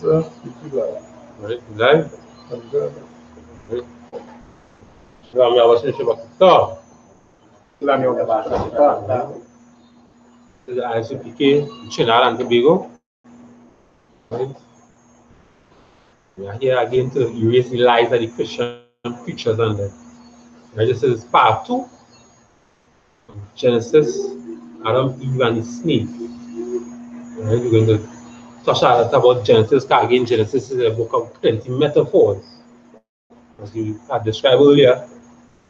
Right, live. Right. The I.S.U.P.K, Trinidad and Tobago. Right. We are here again to erase the lies of the Christian preachers on them. Right, this is part 2. Genesis, Adam, Eve, and the snake. Right, we're going to touch a lot about Genesis, because again, Genesis is a book of plenty metaphors, as you had described earlier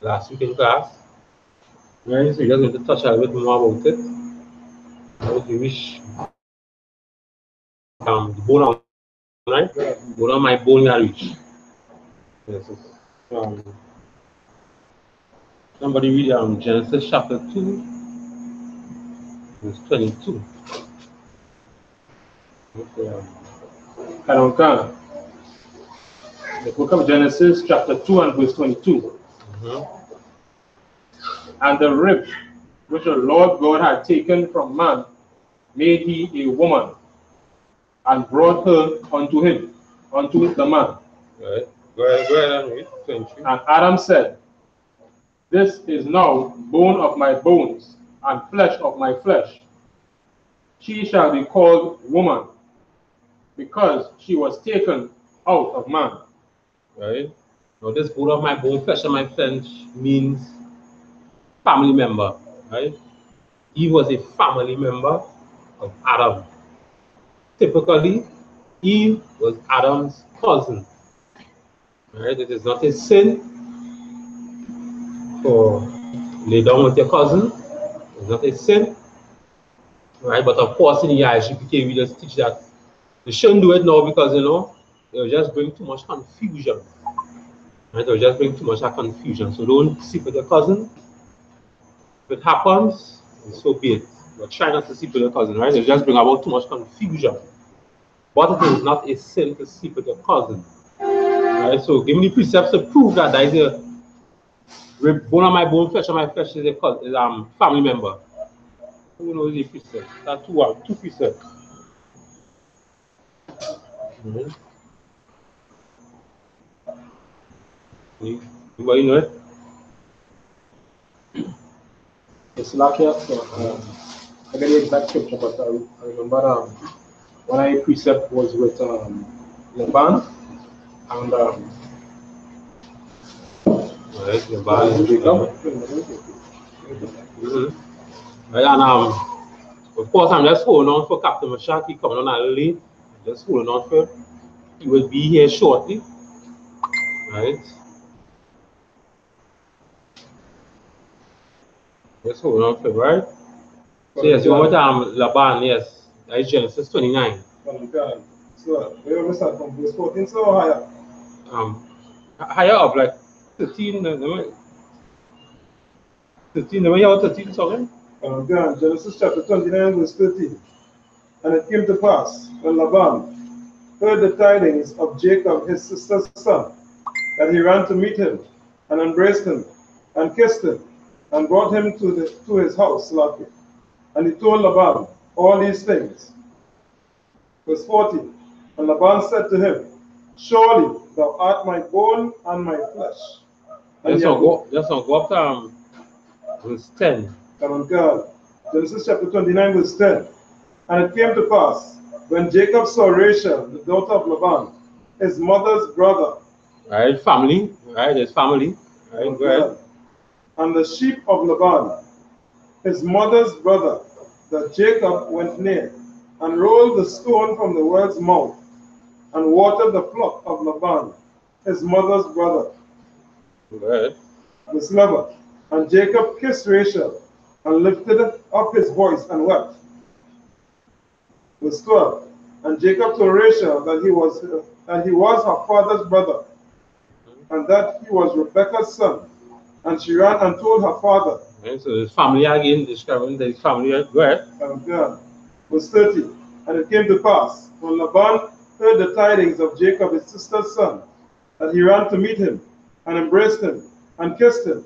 last week in class. Right, so we're just going to touch a little bit more about it. If you wish, the bone on, right? Bone on my bone, I reach. Yes, somebody read Genesis chapter 2, verse 22. The book of Genesis, chapter 2 and verse 22. And the rib which the Lord God had taken from man made he a woman, and brought her unto him, unto the man. Right. Go ahead and read 23. And Adam said, This is now bone of my bones, and flesh of my flesh. She shall be called woman, because she was taken out of man. Right. Now this bone of my bone, flesh of my flesh means family member. Right. He was a family member of Adam. Typically, Eve was Adam's cousin. Right. It is not a sin for lay down with your cousin. It's not a sin. Right. But of course, in the I.S.U.P.K, we just teach that you shouldn't do it now, because it'll just bring too much confusion. Right? It'll just bring too much confusion. So don't sleep with your cousin. If it happens, so be it. But try not to sleep with your cousin, right? It'll just bring about too much confusion. But it is not a sin to sleep with your cousin. Right? So give me the precepts to prove that there is a bone of my bone, flesh of my flesh is a family member. Who knows the precepts? That's two precepts. Anybody know it? It's like here, I get the exact scripture, but I remember one of the precept was with Laban, and right, Laban and Jacob. Right, and of course, I'm just holding on for Captain Mashaki coming on a little late. Just holding on for. He will be here shortly. Right. Just holding on for, right? So yes, you want Laban, yes. That is Genesis 29. So we will start from verse 14, so higher. Higher up, like 13. 13, the way you 13 something? Genesis chapter 29, verse 13. And it came to pass, when Laban heard the tidings of Jacob his sister's son, that he ran to meet him, and embraced him, and kissed him, and brought him to his house, and he told Laban all these things. Verse 14. And Laban said to him, Surely thou art my bone and my flesh. And just go up to verse 10. God. Genesis chapter 29, verse 10. And it came to pass, when Jacob saw Rachel, the daughter of Laban, his mother's brother. Right, family. Right, there's family. Right, go ahead. And the sheep of Laban, his mother's brother, that Jacob went near, and rolled the stone from the word's mouth, and watered the flock of Laban, his mother's brother. Go ahead. Verse 11. And Jacob kissed Rachel, and lifted up his voice, and wept. Verse 12. And Jacob told Rachel that he was her father's brother, and that he was Rebekah's son. And she ran and told her father. Okay, so his family again, describing his family. Go ahead. Verse 30. And it came to pass, when Laban heard the tidings of Jacob his sister's son, that he ran to meet him, and embraced him, and kissed him,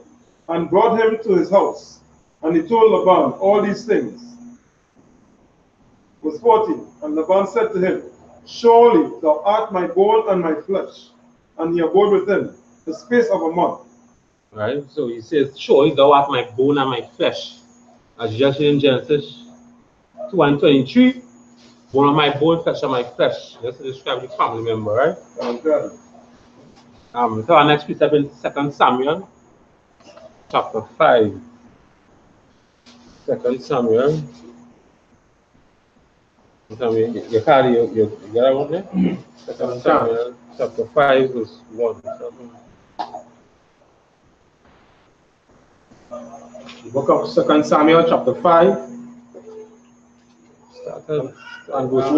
and brought him to his house. And he told Laban all these things. Verse 14. And Laban said to him, Surely thou art my bone and my flesh, and he abode with him the space of a month. Right? So he says, surely thou art my bone and my flesh. As you just read in Genesis 2:23, bone of my bone, flesh of my flesh. Just to describe the family member, right? Okay. So our next precept in 2 Samuel chapter 5. 2 Samuel. You carry you got that one there? 2 Samuel chapter 5 verse 1. The book of 2 Samuel chapter 5 and verse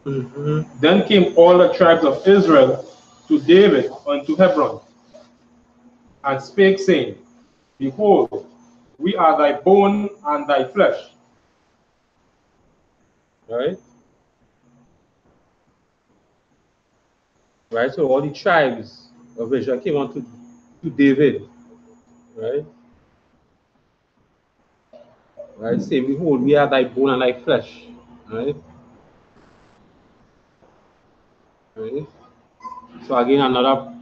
1. Then came all the tribes of Israel to David unto Hebron, and spake, saying, Behold, we are thy bone and thy flesh. Right? Right, so all the tribes of Israel came on to David. Right? Right, say, behold, we are thy bone and thy flesh. Right? Right? So again, another.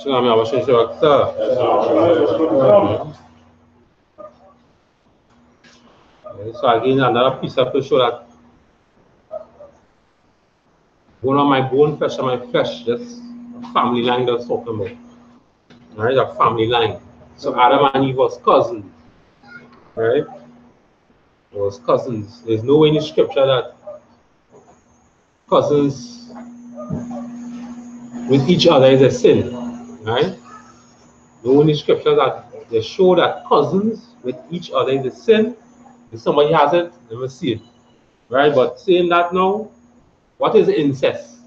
Shalom, I So again, another piece of to show that bone on my bone, flesh on my flesh. That's a family line that's talking about. Right, a family line. So Adam and Eve was cousins. Right? It was cousins. There's no way in the scripture that cousins with each other is a sin. Right? No in the scripture that they show that cousins with each other is a sin. If somebody has it, they will see it. Right? But saying that now, what is incest?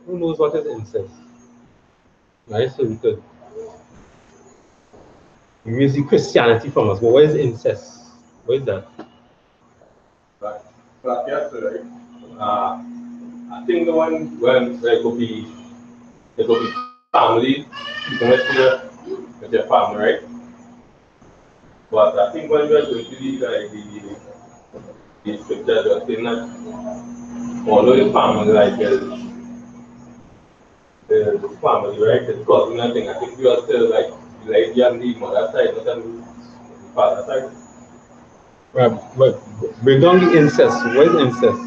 Who knows what is incest? Right? So we could remove the Christianity from us. But what is incest? What is that? Like yesterday, I think the one when there could be family, you can with your family, right? But I think when we are going to the scriptures are saying that although the family like the family, right, the cousin and thing, I think we are still like you on the mother side, not on the father side. Right, but bring down the incest. What is incest?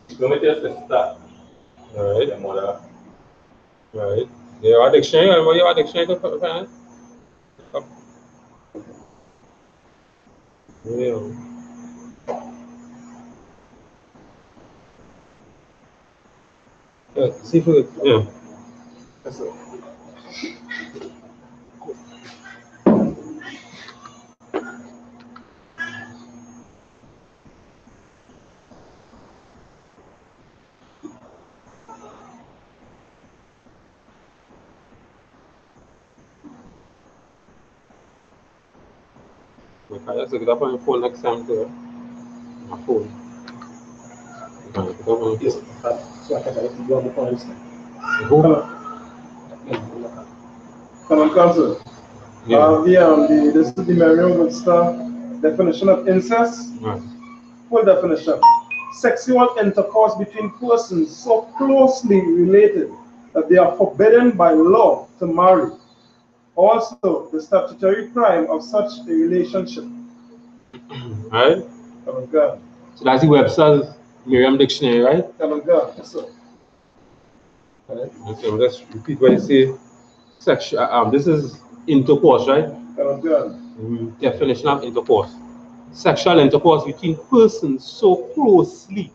You come with your sister, Right. your mother. Right. You have a dictionary? What you have a dictionary to find? Yeah. See if we yeah. Yes, sir. I just look it up on your phone next time too. My phone. Look it up on your Yes, phone. so I can write it down before I listen. Who? Come on, counsel. Yeah. This is the Merriam-Webster definition of incest. Right. Full definition. Sexual intercourse between persons so closely related that they are forbidden by law to marry. Also, the statutory crime of such a relationship. Right? Come on, God. So that's the Webster's Merriam Dictionary, right? Come on, God. Yes, sir. Right. So let's repeat what it says. Sexual. This is intercourse, right? Come on, God. Definition of intercourse. Sexual intercourse between persons so closely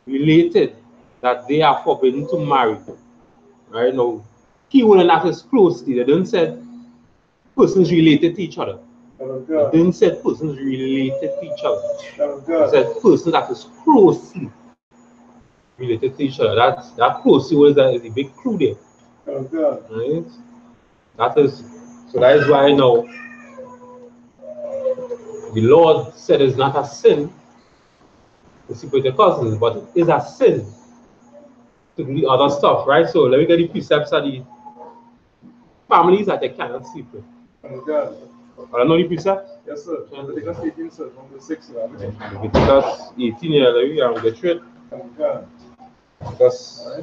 related that they are forbidden to marry. Right now, key word in that is closely. They don't say persons related to each other. Come on, They God. didn't say persons related to each other. Come on, They God. said persons that is closely related to each other. That closely was that is a big clue there. Come on, God. Right? That is so that is why now the Lord said it's not a sin to sleep with your cousins, but it is a sin to do the other stuff, right? So let me get the precepts of the families that they cannot sleep with. Come on, God. I know the precept? Yes, sir. Leviticus 18, sir, from verse 6, sir. Leviticus 18, yeah, let me get straight. Okay. Because,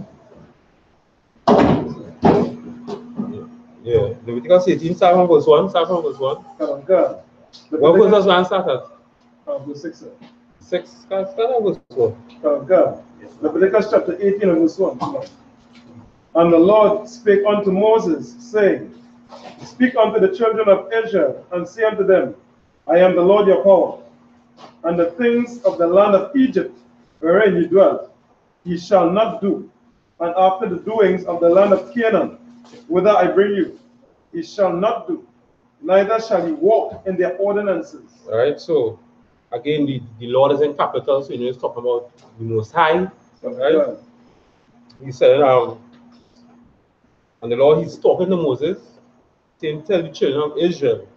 yeah, Leviticus 18, start from verse 1, start from verse 1. Okay. What verse does one start at? Verse 6, sir. 6, start at verse 1. Okay. Leviticus chapter 18 and verse 1. And the Lord spake unto Moses, saying, Speak unto the children of Israel, and say unto them, I am the Lord your power, and the things of the land of Egypt, wherein ye dwelt, ye shall not do, and after the doings of the land of Canaan, whither I bring you, ye shall not do, neither shall ye walk in their ordinances. All right, so again, the Lord is in capital, so he's talking about the Most High, right? He said, and the Lord, he's talking to Moses, saying, tell the children of Israel,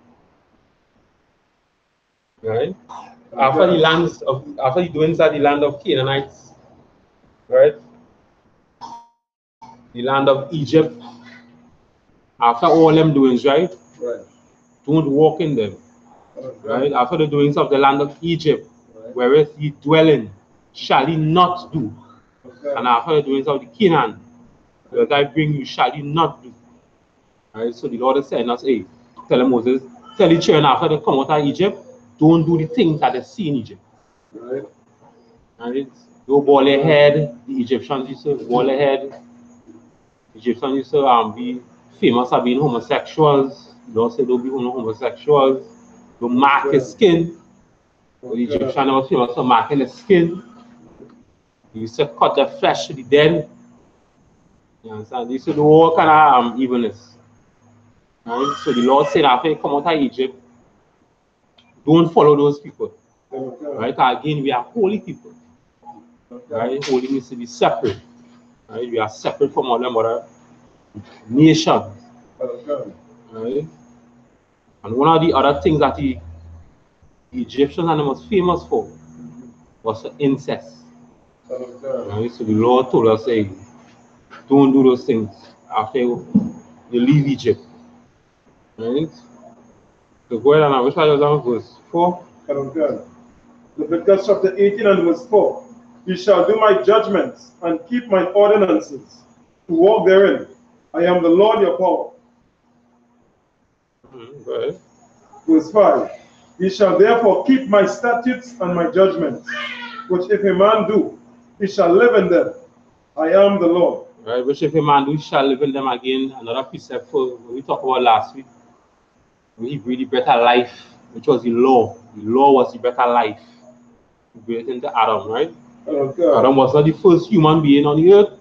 right? After the doings of the land of Canaanites, right? The land of Egypt, after all them doings, right? Don't walk in them, right? After the doings of the land of Egypt, whereas ye dwell in, shall ye not do. And after the doings of the Canaan, where I bring you, shall ye not do. Right? So the Lord is saying us, hey, tell Moses, tell the children after they come out of Egypt, don't do the things that they see in Egypt. Right? Don't ball their head. The Egyptians used to ball their head. The Egyptians used to be famous for being homosexuals. The Lord said don't be homosexuals. Don't mark his skin. The Egyptian was famous for marking his skin. He used to cut the flesh to the dead. You understand? They used to do all kind of evilness. Right? So the Lord said after you come out of Egypt, don't follow those people. Right? Again, we are holy people. Right? Holy means to be separate. Right? We are separate from all them other nations. Right? And one of the other things that the Egyptians are the most famous for was incest. Right? So the Lord told us, hey, don't do those things after you leave Egypt. Right? So go ahead and which one was on verse 4? Leviticus chapter 18 and verse 4. You shall do my judgments and keep my ordinances, to walk therein. I am the Lord your power. Go ahead. Verse 5. Ye shall therefore keep my statutes and my judgments, which if a man do, he shall live in them. I am the Lord. Right, which if a man do, he shall live in them. Again, another precept for what we talked about last week. We breathe the better life, which was the law. The law was the better life. We breathed into Adam, right? Adam was not the first human being on the earth.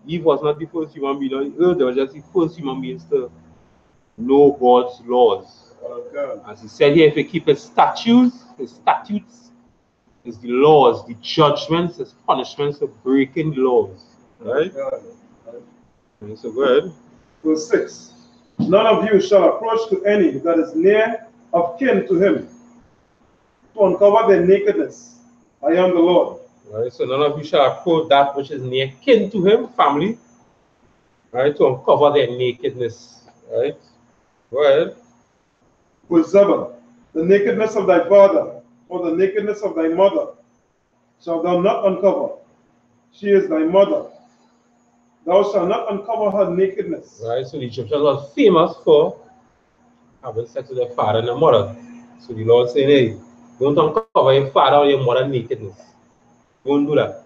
Eve was not the first human being on the earth. They were just the first human beings to know God's laws. As he said here, if you keep his statutes is the laws, the judgments, his punishments for breaking the laws. Right? So go ahead. Verse 6. None of you shall approach to any that is near of kin to him, to uncover their nakedness. I am the Lord. Right, so none of you shall approach that which is near kin to him, family, right, to uncover their nakedness. Right? Go ahead. Verse 7. The nakedness of thy father, or the nakedness of thy mother, shalt thou not uncover. She is thy mother. Thou shalt not uncover her nakedness. Right, so the Egyptians was famous for having sex with their father and their mother. So the Lord saying, hey, don't uncover your father or your mother nakedness. Don't do that.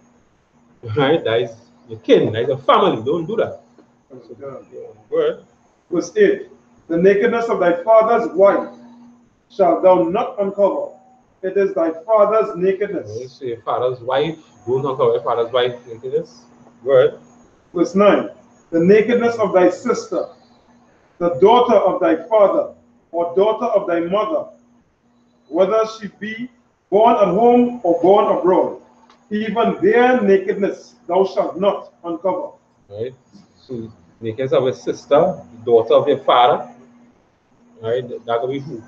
Right? That is your kin, that is your family. Don't do that. So, go ahead. Verse 8. The nakedness of thy father's wife shalt thou not uncover. It is thy father's nakedness. Right, so your father's wife, don't uncover your father's wife's nakedness. Go ahead. Verse 9. The nakedness of thy sister, the daughter of thy father, or daughter of thy mother, whether she be born at home or born abroad, even their nakedness thou shalt not uncover. Right? So, nakedness of a sister, the daughter of your father. Right? That will be who?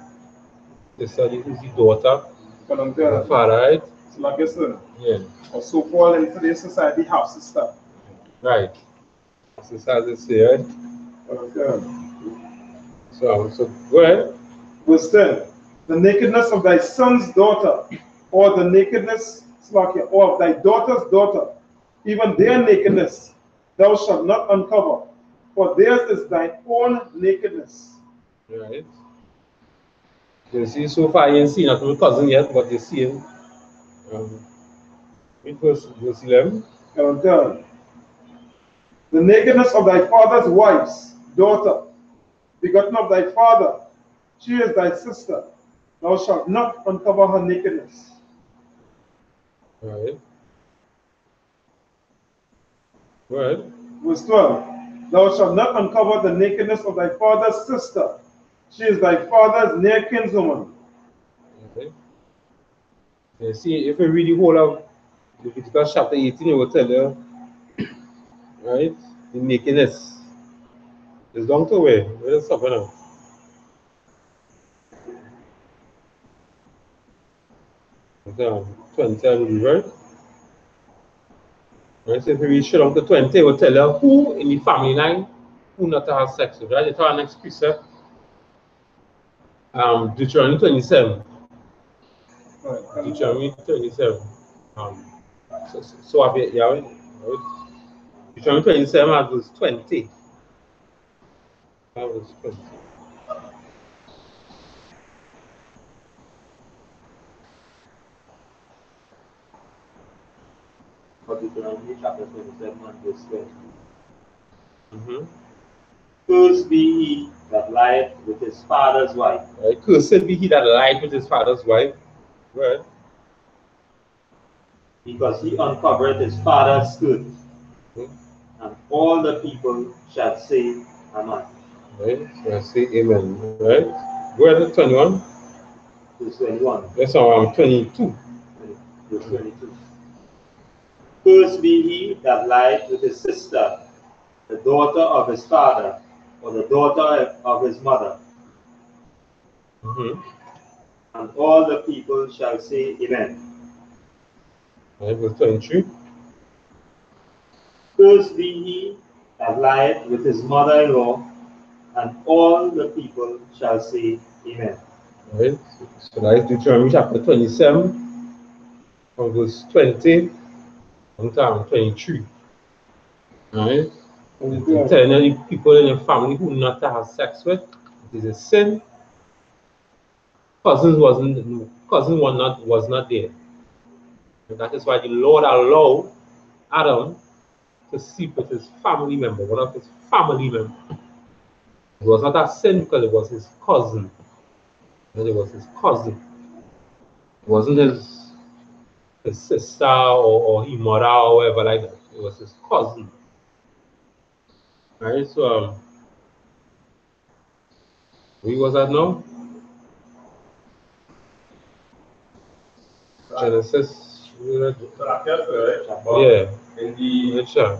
Sister is the daughter of the father, right? So like I said, yeah. Or so called in today's society, half sister. Right. Sister as they say, right? Okay. So go ahead. Verse 10. The nakedness of thy son's daughter, or the nakedness, or of thy daughter's daughter, even their nakedness, thou shalt not uncover, for theirs is thine own nakedness. Right. You see, so far you ain't seen that from cousin yet, but you're seeing verse 11. And done. The nakedness of thy father's wife's daughter, begotten of thy father, she is thy sister. Thou shalt not uncover her nakedness. Right. Right. Verse 12. Thou shalt not uncover the nakedness of thy father's sister. She is thy father's near kinswoman. Okay. You see, if you read the whole of Leviticus chapter 18, it will tell you, right, the nakedness is long to way. Where's the supper now? Okay, 20, I believe, right? Right, so if you read straight on to 20, it will tell you who in the family line who not to have sex with, right? It's our next precept. Deuteronomy 27. Deuteronomy 27. So I bet, yeah, right? Deuteronomy 27 at verse 20. That was 20. Deuteronomy chapter 27 and verse 20. Mm-hmm. Cursed be he that lieth with his father's wife. Right. Cursed be he that lieth with his father's wife. Right. Because he uncovered his father's skirt. And all the people shall say, Amen. Right. So I say amen. Right. Where is it? 21? Verse 21. That's on 22. Verse 22. Cursed be he that lieth with his sister, the daughter of his father, or the daughter of his mother. Mm-hmm. And all the people shall say, Amen. Right. Verse 23. Cursed be he that lieth with his mother-in-law, and all the people shall say, Amen. Right. So that is Deuteronomy chapter 27, from verse 20 until 23. Right. It's telling any people in your family who not to have sex with, it is a sin. Cousins was not there. And that is why the Lord allowed Adam to sleep with his family member, one of his family members. It was not a sin because it was his cousin. And it was his cousin. It wasn't his sister or his mother or whatever like that. It was his cousin. Right? So where was that now? Genesis. Yeah. In the Nature.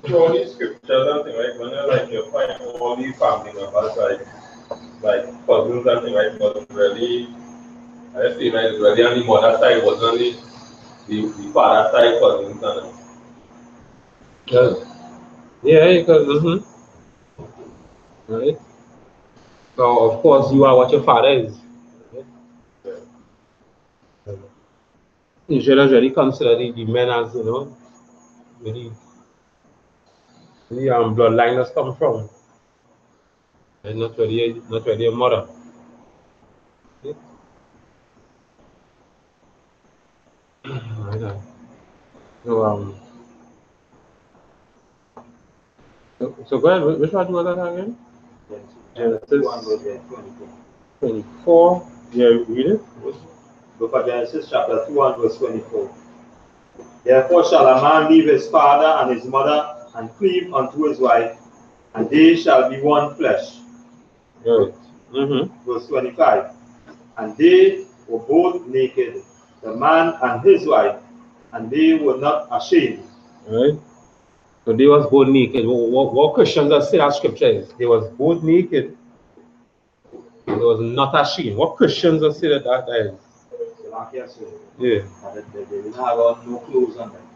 all these scriptures and things, right? When you find all these family members, like cousins and things, right? But really, I feel like it's really on the mother side, was only the father side cousins and Yeah, because right. So of course you are what your father is. Right? Usually consider the men as where the bloodline has come from, and not really a mother. Okay? Right. So so go ahead. Which one was that again? Genesis 24. Yeah, read it. Book of Genesis chapter 2 and verse 24. Therefore shall a man leave his father and his mother, and cleave unto his wife, and they shall be one flesh. Right. Verse 25. And they were both naked, the man and his wife, and they were not ashamed. Right. So they was both naked. What Christians that say that scripture is? They was both naked. They was not ashamed. What Christians that say that is? Yeah. They didn't have no clothes on them.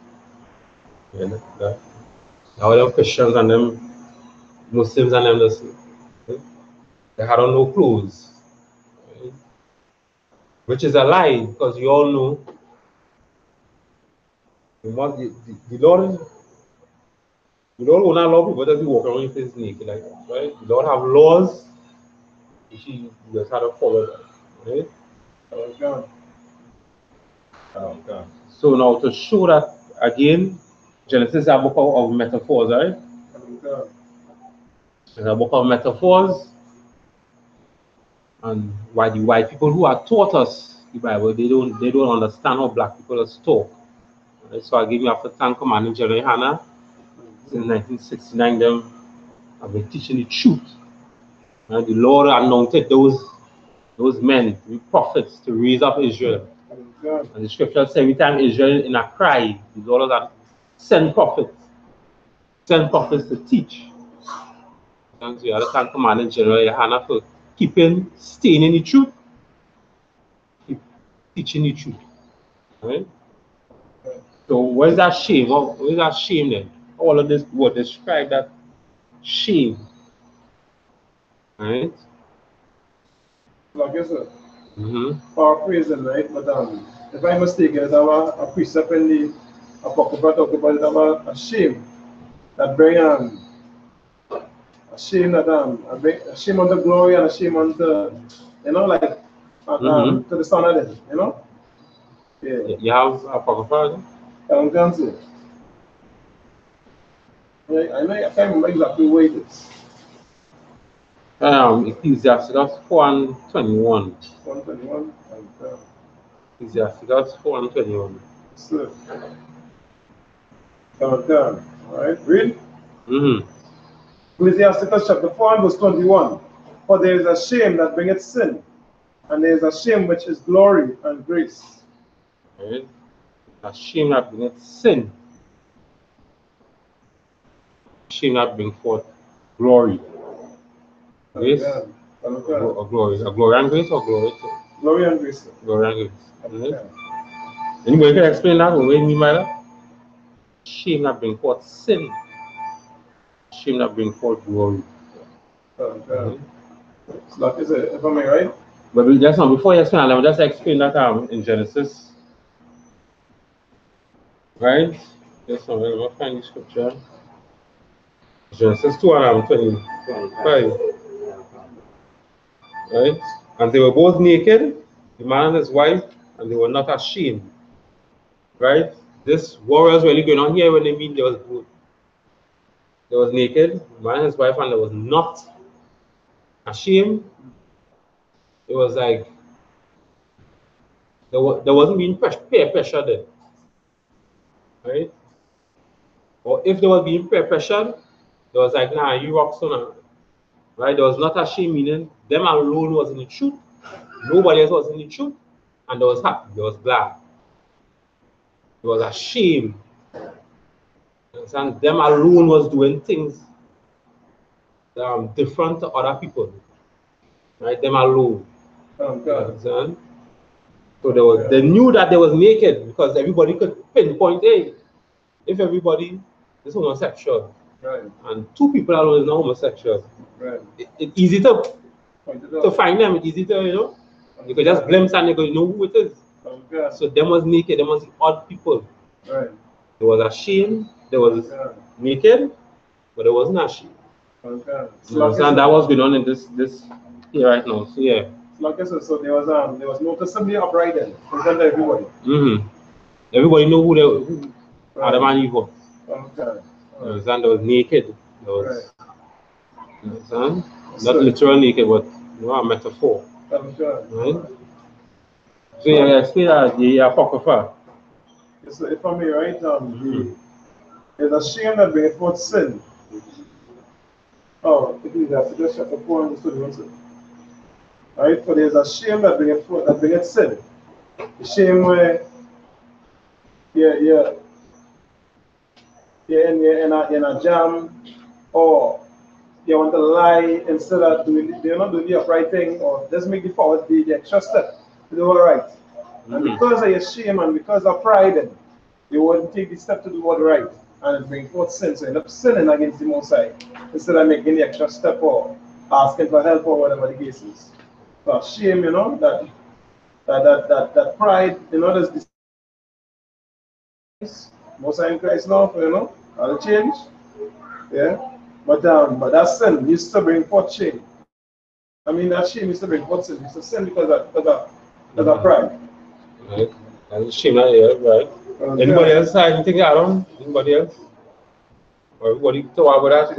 Yeah, that. Now them Christians and them Muslims and them the same. They had on no clothes. which is a lie, because you all know the Lord won't allow people to walk around with his naked like that, right? The Lord have laws which you just have to follow them, right? Oh God. Oh God. So now to show that again, Genesis is a book of metaphors, right? Oh God. It's a book of metaphors, and why the white people who have taught us the Bible, they don't understand how black people are taught. Right? So I give you after Ten Commandments, Gen.YAHANNA, since 1969, them have been teaching the truth. And the Lord anointed those men, the prophets, to raise up Israel. Oh God. And the scripture says every time Israel in a cry, the Lord has send prophets to teach. And so you understand commanding Gen.YAHANNA for staying in the truth, keep teaching the truth. Right? So where's that shame? Where's that shame then? All of this would describe that shame. Right? Like I said, Mm-hmm. paraphrasing, right? But if I'm mistaken, it's a precept in the Apocrypha talk about it about a shame that bring a shame that a shame unto glory and a shame unto, you know, like to the son of them, you know? Yeah. You have Apocrypha? I'm going to. I can't remember exactly where it is. Ecclesiastes 4:21. 121. Ecclesiastes 4:21. So, all right, read. Ecclesiastes chapter 4 and verse 21. For there is a shame that bringeth sin, and there is a shame which is glory and grace. Right? A shame that bringeth sin. Shame that bring forth glory. Grace? A glory and grace or glory? Glory and grace. Glory and grace. Right? Anybody can explain that? What do you mean by that? Shame that bring forth sin. Shame that bring forth glory. So like is it, if I'm right? But just now, before you explain, let me just explain that in Genesis. Right? Just now, let me find the scripture. Genesis 2:25. Right? And they were both naked, the man and his wife, and they were not ashamed. Right? This war was really going on here when they mean there was both. There was naked, the man and his wife, and there was not ashamed. It was like there wasn't being peer pressure there. Right? Or if there was being peer pressure, there was like, nah, you rock so. Right? There was not ashamed, meaning them alone was in the truth. Nobody else was in the truth. And they was happy, they was glad. It was ashamed. And them alone was doing things different to other people. Right? Them alone. Understand? So they knew that they was naked because everybody could pinpoint, hey, if everybody is homosexual, right, and two people alone is not homosexual, right, it's easy to find them. It's easy to, you could just glimpse and you could know who it is. So them was naked, them was odd people. Right. There was ashamed, there was naked, but there wasn't ashamed. So understand that was going on in this here right now. So yeah. Like I said, so there was noticeably upright in front of everybody. Everybody know who Adam and Eve was. Okay. You understand? There was naked. There was, you understand? Not literal naked, but a metaphor. Right? So yeah, explain the Apocrypha. So if I may, right, there's a shame that bringeth forth sin. Oh, Ecclesiastes chapter 4 and verse 21. Right, for there's a shame that bringeth sin. The shame where you're in a jam, or you want to lie instead of you're not doing the upright thing, or just make the forward the extra step to do all right. And because of your shame and because of pride, you wouldn't take the step to do what right, and it brings forth sin. So you end up sinning against the Most High instead of making the extra step or asking for help or whatever the case is. So shame, that that pride, you know, there's this most in Christ now, you know, I'll change. Yeah. But that sin used to bring forth shame. I mean, that shame used to bring forth sin. It's a sin because of pride. Right. And shame not here, right? Anybody else have anything to add on? Anybody else? Or what do you talk about that?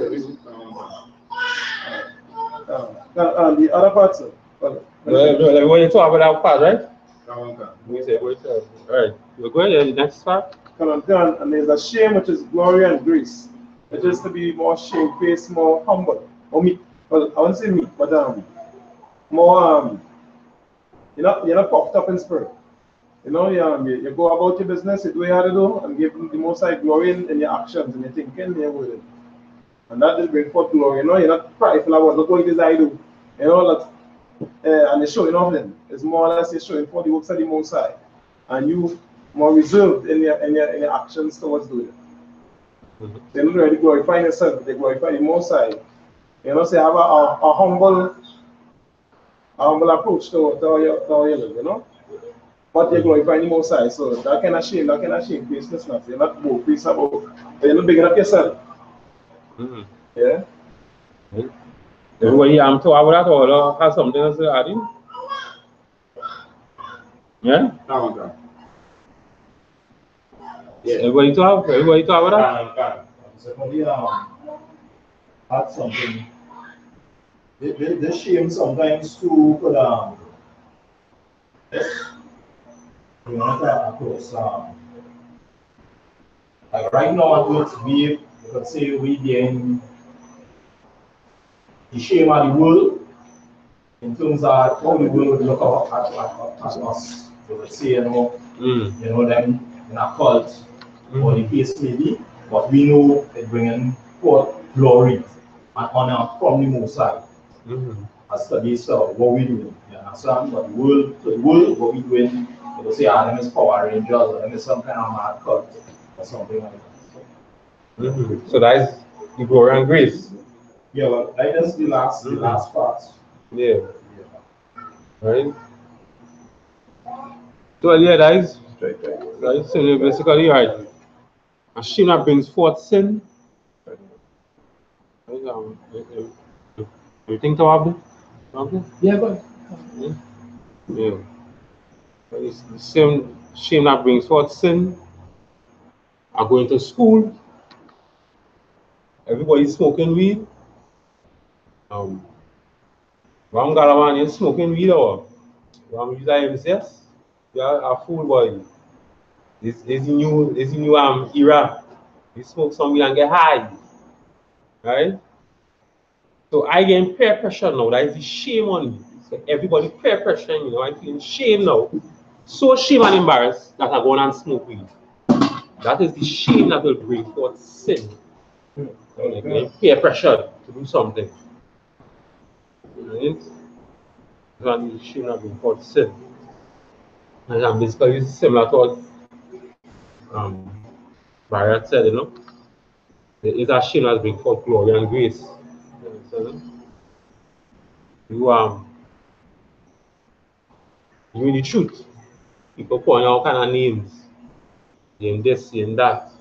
And the other parts, When you talk about that part, right? We say, all right, we're going to the next part. And there's a shame which is glory and grace. It is to be more shamefaced, more humble, or meek. Well, I won't say meek, but more you're not puffed up in spirit. You know, you go about your business, you do what you have to do, and give the Most High glory in your actions and your thinking, your word. And that will bring forth glory. You know, you're not prideful about look what it is I do. You know that, and you're showing off them. It's more or less you're showing for the works of the Most High, and you more reserved in your actions towards doing it. They're not really glorifying yourself; they glorify the Most High. You know, so you have a humble approach to your life. You know. But you're glorifying the Most High, so that kind of shame, faceless. You're not boastful about, you're not bigging up yourself. Yeah. Everybody I'm talking about that or has something else to add in? Yeah? Yes. Everybody talk about that? Somebody had something. The shame sometimes too could you know that across like right now at work we could say we being the shame of the world in terms of how the world look at us. We would say, you know them in a cult or the case may be, but we know it bringing forth glory and honor from the Most High. As studies of what we do, you understand? But the world, what we doing, they will say, them is Power Rangers, or them is some kind of mad cult, or something like that. So that is the glory and grace. Yeah, well, that is the last part. Yeah. Right? So yeah, that is basically right. A shame that brings forth sin. You think about it? Yeah, but yeah. It's the same shame that brings forth sin. Are going to school. Everybody's smoking weed. Ram Galaman is smoking weed or Ram yes. Yeah, a fool boy. This is the new era. You smoke some weed and get high. Right? So I get peer pressure now. That is the shame on me. So everybody peer pressure, you know, I'm feeling shame now. So shame and embarrassed that I go on and smoke weed. That is the shame that will bring forth sin. Like peer pressure to do something. Right? That is the shame that brings forth sin. And basically it's similar to what Barrett said, you know. There is a shame that brings forth glory and grace. You you the truth. People calling all kind of names. Saying this, saying that.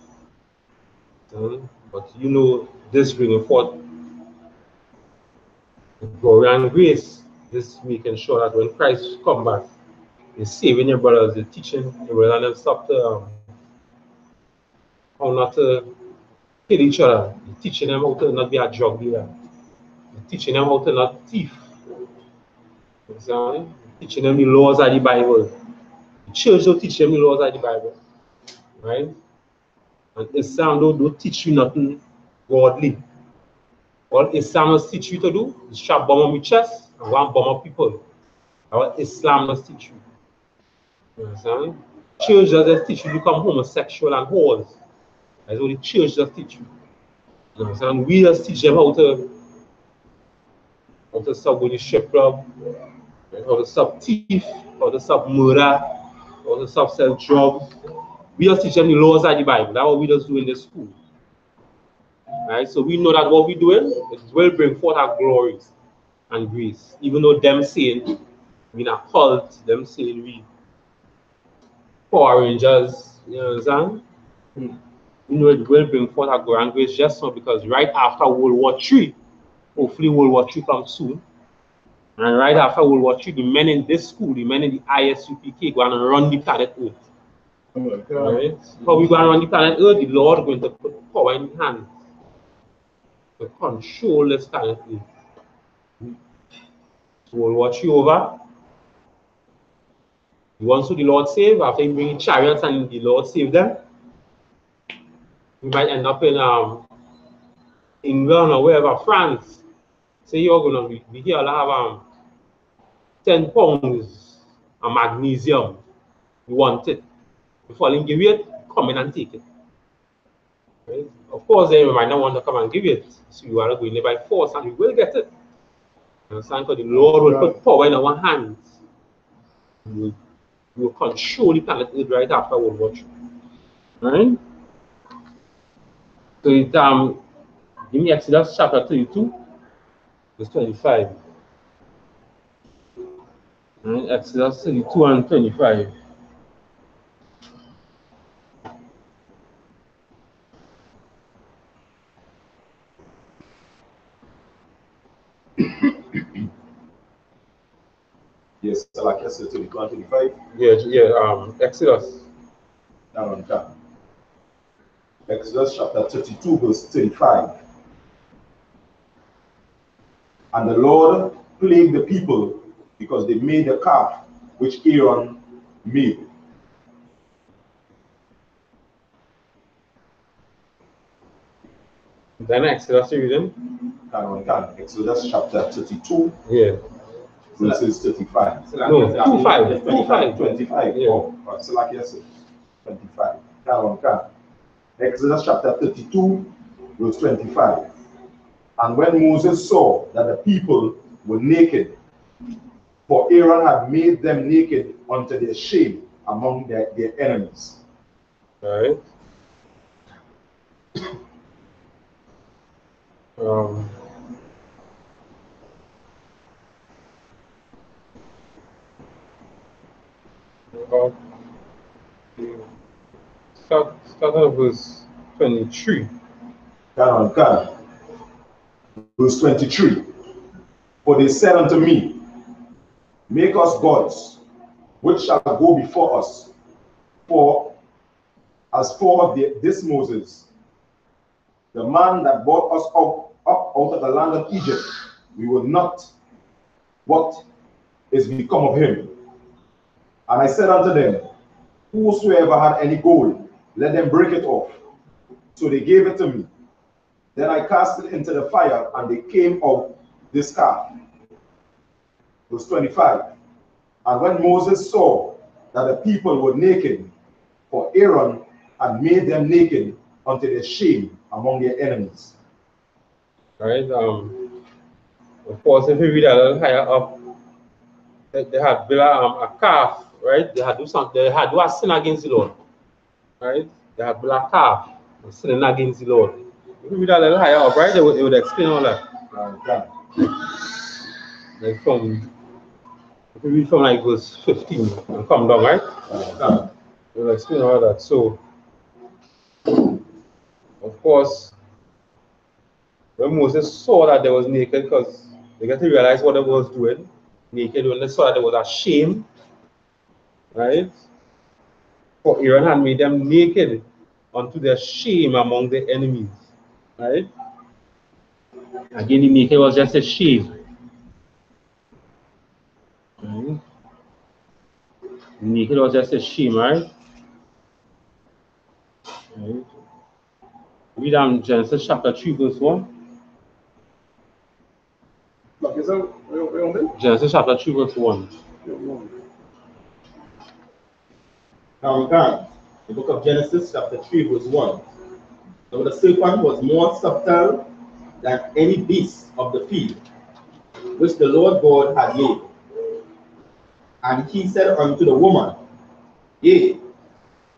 But you know this bringing forth glory and grace. This making sure that when Christ come back, he's saving your brothers, he's teaching your brothers and them stop to how not to kill each other. He's teaching them how to not be a drug dealer. He's teaching them how to not thief. He's teaching them the laws of the Bible. The church don't teach them the laws of the Bible. Right? And Islam don't teach you nothing godly. All Islam must teach you to do is strap bomb on your chest and one bomb up people. What Islam must teach you. You understand? Church just teach you to become homosexual and whores. That's what the church just teach you. You understand? We just teach them how to stop with the strip club, how to stop thief, how to stop murder, how to stop sell drugs. We just teach them the laws of the Bible. That's what we just do in the school. Right? So we know that what we're doing it will bring forth our glories and grace. Even though them saying in a cult, them saying we Power Rangers, you know what I'm saying? You know, it will bring forth a grand grace just so because right after World War III, hopefully World War III comes soon, and right after World War III, the men in this school, the men in the I.S.U.P.K. go and run the planet Earth. Right? How we go and run the planet Earth, the Lord is going to put power in his hands to control this planet Earth. World War III over. The ones who the Lord saved, after he bring chariots and the Lord saved them, we might end up in England or wherever, France. Say you're going to be here, I'll have 10 pounds of magnesium. You want it. Before they give you it, come in and take it. Right? Of course, they might not want to come and give you it. So you are going there by force and you will get it. You understand? Because the Lord will put power in our hands. You will control the planet Earth right after World War III. Right? So it, give me Exodus chapter 32, verse 25. Right? Exodus 32 and 25. Yes, like I said, 32 and 25. Yeah, Exodus. Exodus chapter 32, verse 35. And the Lord plagued the people because they made a calf which Aaron made. Then Exodus, you read them? Exodus chapter 32. Yeah. Verses 35. No, 25. 25. Yeah. Oh, so like I said, 25. Exodus chapter 32, verse 25. And when Moses saw that the people were naked, for Aaron had made them naked unto their shame among their enemies. All right. Start at verse 23. Verse 23. For they said unto me, make us gods, which shall go before us. For as for this Moses, the man that brought us up out of the land of Egypt, we will not what is become of him. And I said unto them, whosoever had any gold, let them break it off. So they gave it to me. Then I cast it into the fire, and they came out this calf. Verse 25. And when Moses saw that the people were naked, for Aaron had made them naked unto their shame among their enemies. All right. Of course, if you read a little higher up, they had built a calf, right? They had do something. They had do a sin against the Lord, right? They had built a calf, sinning against the Lord. If you read a little higher up, right? It would explain all that. Like from, if you read from like verse 15 and come down, right? It will explain all that. So, of course, when Moses saw that they was naked, because they got to realize what they was doing naked, when they saw that there was a shame, right? For Aaron had made them naked unto their shame among the enemies, right? Again, the naked was just a shame. Right? The naked was just a shame, right? Right? Read Genesis chapter 3, verse 1. Genesis chapter 3, verse 1. The book of Genesis, chapter 3, verse 1. Now the serpent was more subtle than any beast of the field, which the Lord God had made. And he said unto the woman, yea,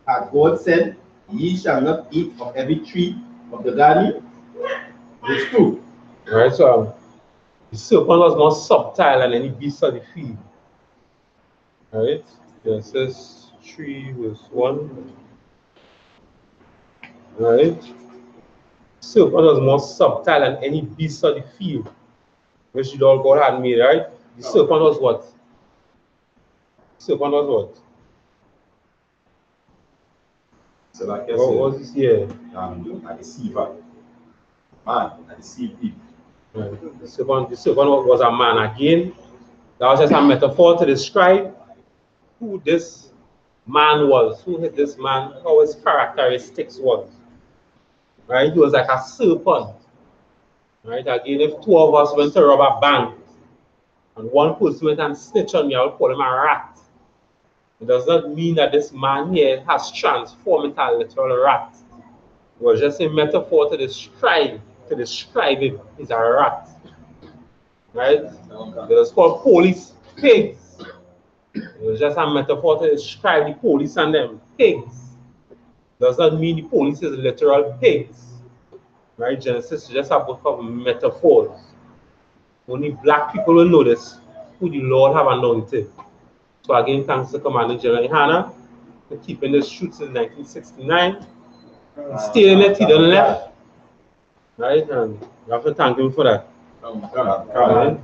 hath God said, ye shall not eat of every tree of the garden? Verse 2. Right, so the serpent was more subtle than any beast of the field. Right? Genesis 3 verse 1. Right? Serpent was more subtle than any beast of the field, which the Lord God had made, right? The serpent was what? Serpent was what? So like I What said, was this here? a deceiver. Man, a deceive people. Right. The serpent was a man again. That was just a metaphor to describe who this man was, who this man, how his characteristics was. Right? He was like a serpent. Right? Again, if two of us went to rob a bank and one person went and snitched on me, I would call him a rat. It does not mean that this man here has transformed into a literal rat. It was just a metaphor to describe him. He's a rat. Right? It was called police pigs. It was just a metaphor to describe the police and them pigs. Does not mean the police is literal pigs. Right? Genesis is just a book of metaphors. Only black people will know this, who the Lord have anointed. So again, thanks to Commander General Hannah for keeping this truth since 1969. Staying in it, he done left. Right? And we have to thank him for that. Right?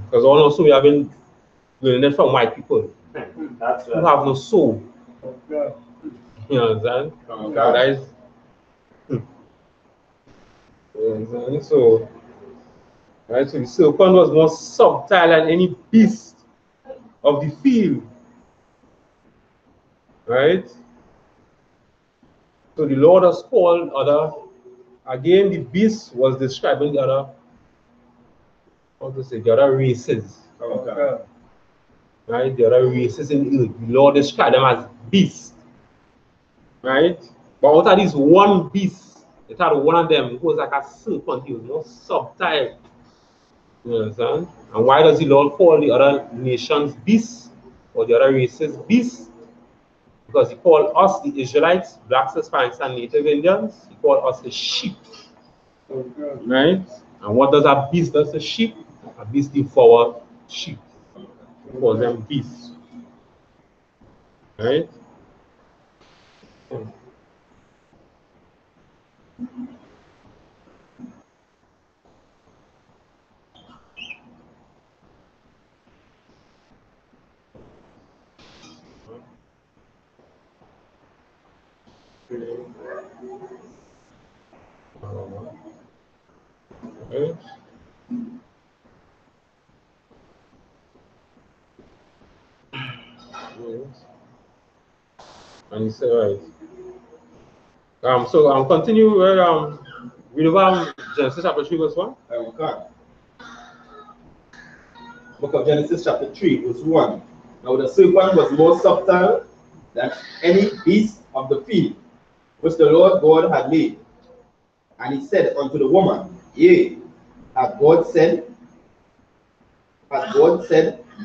Because also we have been doing it from white people who have no soul. You understand? That is, you understand? So, right? So the serpent was more subtle than any beast of the field. Right? So the Lord has called other, again, the beast was describing the other, how to say, the other races. Right? The other races in the earth. The Lord described them as beasts. Right? But out of this one beast, it had one of them who was like a serpent. He was more subtle. You understand? And why does the Lord call the other nations beasts or the other races beasts? Because he called us, the Israelites, blacks, Hispanics, and Native Indians, he called us the sheep. Right? And what does a beast do to sheep? A beast devour sheep. He calls them beasts. Right? Right? Yes. And he said, right. So continue where read over Genesis chapter 3 verse 1. Book of Genesis chapter 3 verse 1. Now the serpent was more subtle than any beast of the field which the Lord God had made. And he said unto the woman, Yea, hath God said,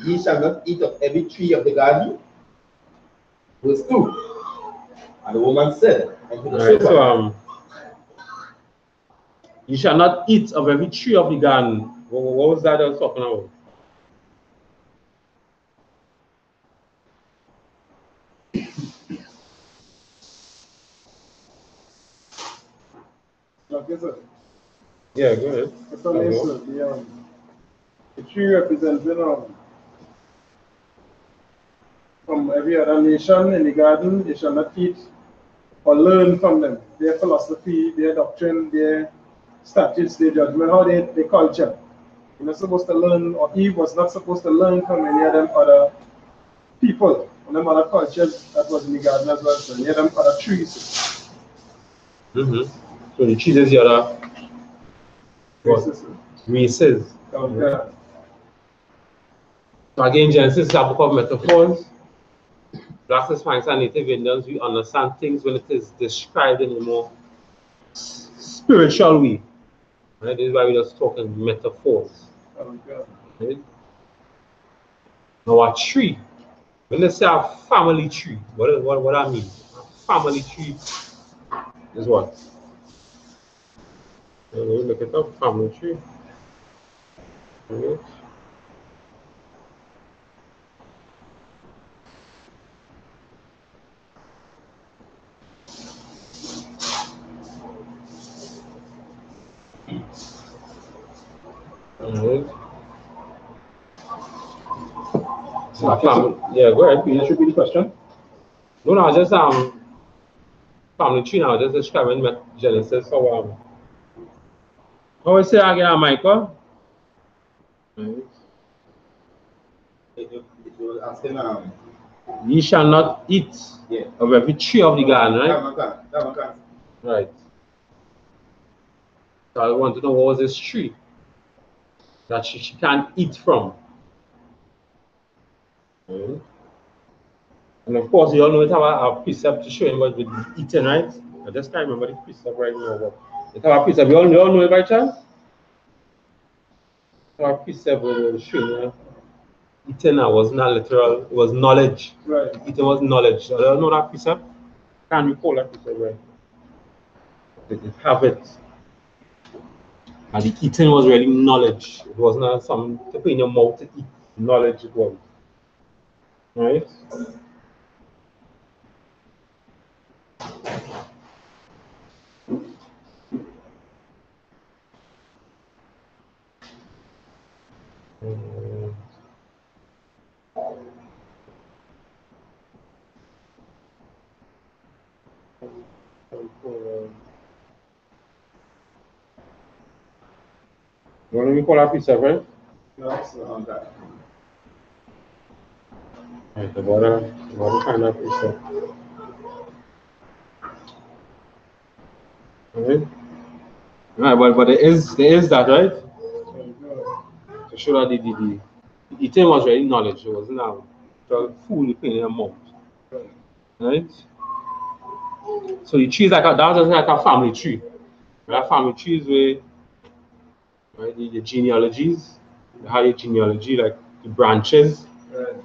ye shall not eat of every tree of the garden? Verse 2. And the woman said unto the serpent, So you shall not eat of every tree of the garden. What was that I was talking about? Yeah, go ahead. The tree represents, from every other nation in the garden, you shall not eat or learn from them. Their philosophy, their doctrine, their statutes, their judgment, how they culture. You're not supposed to learn, or Eve was not supposed to learn from any of them other people, and them other cultures that was in the garden as well. So any of them other trees. So the trees is the other races. Yeah. So again, Genesis is a book of metaphors. Blacks, Hispanics, and Native Indians, we understand things when it is described in a more spiritual way. Right? This is why we just talk in metaphors. Right? Now a tree, when they say a family tree, what I mean? A family tree is what? Let me look it up, family tree. Right? Yeah, go ahead. Can you just repeat the question? No, just family tree now, just describing Genesis. So how we say again, Michael? It was asking, Ye shall not eat of every tree of the garden, right? Right. So I want to know what was this tree that she can't eat from. And of course, you all know it have a precept to show him what with eating, right? I just can't remember the precept right now, but it have a precept. You all know it by chance? It have a precept will show you. Eating was not literal, it was knowledge. Right. Eating was knowledge. So I don't know that precept. Can't recall that precept, right? They have it. And the eating was really knowledge. It was not something to put in your mouth to eat. Knowledge it was. Right? You want me to call that precept, right? Yes, on that. Right, the water kind of precept. Right? Right, but there is that, right? To show that the eating was really knowledge. It wasn't food you put in your mouth. Right? So the tree is like that was like a family tree. That family tree is where right, the genealogies, you have your genealogy, like the branches. Right.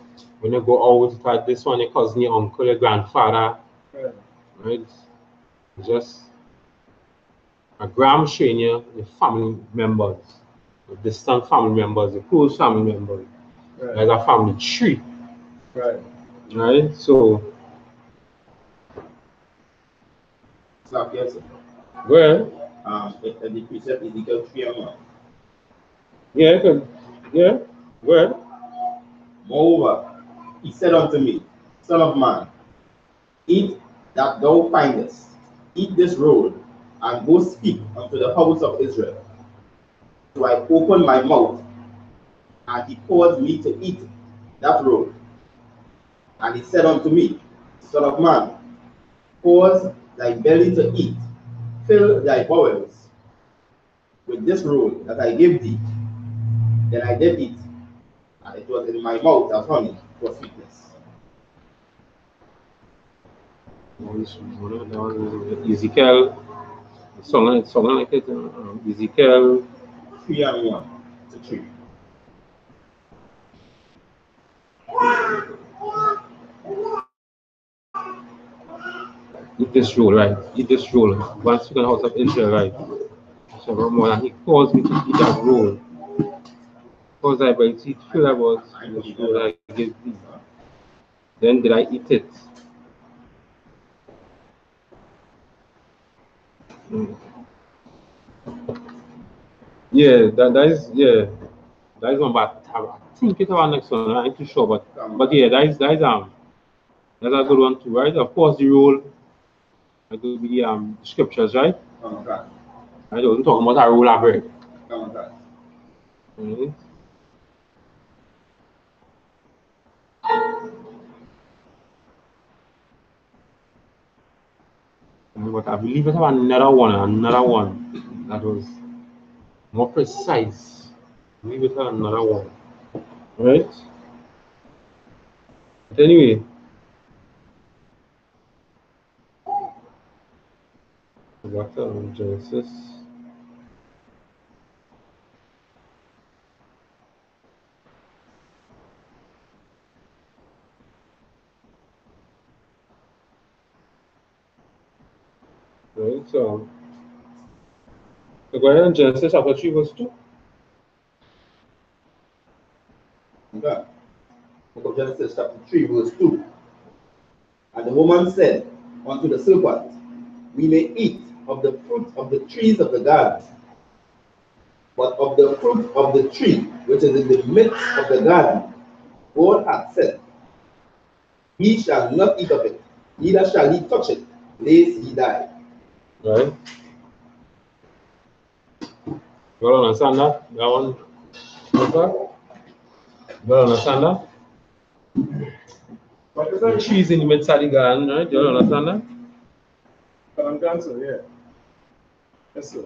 When you go out, it's like this one, your cousin, your uncle, your grandfather. Right? Just a gram showing you your family members, the distant family members, the close family members. Right. Like a family tree. Right. Right? So Slap yes. well, The precept is equal to 3 and 1. yeah, good. Yeah, well. Moreover, he said unto me, Son of man, eat that thou findest, eat this roll, and go speak unto the house of Israel. So I opened my mouth, and he caused me to eat that roll. And he said unto me, Son of man, cause thy belly to eat, fill thy bowels with this roll that I gave thee. Then I did eat, and it was in my mouth as honey for sweetness. Ezekiel, something like it. Ezekiel 3 and 1 to 3. Eat this roll, right? Eat this roll. Once you go to the house of Israel, right? So more than he caused me to eat that roll. Because I by eat fill I was this roll I gave thee. Then did I eat it? Yeah, that is one, but I think it's our next one. I'm not too sure, but yeah, that is that's a good one too, right? Of course, the rule, like will be the scriptures, right? I don't talk about our rule of bread. But I believe it have another one that was more precise. I believe it have another one, right? But anyway, what Genesis. Right, so go ahead and Genesis chapter 3, verse 2. Okay. Book of Genesis chapter 3, verse 2. And the woman said unto the serpent, We may eat of the fruit of the trees of the garden, But of the fruit of the tree which is in the midst of the garden, God hath said, Ye shall not eat of it, neither shall ye touch it, lest ye die. Right? You all understand that? That one? You all understand that? What is The that? trees in the midst of the garden, right? You all understand that? Yeah. Yes, sir.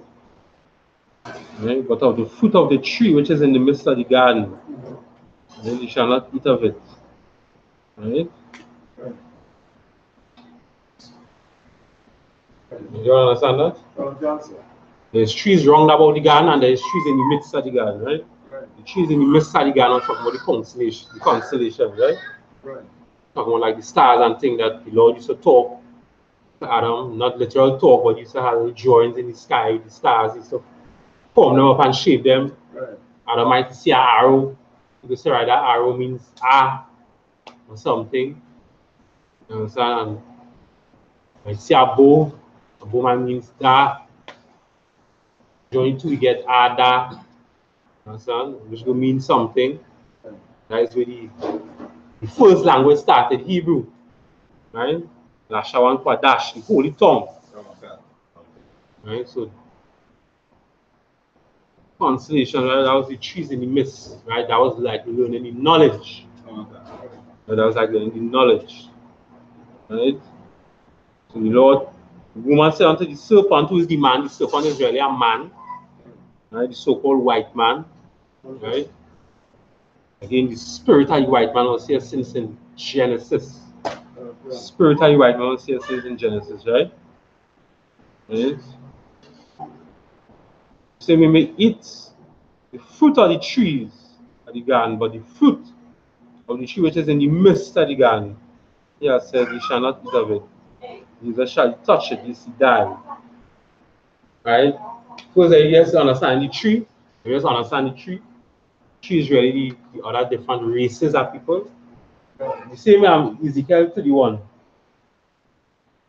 Right? But of the fruit of the tree which is in the midst of the garden, then you shall not eat of it. Right? Right. You all understand that? Answer. There's trees round about the garden and there's trees in the midst of the garden, right? Right. The trees in the midst of the garden are talking about the constellation, right? Right. Talking about like the stars and things that the Lord used to talk to Adam, not literal talk, but used to have little drawings in the sky, the stars, used to form them up and shape them. Right. Adam might see an arrow. You could say, right, that arrow means or something. You understand? And I see a bow. A bowman means da. Join two, we get da. You understand? Which will mean something. That is where the first language started, Hebrew. Right? Lashawan Kwadash, the holy tongue. Right? So constellation, right? That was the trees in the midst, right? That was like learning the knowledge. That was like learning the knowledge. Right? So the Lord, the woman said unto the serpent, who is the man? The serpent is really a man, right? The so-called white man, right? Again, the spirit of the white man was here since in Genesis. Spirit of the white man was here since in Genesis, right? Right? So we may eat the fruit of the trees of the garden, but the fruit of the tree which is in the midst of the garden, he has said, you shall not eat of it. Neither shall you touch it, lest you die. Right? Because you have to understand the tree. You have to understand the tree. Tree is really the other different races of people. The same way Ezekiel 31.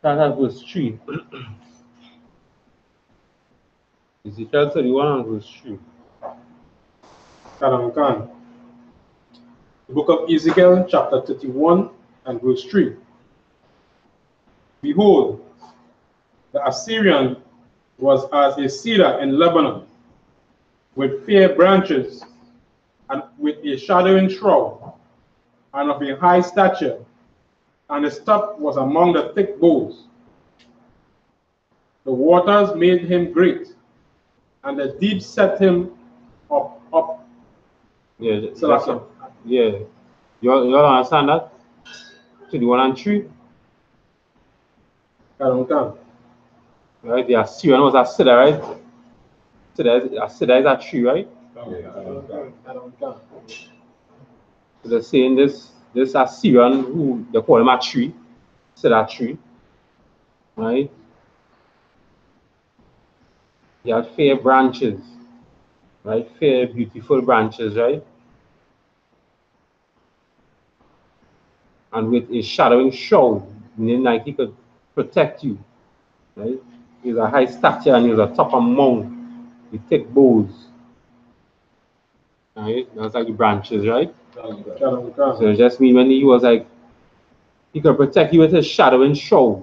That verse 3. Ezekiel 31 and verse 3. The book of Ezekiel, chapter 31 and verse 3. Behold, the Assyrian was as a cedar in Lebanon, with fair branches, and with a shadowing shroud, and of a high stature, and his top was among the thick boughs. The waters made him great, and the deep set him up. Yeah, So yeah. You all understand that? 31 and 3. Right? The Assyrian was a cedar, right? Cedar is a tree, right? So So they're saying this Assyrian, who they call him a tree, cedar tree, right? He had fair branches, right? Fair, beautiful branches, right? And with a shadowing shroud, meaning like he could protect you, right? He's a high stature and he's a top among the thick boughs, right? That's like the branches, right? So it just means when he was like, he could protect you with his shadowing shroud,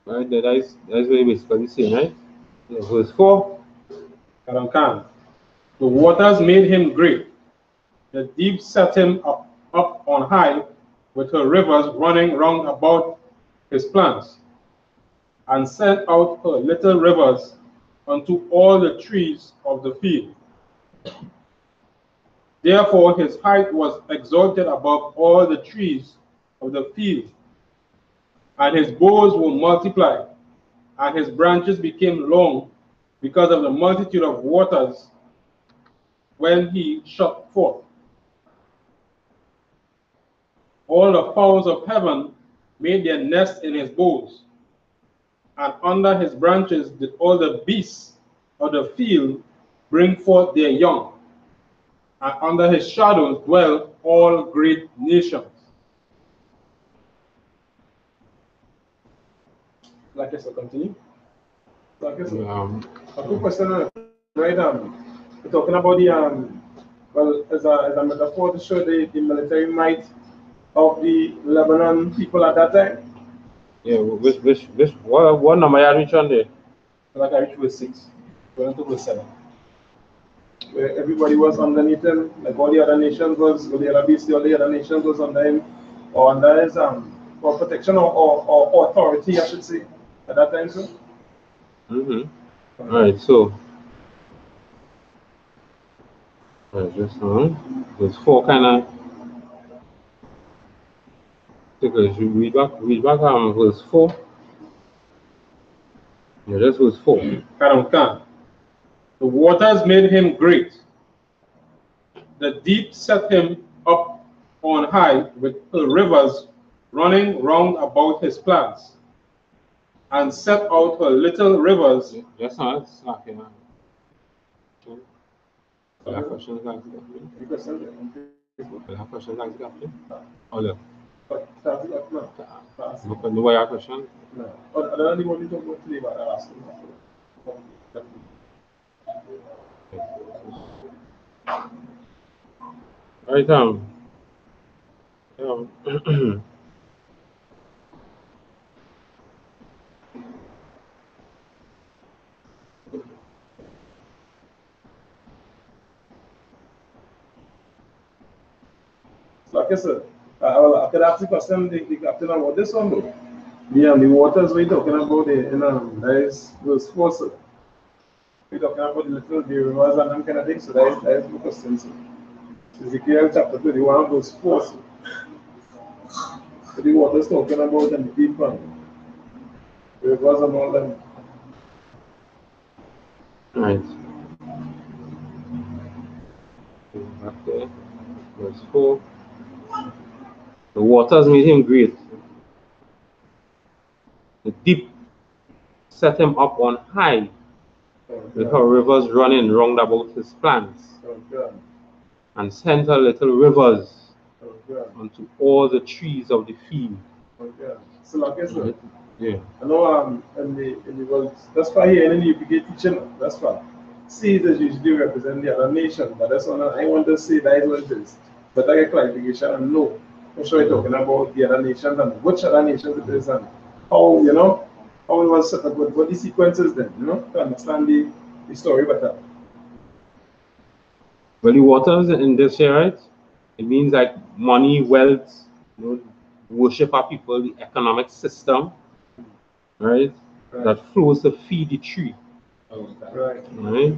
right? That's what he basically saying, right? Yeah, verse 4. The waters made him great. The deep set him up on high, with her rivers running round about his plants, and sent out her little rivers unto all the trees of the field. Therefore his height was exalted above all the trees of the field, and his boughs were multiplied, and his branches became long, because of the multitude of waters when he shot forth. All the fowls of heaven made their nests in his boughs, and under his branches did all the beasts of the field bring forth their young, and under his shadows dwell all great nations. Like I said, continue. So I guess a quick question. Right, we're talking about the well, as a metaphor to show the military might of the Lebanon people at that time. Yeah, what number you reach on there? Like I reached verse 6, going to verse 7. Where everybody was underneath him, like all the other nations was, all the other beasts, all the other nations was under him, or under his for protection or authority, I should say, at that time, sir. All right, so just there's 4 kind of. Because you read back verse 4. Yeah, that's verse 4. The waters made him great. The deep set him up on high with rivers running round about his plants, and set out her little rivers. Just not slacking on. I have questions like that. I have questions like that. Oh, look. No, I have questions. No. I don't know what you talk about today, but I'll ask Right, like I said, I could ask the question, the captain about this one though. Yeah, the waters we're talking about that is verse 4, sir. We're talking about the rivers and them kind of things, so that is the question, sir. Ezekiel chapter 31, verse 4, sir. So the waters talking about and the deep one. The rivers and all them. right. Okay. Verse 4. The waters made him great. The deep set him up on high, with her rivers running round about his plants, and sent her little rivers unto all the trees of the field. So like I said, yeah. I know in the world, that's why here in the I.S.U.P.K teaching, that's why. Caesars usually represent the other nation, but that's what I want to say that is what it is. But I get clarification and know. I'm sure you're talking about the other nations and which other nations it is and how, you know, how it was set up, what the sequences then, you know, to understand the story better. Well, the waters in this here, right? It means like money, wealth, you know, worship of people, the economic system, right? That flows to feed the tree. Right. Right?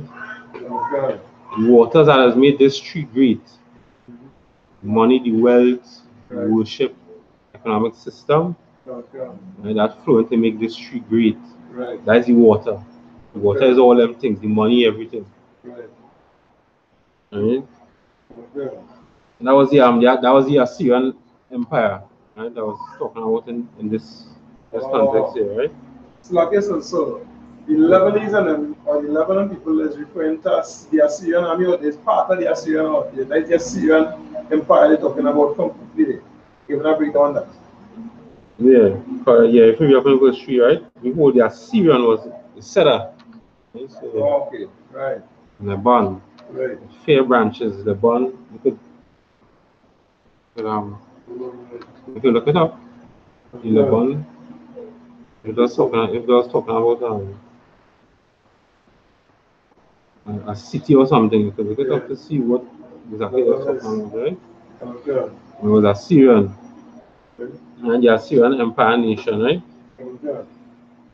The waters that has made this tree great. Money, the wealth, the worship, economic system, right? That flow to make this tree great. Right. That is the water. The water is all them things, the money, everything. Right. Right? And that was the Assyrian Empire, right? That was talking about in this context here, right? So like I said, so the Lebanese or the Lebanon people is referring to the Assyrian army, or is part of the Assyrian, or like the Assyrian Empire they're talking about completely. Give a breakdown that. Yeah, yeah, if you read verse 3, right? Behold, the Assyrian was the cedar. Right? So, okay, right. And the bun. Right. Fair branches, the bun. You could look it up. In the bun. If they was talking about a city or something, you could look it up to see what exactly they was talking about, right? Okay. It was Assyrian. And the Assyrian Empire nation, right? Okay.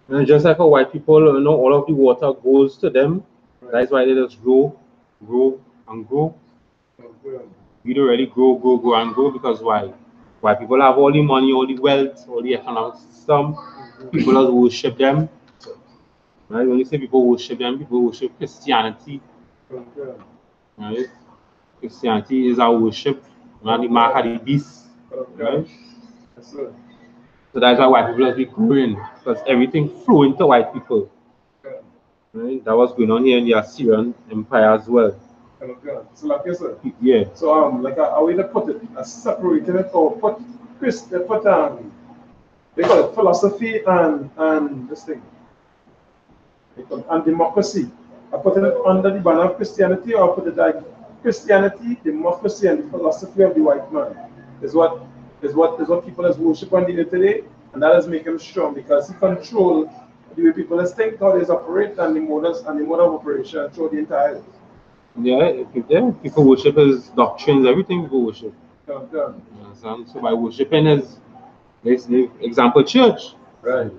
And just like how white people, you know, all of the water goes to them. Right. That's why they just grow, and grow. Okay. We don't really grow, and grow because why? White people have all the money, all the wealth, all the economic system. People just worship them. Right? When you say people worship them, people worship Christianity. Okay. Right? Christianity is our worship. Not the mark of the beast. Right? So that's why white people just be growing, because everything flowing to white people. Right? That was going on here in the Assyrian Empire as well. So like I said, yeah. So like I way to put it, separating it or put they call it philosophy and this thing. And democracy. I put it under the banner of Christianity, or put it like Christianity, democracy, and the philosophy of the white man is what people is worship on the earth today, and that has make him strong because he control the way people think, how they operate, and the mode of operation through the entire earth. Yeah, people worship his doctrines, everything people worship. Yeah. So by worshiping his, let's say, example, church. Right.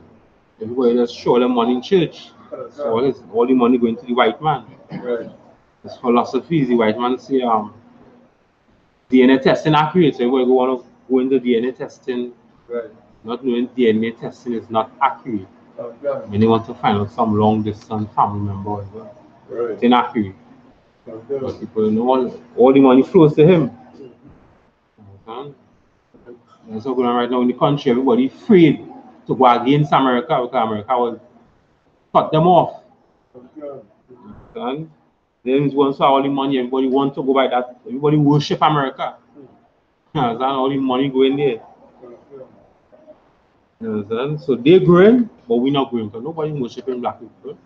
Everybody just show them money in church. So all the money going to the white man. Right. His philosophy is the white man say DNA testing accurate. So everybody want to go into DNA testing. Right. Not knowing DNA testing is not accurate. Okay. When they want to find out some long distance family member as well. Right. It's inaccurate. Okay. But people know all the money flows to him. That's what's going on right now in the country. Everybody afraid to go against America because America will cut them off. And then once all the money, everybody want to go by that. Everybody worship America. All the money going there. So they're growing, but we're not growing because nobody worshiping black people.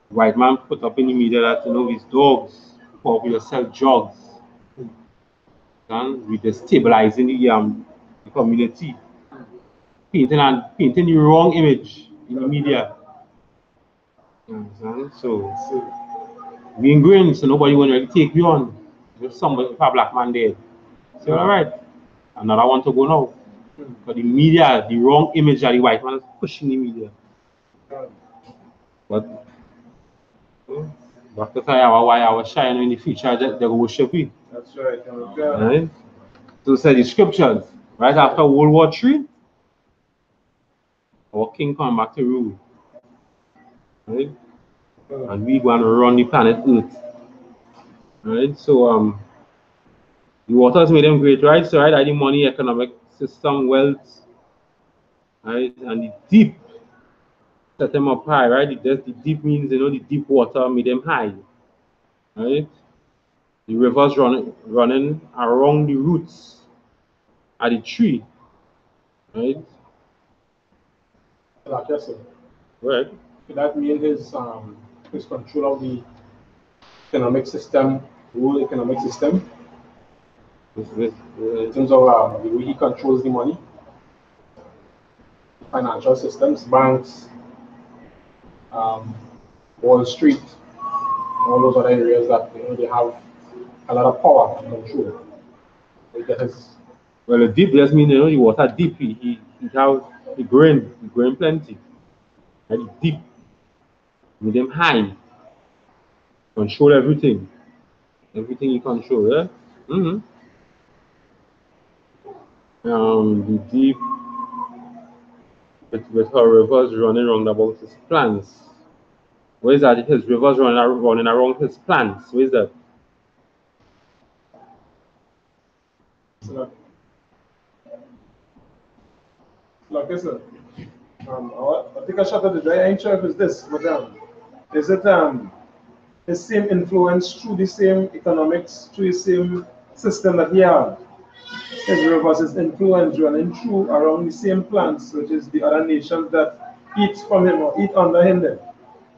White man put up in the media that his dogs popular sell drugs. And we destabilizing the community. Painting the wrong image in the media. So we in green, so nobody want to really take you on. If somebody, if a black man dead, so alright, another one to go now. But the media, the wrong image that the white man is pushing the media. But back to why I was shining in the future, they will worship me. That's right. Right? So say the scriptures, right after World War III, our king come back to rule. Right? And we going to run the planet Earth. Right? So the waters made them great, right? So right, the money, economic system, wealth, right, and the deep set them up high, right? The deep means the deep water made them high, right? The rivers running around the roots of the tree, right? Like yes, sir. Right. So that means his control of the economic system, world economic system. In terms of the way he controls the money, financial systems, banks, Wall Street, all those other areas that they have a lot of power and control. Well, the deep just means the water deep. He have the grain plenty. And the deep, with them high, control everything. Everything you control, yeah? The deep with her rivers running around about his plans. Where is that? His rivers running around his plans. Where is that? Like I said, I think I shot at the day. I ain't sure if it's this, but is it the same influence through the same economics, through the same system that he had? His rivers is influence running through around the same plants, which is the other nations that eat from him or eat under him then,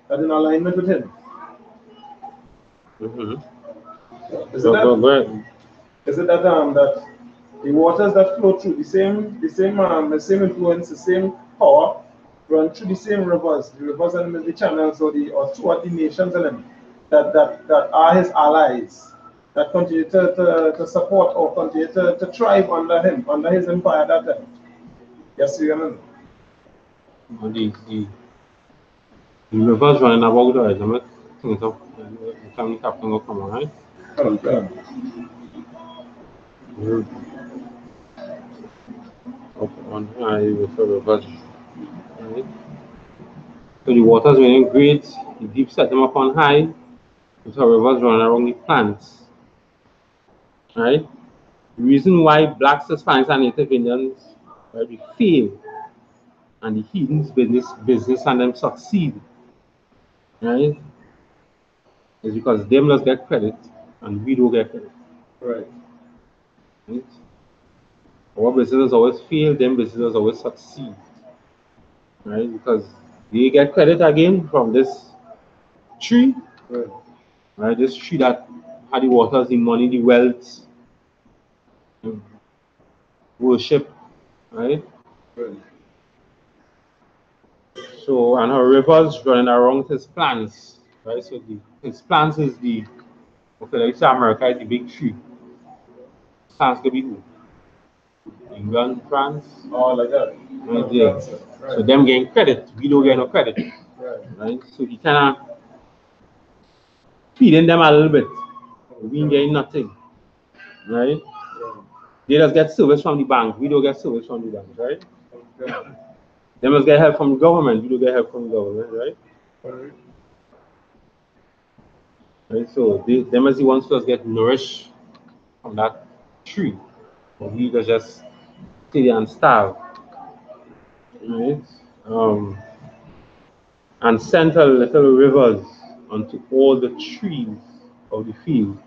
that in alignment with him. Is it that that the waters that flow through the same influence, the same power, run through the same rivers, the rivers and the channels or throughout the nations and them that are his allies, that continue to support or continue to thrive under him, under his empire that time. Yes, you remember. The rivers running about there, isn't it? Come on, right? Okay. Up on high with the rivers. Right? So the waters running great, the deep set them up on high, with the rivers running around the plants. Right? The reason why blacks, Hispanics, and Native Indians fail and the heathens business and them succeed, right, is because them just get credit and we don't get credit. Right. Right? Our businesses always fail, them businesses always succeed. Right? Because they get credit again from this tree. Right. Right, this tree that had the waters, the money, the wealth, worship, right? Right. So, and her rivers running around his plants, right? So his plants is the, okay, like say America is the big tree. Plants could be who? England, France, Oh, like that. right there. Right. So them getting credit, we don't get no credit, Right. right? So he kind of feeding them a little bit. We ain't getting nothing, right? They just get service from the bank. We don't get service from the bank, right? Okay. They must get help from the government. We don't get help from the government, right? Right. Right. So they must be ones first get nourished from that tree. But we just stay there and starve, right? And sent her little rivers unto all the trees of the field.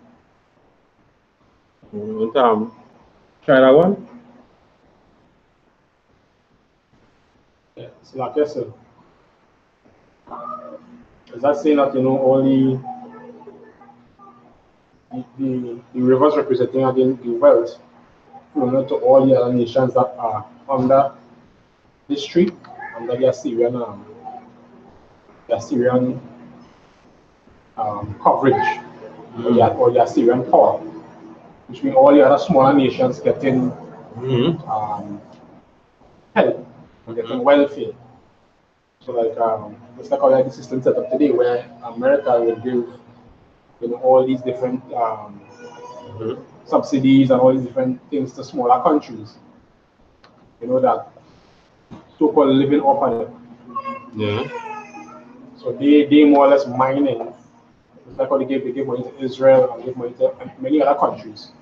Try that one. Yeah, so like I said, is that saying that, you know, all the rivers representing again the wealth flowing to all the other nations that are under this tree, under the Assyrian coverage, or the Assyrian power, which means all the other smaller nations getting help and getting welfare. So like it's like how the system set up today, where America will give, you know, all these different subsidies and all these different things to smaller countries, you know, that so-called living off of it. Yeah. So they more or less mining. It's like how they give money to Israel and give money to many other countries,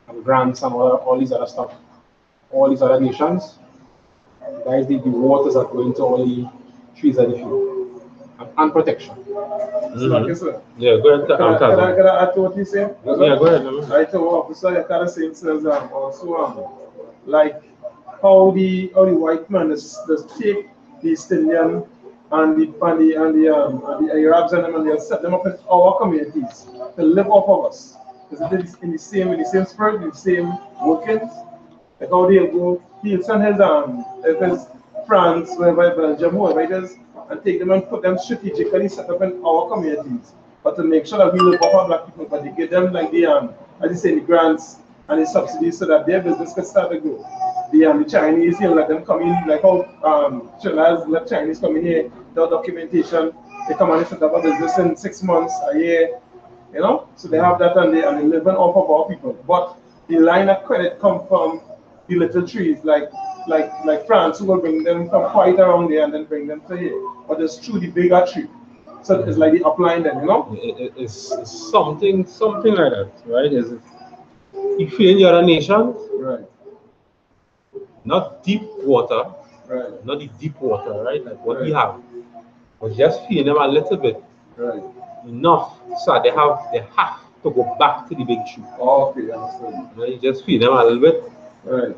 and grants and all these other stuff, all these other nations. That is the waters that go into all the trees and the field, and protection. So like I said, Yeah, go ahead. can I add to what you say? Yeah, go ahead. Right, so officer, you kind of saying says also like how the white man is take the Estonian and the Arabs and they set them up in our communities to live off of us. Is it in the same spirit, in the same workings? Like how they'll go, he'll send his if it's France, wherever Belgium, whoever it is, and take them and put them strategically set up in our communities. But to make sure that we live off our black people, but they give them like the as you say, the grants and the subsidies so that their business can start to grow. The Chinese, you know, let them come in, like how China's let Chinese come in here, without documentation, they come and set up a business in 6 months, a year, you know? So they have that and they living off of our people. But the line of credit come from the little trees, like France, who will bring them from quite around there and then bring them to here. But it's through the bigger tree. So it's like the upline then, you know? It's something like that, right? If you're in the other nations, Right. not deep water, Right. not the deep water, right? Like what we have, but just feeding them a little bit, Right. enough so they have to go back to the big tree. Oh, okay, understood. Right? You just feed them a little bit, Right.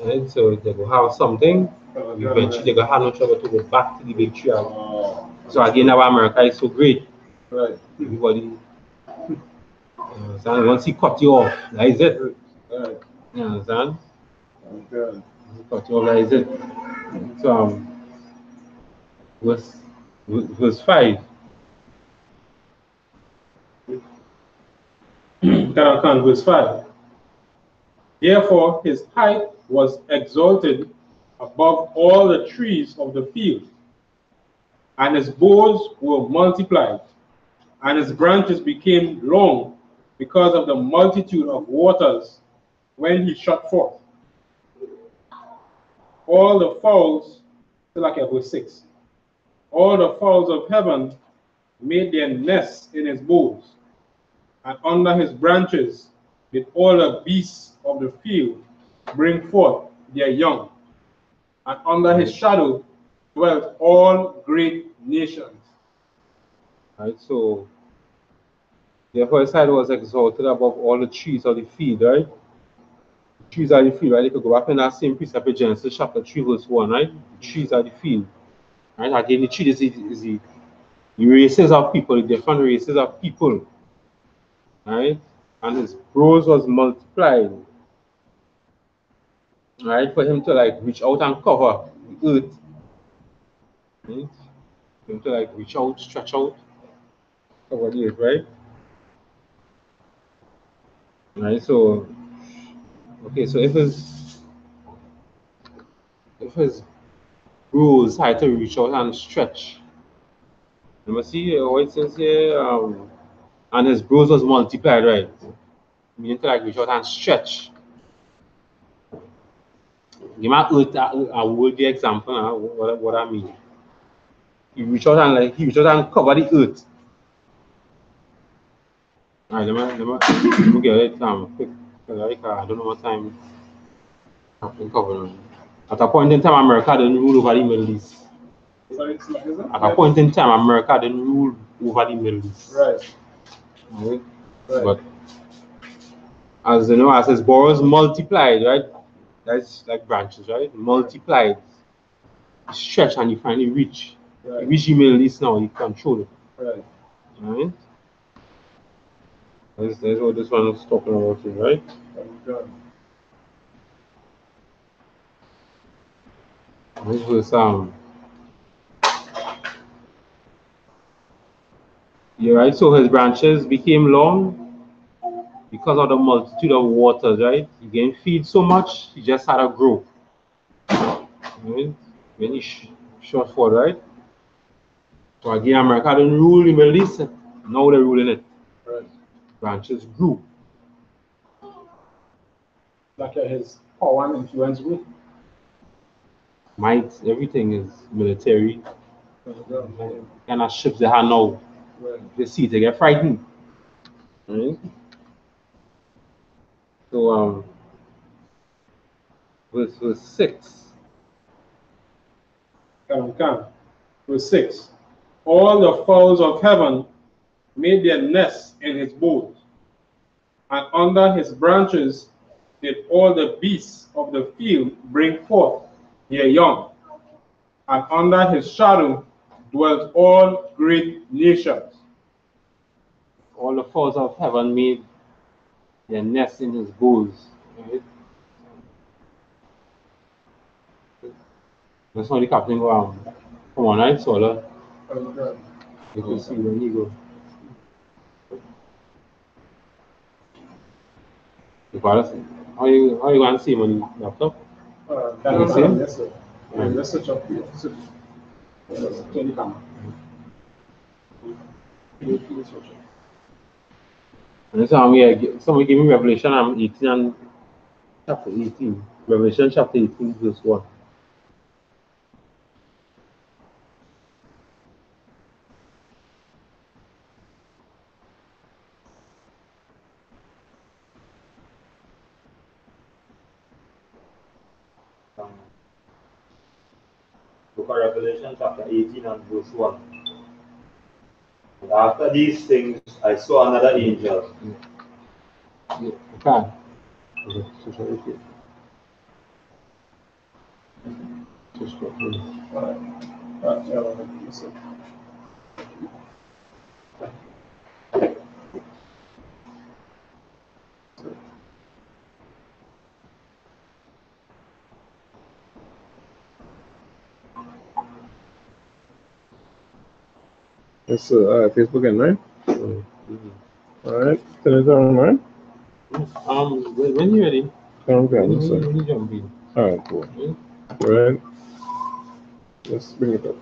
right? So they will have something. Eventually, they will have no trouble to go back to the big tree. So again, now America is so great. Right. Everybody, understand? Once he cut you off, that is it. Right. You understand? Okay. He cut you off, that is it. So verse 5. Verse 5. Therefore his height was exalted above all the trees of the field, and his boughs were multiplied, and his branches became long because of the multitude of waters when he shot forth. All the fowls, like verse 6, all the fowls of heaven made their nests in his boughs, and under his branches did all the beasts of the field bring forth their young, and under his shadow dwelt all great nations. Right, so therefore his height was exalted above all the trees of the field, right? Trees of the field, right? If you go back in that same precept of Genesis chapter 3, verse 1, right? The trees of the field. Right? Again, the tree is the the races of people, the different races of people, right? And his growth was multiplied, right? For him to like reach out and cover the earth, right? For him to like reach out, stretch out, cover the earth, right? Right. So, okay. So if his growth had to reach out and stretch, let me see what it says here. And his growth was multiplied, right? Meaning to like reach out and stretch. Give me a word the example. What I mean. He reach out and cover the earth. All right, let me get it quick. Like, I don't know what time I've been covering. At a point in time, America didn't rule over the Middle East. At a point in time, America didn't rule over the Middle East. Right. Right. But as you know, as his boroughs multiplied, right? That's like branches, right? Multiplied, stretch, and you finally reach. Right. You reach the Middle East now, you control it. Right. Right? That's what this one is talking about, right? This was yeah, right. So his branches became long because of the multitude of waters, right? He didn't feed so much, he just had to grow. Right? When he shot forward, right? So again, America didn't rule the Middle East, now they're ruling it. Right. Branches grew. Like his power and influence grew. Might, everything is military. Kind of ships they have now. Right. They see, they get frightened. Right? So, verse 6. Verse 6. All the fowls of heaven made their nests in his boughs, and under his branches did all the beasts of the field bring forth their young, and under his shadow dwelt all great nations. All the fowls of heaven made their nests in his boughs. Right? That's how the captain go come on, right? So you can see when you go. How you going to see him on the laptop? Yes, sir. Let's switch up here. Turn the camera. And so somebody give me Revelation 18 and chapter 18. Revelation chapter 18, verse 1. Book of Revelation chapter 18 and verse 1. And after these things I saw another angel. Okay. It's Facebook again, right? All right. Turn it on, right? When you're ready. Okay. When you jump in. All right, cool. Right. Let's bring it up.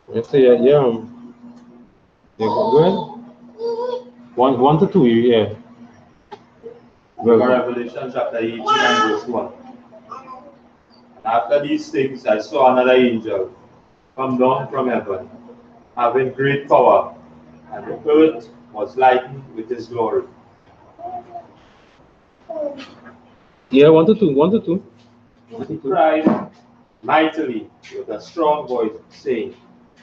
Let's say, yeah, go ahead. 1 to 2, yeah. Book of Revelation chapter 18 and verse 1. And after these things I saw another angel come down from heaven, having great power, and the earth was lightened with his glory. Yeah, 1 to 2, 1 to 2. And he cried mightily with a strong voice, saying,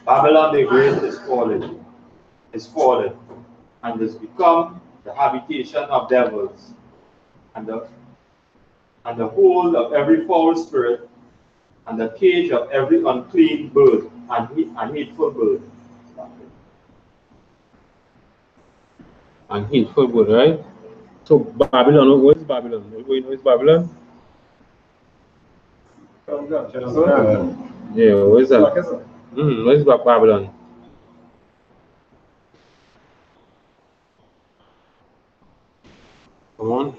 Babylon the Great is fallen, and is become the habitation of devils, and the hold of every foul spirit, and the cage of every unclean bird and hateful bird. And hateful bird, right? So Babylon, what is Babylon? What is Babylon? Yeah, what is that? What is Babylon? Come on.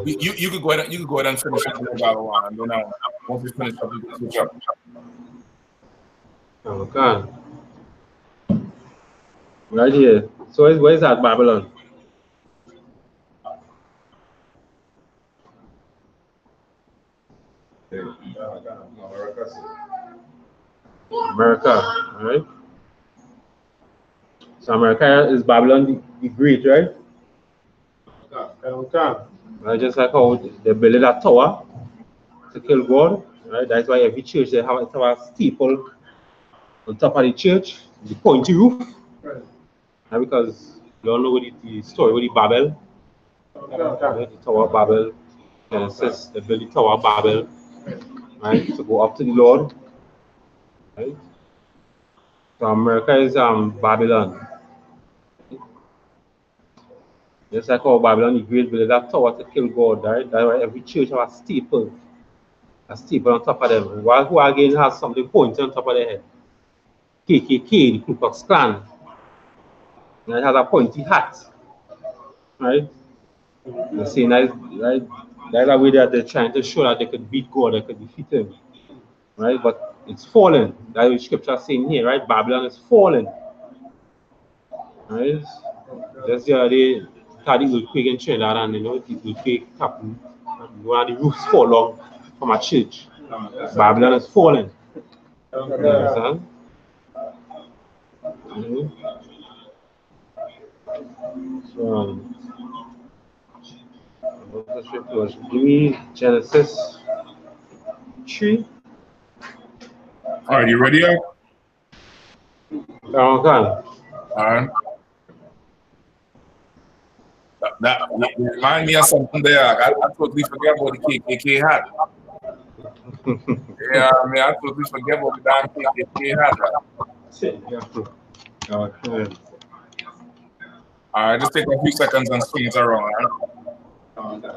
You could go ahead. You could go ahead and finish up with Babylon, and then once we finish up, we can switch up. Okay. Right here. So where is that Babylon? America, right? So America is Babylon the Great, right? Right, just like how they built that tower to kill God, right? That's why every church they have a steeple on top of the church, the pointy roof. Right, because you all know the story with the Babel, right? The Tower of Babel, Genesis, they built the Tower of Babel, right? To go up to the Lord, right? So America is Babylon. Just like how Babylon the Great built that tower to kill God, right? That's why every church have a steeple on top of them. While who again has something pointing on top of their head. KKK, the Ku Klux Klan. And it has a pointy hat, right? The same right? That's the way that they're trying to show that they could beat God, they could defeat him, right? But it's fallen. That's what scripture is saying here, right? Babylon is fallen, right? Just the other day, had the earthquake in Trinidad, and the earthquake happened. One of the roofs fall off from a church. Babylon is fallen. You understand? So, the scripture was give me Genesis 3. All right, you ready? Okay. All right. That remind me of something there. I totally forget about the KKK hat. Yeah, I mean, I totally forget about the damn KKK hat. Okay. All right, just take a few seconds and swing it around. Okay.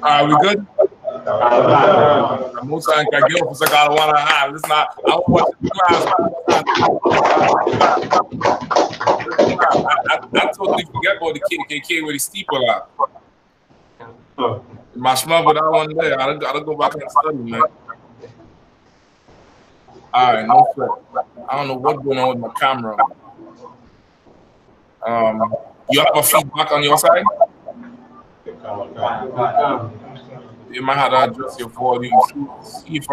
Are we good? I'm also going to get off. I got one eye. Listen, I watch the class. I totally forget about the KKK with the steeple out. My smell with that one there. I gotta go back and study, man. All right, no sweat. I don't know what's going on with my camera. You have a feedback on your side? You might have to adjust your volume. See if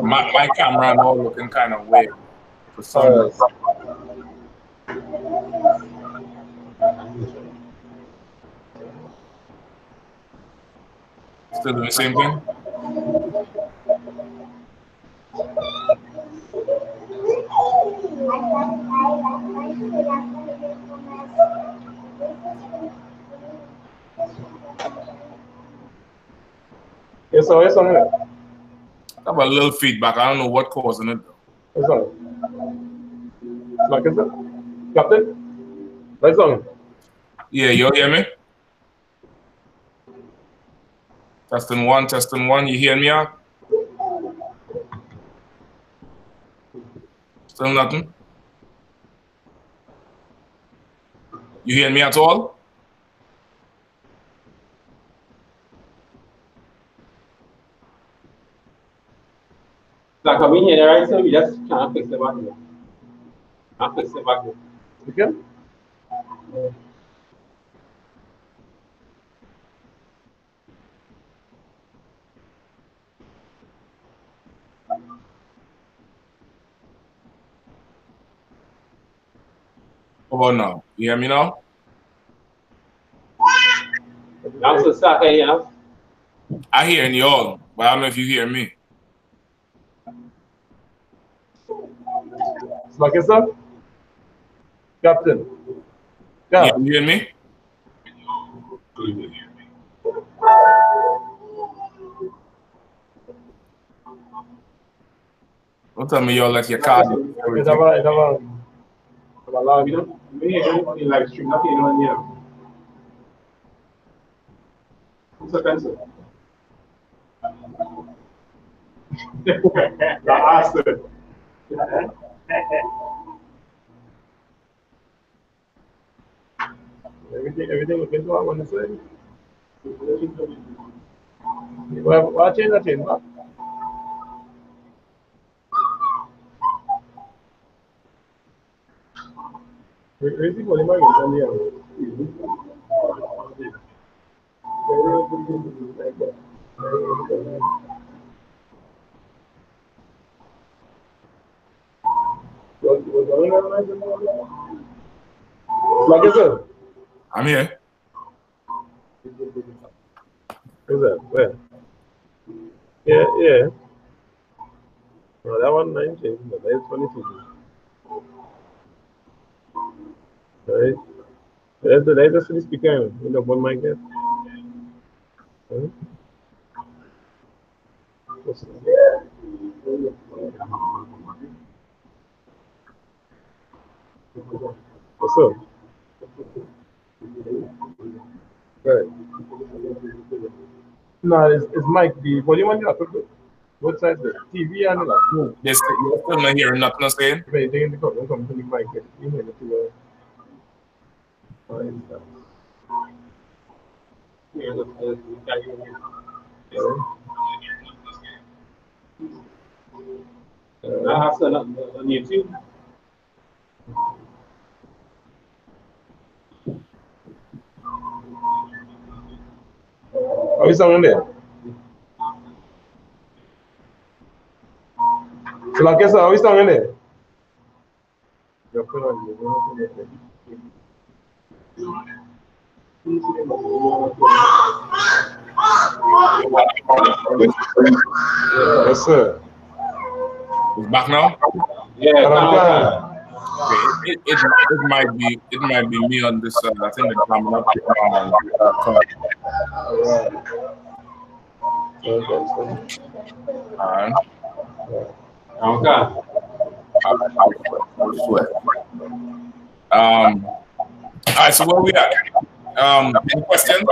my camera now looking kind of weird for some reason. Still doing the same thing? Yes, sir. Yes, sir. I have a little feedback. I don't know what causing it though. Yes, sir. Like I said, Captain. Right, sir. Yeah, you hear me? Testing one, testing one. You hear me out? Still nothing? You hear me at all? Like I'm in here, right? So we just can't fix the back there. Can't fix the back there. You can? How about now? You hear me now? I'm so sorry, you know. I hear you all, but I don't know if you hear me. Like I said, Captain. Yeah, you hear me? Don't tell me y'all let your card. It's about We don't have any live stream, nothing on here. What's the pencil? I asked it. Everything looking good, I want to say. Why change that change, man? Everything what am I going Like I said. I'm here. Who's that? Where? Yeah. No, that one 19, but that is 22. Right? That's the speaker. You know, one mic there. Right? What's up? Right. No, it's Mike. The volume on the both sides, the TV and the laptop. You're still not hearing nothing I'm saying? Right, they don't come to the mic. You hear it too. I have to on YouTube. Are we sounding there? So, like I said, are we sounding there? Yes, sir. It's back now? Yeah, Okay, it might be me on this. I think the camera card. Alright. Okay. I'll sweat. Alright, so where we at? Any questions?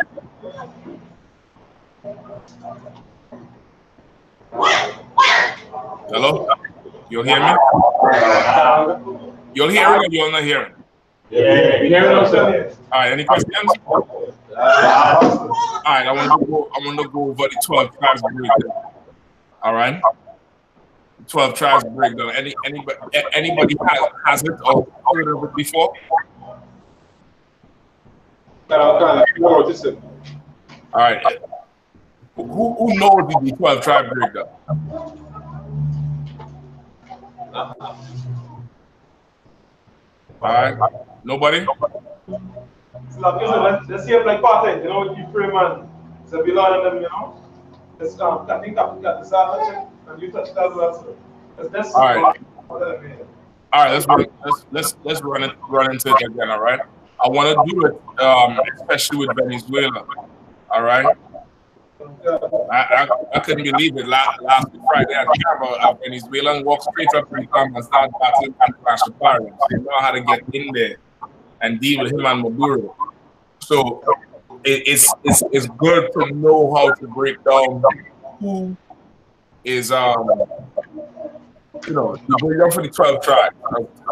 Hello? You'll hear me? You'll hear it or you're not hearing? Yeah, we hear it also. Alright, any questions? Alright, I want to go over the 12 tribes breakdown. Alright? 12 tribes breakdown. Anybody has it or heard of it before? Alright. Who knows the 12 tribe breakdown? Alright. Nobody? Let's see like part, you know, you free man. So be lot of them, you know. Let's I think I got this out and you touched that well. Let's all right. All right, let's run into it again, all right? I want to do it especially with Venezuela. All right. I couldn't believe it. Last Friday, I think a Venezuelan walked straight up to the camp and started battling anti-national parents. They know how to get in there and deal with him and Maduro. So it's good to know how to break down who is you know, you break down for the 12 tribes.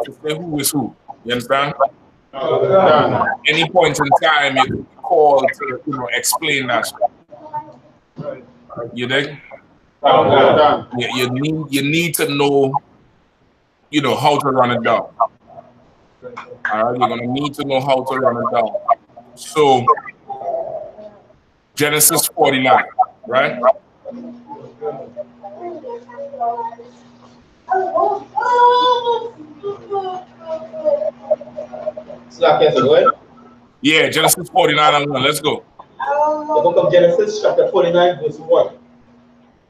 To say who is who. You understand? At any point in time, you can call to explain that. You dig? You need to know, how to run it down. All right, you're gonna need to know how to run it down. So Genesis 49, right? Yeah, Genesis 49 and 1. Let's go. The book of Genesis, chapter 49, verse 1.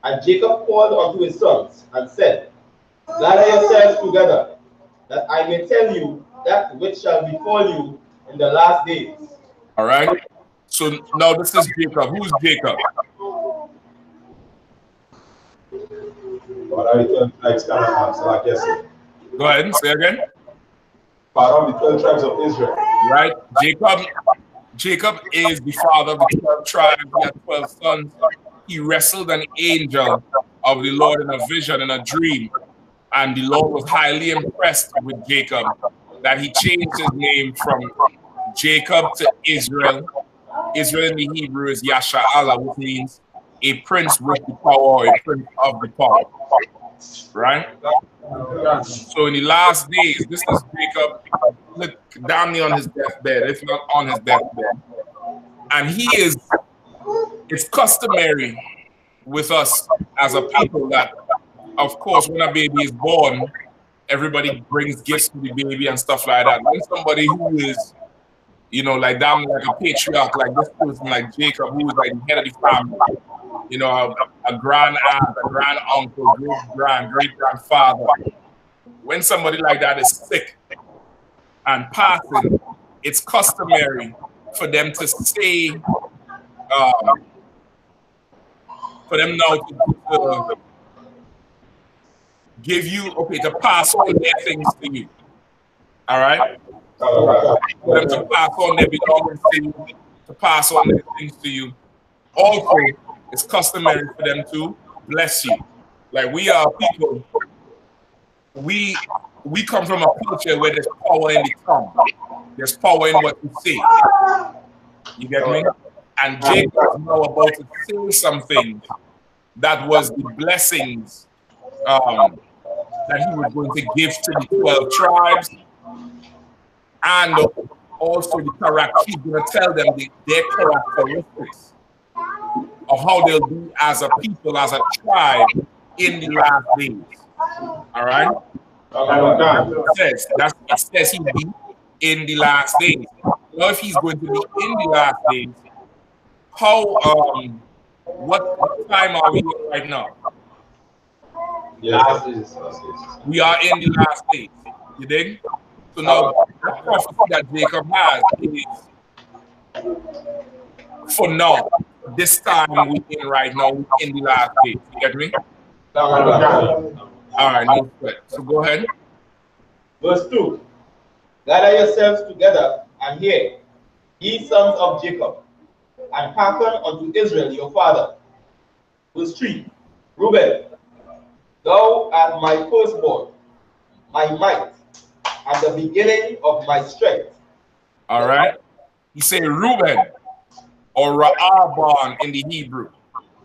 And Jacob called unto his sons and said, gather yourselves together, that I may tell you that which shall befall you in the last days. All right. So now this is Jacob. Who's Jacob? What are the 12 tribes like yesterday? Go ahead and say again. Part of the 12 tribes of Israel. Right. Jacob is the father of the 12 tribes. He had 12 sons. He wrestled an angel of the Lord in a vision, in a dream. And the Lord was highly impressed with Jacob, that he changed his name from Jacob to Israel. Israel in the Hebrew is Yasha'Allah, which means a prince with the power, or a prince of the power. Right? So in the last days, this is Jacob, look, damn near on his deathbed, if not on his deathbed. And it's customary with us as a people that, of course, when a baby is born, everybody brings gifts to the baby and stuff like that. When somebody who is, like damn, like a patriarch, like this person, like Jacob, who is like the head of the family, a grand aunt, a grand uncle, great grandfather. When somebody like that is sick and passing, it's customary for them to say, for them now to give you, to pass on their things to you. All right? For them to pass on their belongings to you, to pass on their things to you. Also, it's customary for them to bless you. Like we are people, we come from a culture where there's power in the tongue. There's power in what you say. You get me? And Jacob is now about to say something that was the blessings that he was going to give to the 12 tribes, and also the character. He's going to tell them their characteristics of how they'll be as a people, as a tribe in the last days. All right? It says he'll be in the last days. Now, if he's going to be in the last days, what time are we in right now? Yes. We are in the last days. You dig? So now the prophecy that Jacob has is for now. This time we in right now, we in the last days. You get me? All right, no sweat. So go ahead. Verse 2. Gather yourselves together and hear, ye sons of Jacob, and hearken unto Israel your father. Verse 3. Reuben, thou art my firstborn, my might, and the beginning of my strength. All right. He said Reuben or Ra'aban in the Hebrew.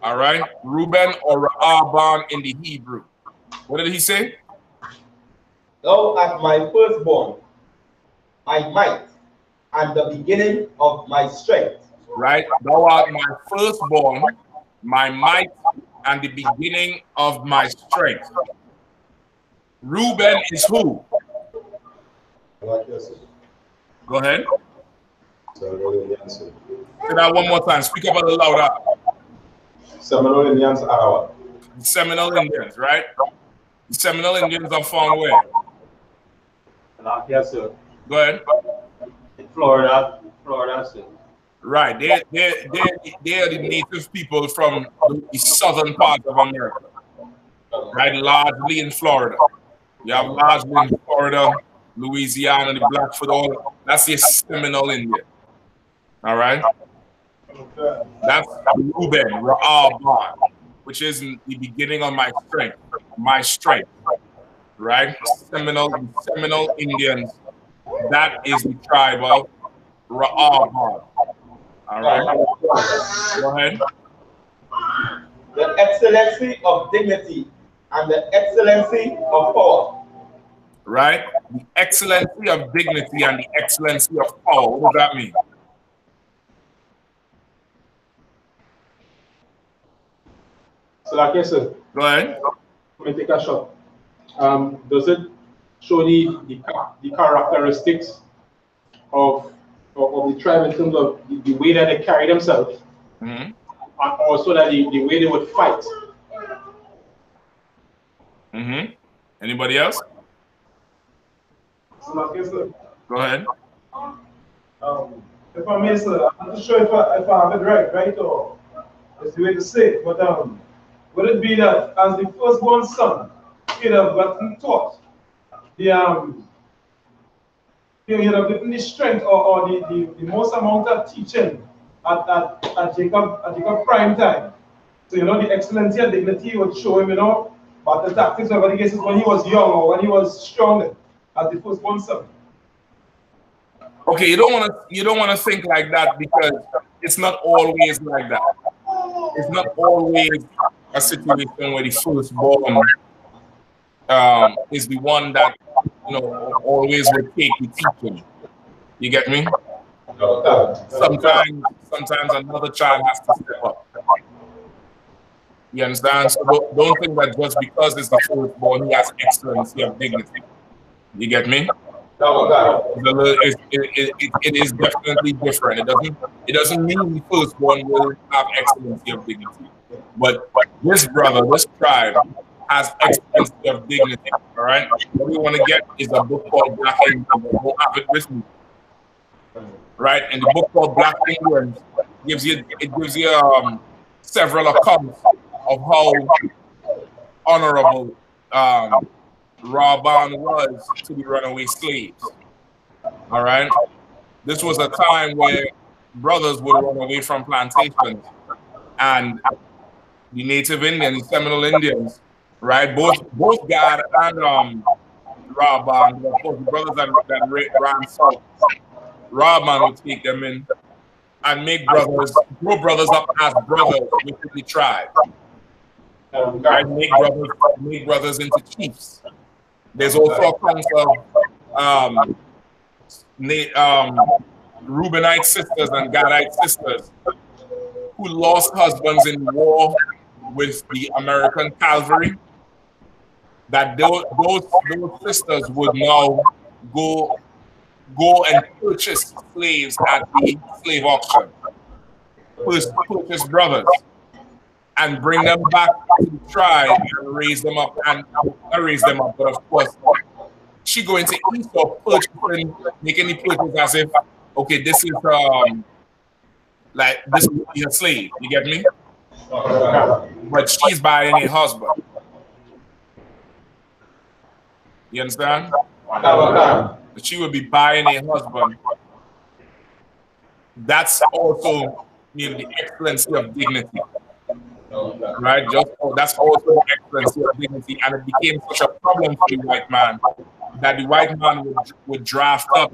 All right. Reuben or Ra'aban in the Hebrew. What did he say? Thou art my firstborn, my might, and the beginning of my strength. Right. Thou art my firstborn, my might, and the beginning of my strength. Reuben is who? Go ahead. Say that one more time. Speak up a little louder. Seminole Indians are what? The Seminole Indians, right? The Seminole Indians are found where? Yes, sir. Go ahead. In Florida, sir. Right. They're the native people from the southern part of America. Right? Largely in Florida. You have largely in Florida, Louisiana, the Blackfoot, all that's the Seminole Indian. All right? That's Reuben, Ra'aban, which is the beginning of my strength. Right? Seminole Indians, that is the tribe of Ra'aban. All right? Go ahead. The excellency of dignity and the excellency of power. Right? The excellency of dignity and the excellency of power. What does that mean? So like I said, go ahead. Let me take a shot. Does it show the characteristics of the tribe in terms of the way that they carry themselves, and also that the way they would fight? Anybody else? So like I said, go ahead. If I may, sir, I'm not sure if I have it right, or it's the way to say it, but would it be that as the firstborn son, he'd have gotten taught he'd have given the strength or the most amount of teaching at Jacob prime time. So the excellency and dignity would show him, but the tactics of the cases when he was young or when he was stronger as the firstborn son. Okay, you don't want to think like that, because it's not always like that. It's not always a situation where the firstborn is the one that always will take the teaching. You get me? Sometimes another child has to step up. You understand? So don't think that just because it's the firstborn, he has excellency of dignity. You get me? It is definitely different. It doesn't mean the firstborn will have excellency of dignity. But this brother, this tribe, has excellency of dignity. All right? What we want to get is a book called Black Indians. We'll have it with me. Right? And the book called Black Indians gives you several accounts of how honorable Ra'aban was to the runaway slaves. All right? This was a time where brothers would run away from plantations, and the native Indians, the Seminole Indians, right? Both Gad and Ra'aban, of course, the brothers that ran south, Ra'aban would take them in and grow brothers up as brothers within the tribe. Right? Make brothers into chiefs. There's also accounts of Reubenite sisters and Gadite sisters who lost husbands in war with the American cavalry, that those sisters would now go and purchase slaves at the slave auction. Purchase brothers and bring them back to the tribe and raise them up, but of course she go into E.S.U.P.K purchasing, make any purchase as if, okay, this is like this will be a slave. You get me? But she's buying a husband. You understand? But she would be buying a husband. That's also the excellency of dignity. Right? That's also the excellency of dignity. And it became such a problem for the white man that the white man would draft up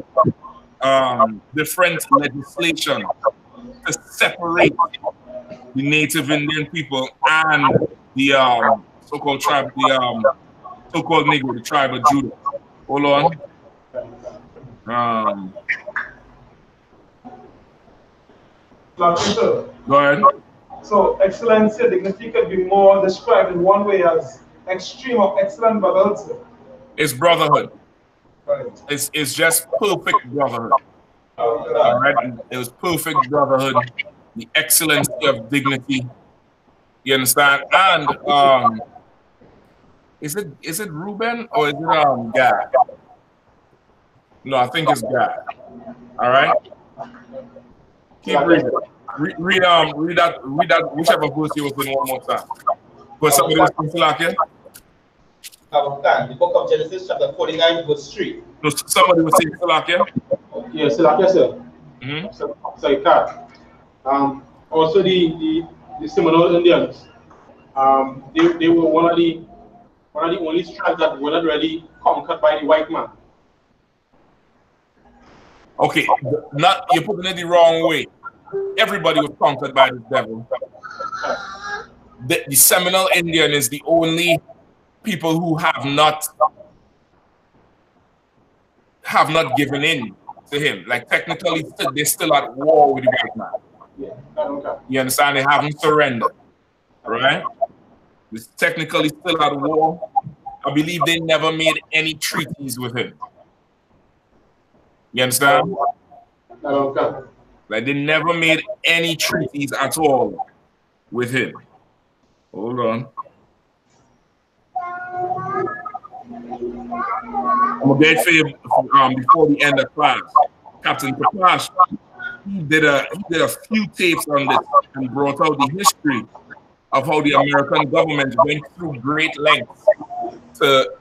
different legislation to separate the Native Indian people and the so-called tribe, so-called Negro, the tribe of Judah. Hold on. Go ahead. So excellence and dignity could be more described in one way as extreme of excellence, but also it's brotherhood. right. It's just perfect brotherhood. All right, it was perfect brotherhood, the excellency of dignity. You understand? And is it Reuben or is it Gad? No, I think it's Gad. All right. Keep reading. Read that whichever verse you was in one more time. But somebody was in Salakia? The book of Genesis, chapter 49, verse 3. No, somebody was saying Salakia? Yeah, Salakia, sir. So you can't. Also the Seminole Indians, they were one of the only tribes that were not really conquered by the white man. Okay, you're putting it the wrong way. Everybody was conquered by the devil. The Seminole Indian is the only people who have not given in to him. Like technically, they're still at war with the white man. Yeah. You understand? They haven't surrendered, right? They're technically still at war. I believe they never made any treaties with him. You understand? Like they never made any treaties at all with him. Hold on. I'm gonna get for you before the end of class. Captain Prakash, he did a few tapes on this and brought out the history of how the American government went through great lengths to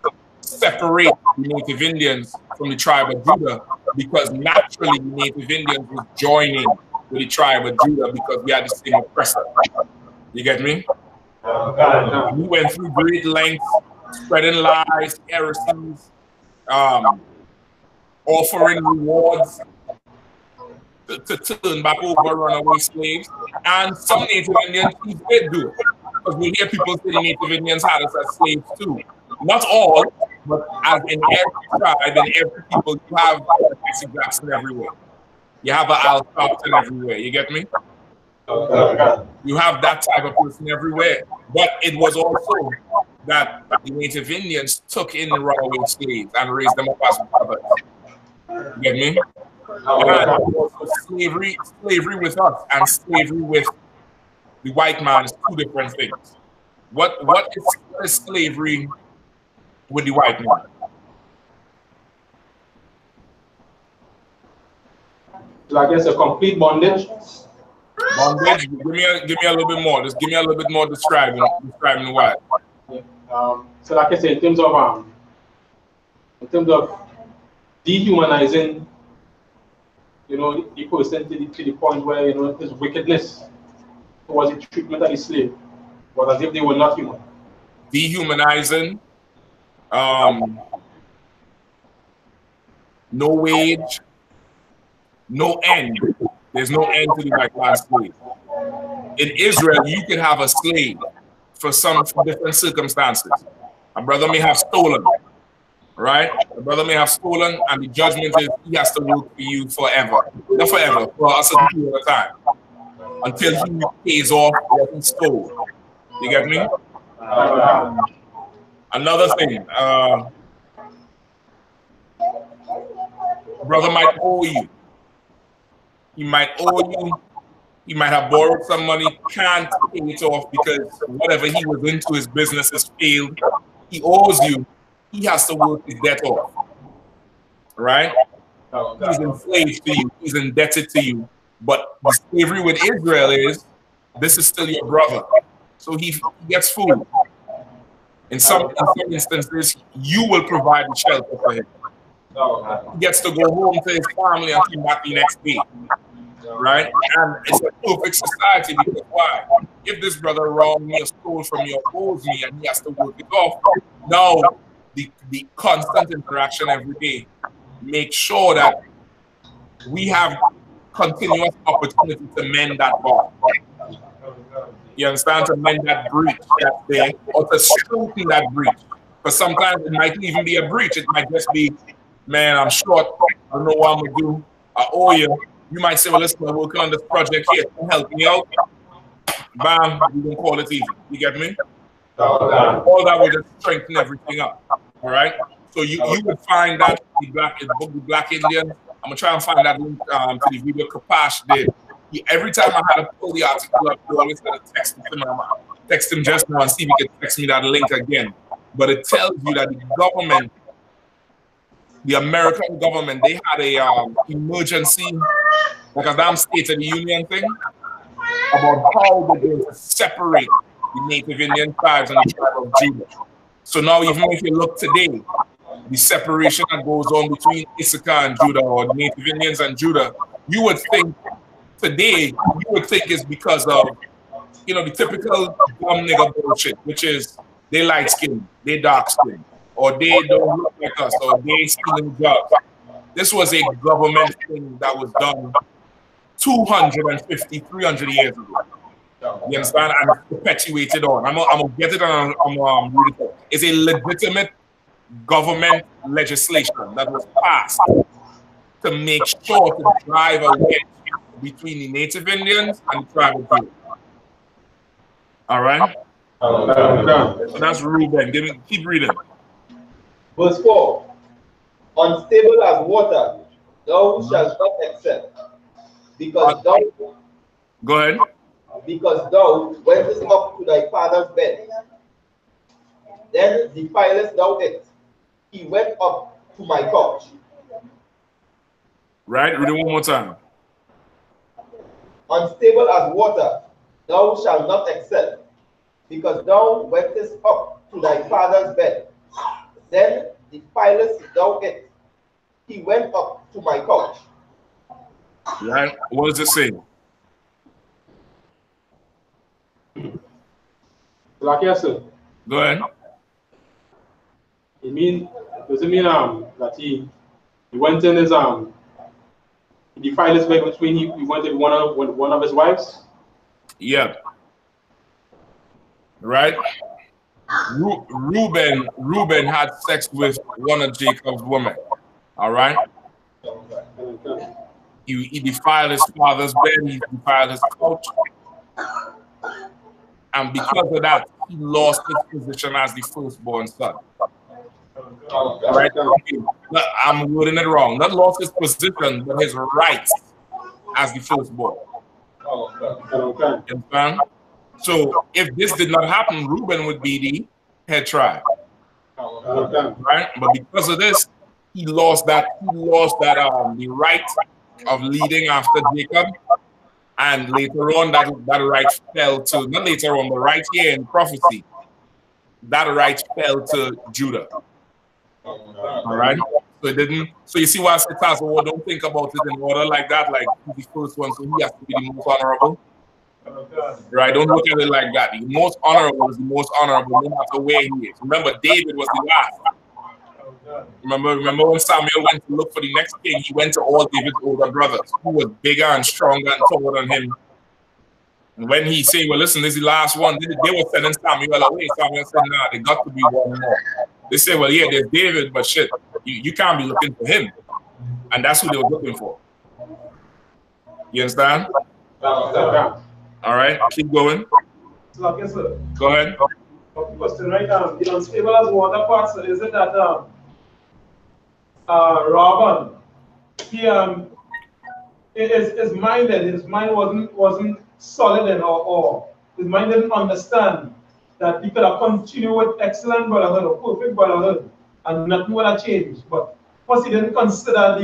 separate the Native Indians from the tribe of Judah, because naturally the Native Indians was joining with the tribe of Judah because we had the same oppressor. You get me? We went through great lengths, spreading lies, heresies, offering rewards to turn back over runaway slaves. And some Native Indians did do it. Because we hear people say the Native Indians had us as slaves too. Not all, but as in every tribe, in every people, you have a Jesse Jackson everywhere. You have an Al Sharpton everywhere. You get me? You have that type of person everywhere. But it was also that the Native Indians took in the runaway slaves and raised them up as brothers. You get me? And also slavery with us and slavery with the white man is two different things. What is slavery with the white man? So I guess a complete bondage. Bondage. Give me a little bit more. Just give me a little bit more describing why. Yeah. So like I said, in terms of dehumanizing, the person to the point where his wickedness towards the treatment of the slave was as if they were not human. Dehumanizing. No wage, no end. There's no end to the white man's slave. In Israel, you can have a slave for some different circumstances. A brother may have stolen, right? A brother may have stolen, and the judgment is he has to work for you forever. Not forever, for a certain period of time. Until he pays off what he stole. You get me? Another thing, brother might owe you. He might owe you. He might have borrowed some money, can't pay it off because whatever he was into, his business has failed. He owes you. He has to work his debt off. right? He's enslaved to you. He's indebted to you. But the slavery with Israel is, this is still your brother. So he gets food. In some instances, you will provide the shelter for him. He gets to go home to his family and come back the next day. Right? And it's a perfect society because why? If this brother wronged me or stole from me or owes me and he has to work it off, now the constant interaction every day makes sure that we have continuous opportunity to mend that bond. You understand? To mend that breach that's there, or to strengthen that breach. Because sometimes it might even be a breach. It might just be, man, I'm short. I don't know what I'm going to do. I owe you. You might say, well, listen, I'm working on this project here. Can you help me out? Bam, you don't call it even. You get me? All that will just strengthen everything up. All right? So you would find that the Black Indian, I'm going to try and find that link to the video Kapash did. Every time I had to pull the article up, you always had to text him. Text him just now and see if he can text me that link again. But it tells you that the government, the American government, they had a emergency, like a damn State of the Union thing, about how they're going to separate the Native Indian tribes and the tribe of Judah. So now, even if you look today, the separation that goes on between Issachar and Judah, or the Native Indians and Judah, you would think today, you would think it's because of, you know, the typical dumb nigga bullshit, which is they light skin, they dark skin, or they don't look like us, or they stealing jobs. This was a government thing that was done 250, 300 years ago. You understand? And it's perpetuated on. I'm gonna get it and I'm read it. It's a legitimate government legislation that was passed to make sure to drive a wedge between the Native Indians and the tribe of Judah. All right? So that's Reuben. Keep reading. Verse 4. Unstable as water, thou shalt not accept, because thou... Go ahead. Because thou wentest up to thy father's bed, then defilest thou it. He went up to my couch. Right? Read it one more time. Unstable as water, thou shalt not accept, because thou wentest up to thy father's bed, then defilest thou it. He went up to my couch. Right? What does it say? Like yes, sir. Go ahead. Does it mean that he went in his he defiled his bed between he went in one of his wives? Yeah. Right? Reuben had sex with one of Jacob's women. All right? He defiled his father's bed, he defiled his couch. And because of that, he lost his position as the firstborn son. Right? I'm wording it wrong. Not lost his position, but his rights as the firstborn. Understand? So if this did not happen, Reuben would be the head tribe. Right? But because of this, he lost that the right of leading after Jacob. And later on, that right fell to, not later on, but right here in prophecy, that right fell to Judah. All right? So it didn't, so you see why I said, well, don't think about it in order like that, like the first one, so he has to be the most honorable. Right? Don't look at it like that. The most honorable is the most honorable, no matter where he is. Remember, David was the last. Remember when Samuel went to look for the next king, he went to all David's older brothers who were bigger and stronger and taller than him. And when he said, well, listen, this is the last one, they were sending Samuel away. Samuel said, nah, they got to be one more. They said, well, yeah, there's David, but shit, you can't be looking for him. And that's who they were looking for. You understand? All right, keep going. Yes, sir. Go ahead. Question, right? The unstable as water part, so is it that Robin, his mind wasn't solid enough, or his mind didn't understand that he could have continued with excellent brotherhood or perfect brotherhood and nothing would have changed. But First, he didn't consider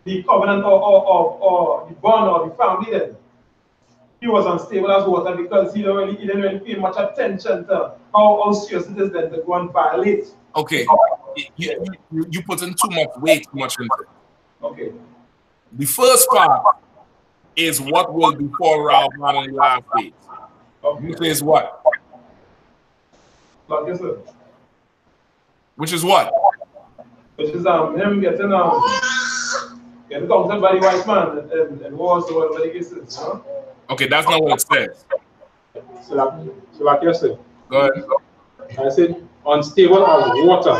the covenant or the bond or the family then. He was unstable as water because he didn't really pay much attention to how serious it is then to go and violate. Okay, you put in too much weight, too much into it. Okay. The first part is what will befall Rahman in the last days. Okay. Which is what? Which is what? Which is him getting conquered by the white man and wars or whatever the case is, you know? Okay, that's not what it says. So like you said. Go ahead. I said, unstable as water.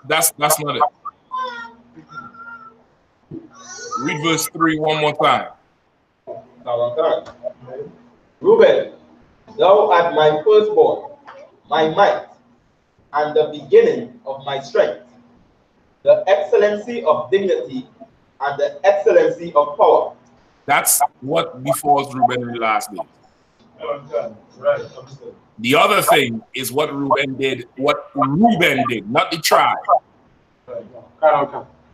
That's not it. Read verse 3 one more time. Reuben, thou art my firstborn, my might, and the beginning of my strength, the excellency of dignity, and the excellency of power. That's what befalls Reuben in the last days. Right. The other thing is what Reuben did, not the tribe.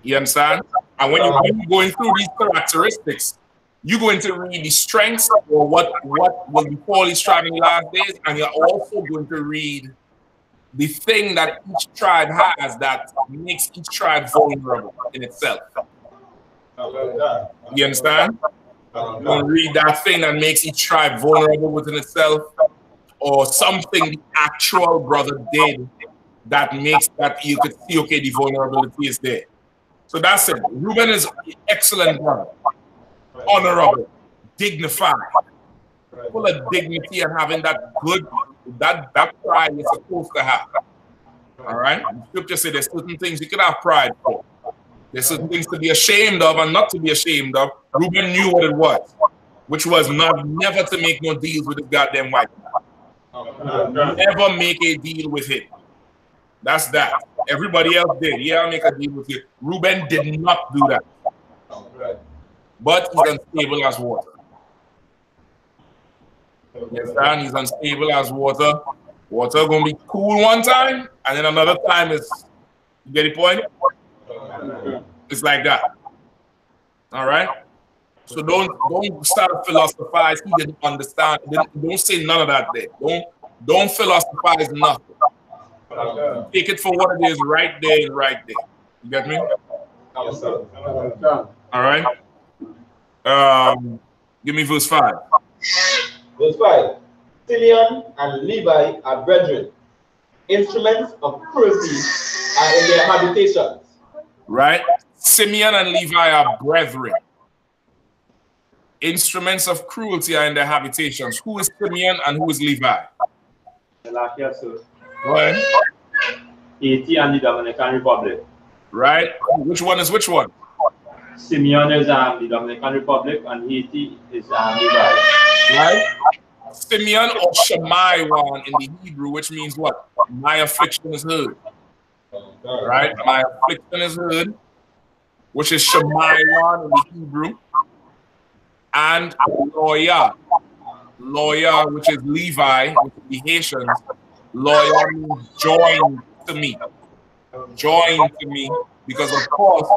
You understand? And when you're going through these characteristics, you're going to read the strengths or what will befall each tribe in the last days, and you're also going to read the thing that each tribe has that makes each tribe vulnerable in itself. You understand? You're going to read that thing that makes each tribe vulnerable within itself, or something the actual brother did that makes that you could see, okay, the vulnerability is there. So that's it. Reuben is an excellent brother, honorable, dignified, full of dignity and having that good, that pride you're supposed to have. All right? The scripture says there's certain things you could have pride for. There's certain things to be ashamed of and not to be ashamed of. Reuben knew what it was, which was never to make no deals with this goddamn white man. Never make a deal with him. That's that. Everybody else did. Yeah, I'll make a deal with you. Reuben did not do that. But he's unstable as water. You understand? He's unstable as water. Water gonna be cool one time, and then another time is, you get the point? It's like that. All right? So don't start to philosophize. He didn't understand. Don't say none of that there. Don't philosophize nothing. Take it for what it is right there and right there. You get me? Yes, sir. All right. Give me verse 5. Verse 5. Simeon and Levi are brethren. Instruments of cruelty are in their habitations. Right? Simeon and Levi are brethren. Instruments of cruelty are in their habitations. Who is Simeon and who is Levi? Go ahead. Haiti and the Dominican Republic. Right? Which one is which one? Simeon is the Dominican Republic and Haiti is Levi. Right? Simeon or Shemaiwan in the Hebrew, which means what? My affliction is heard. Right? My affliction is heard, which is Shemaiwan in the Hebrew. And Loya, which is Levi, which is the Haitians. Loya means join to me. Join to me, because of course,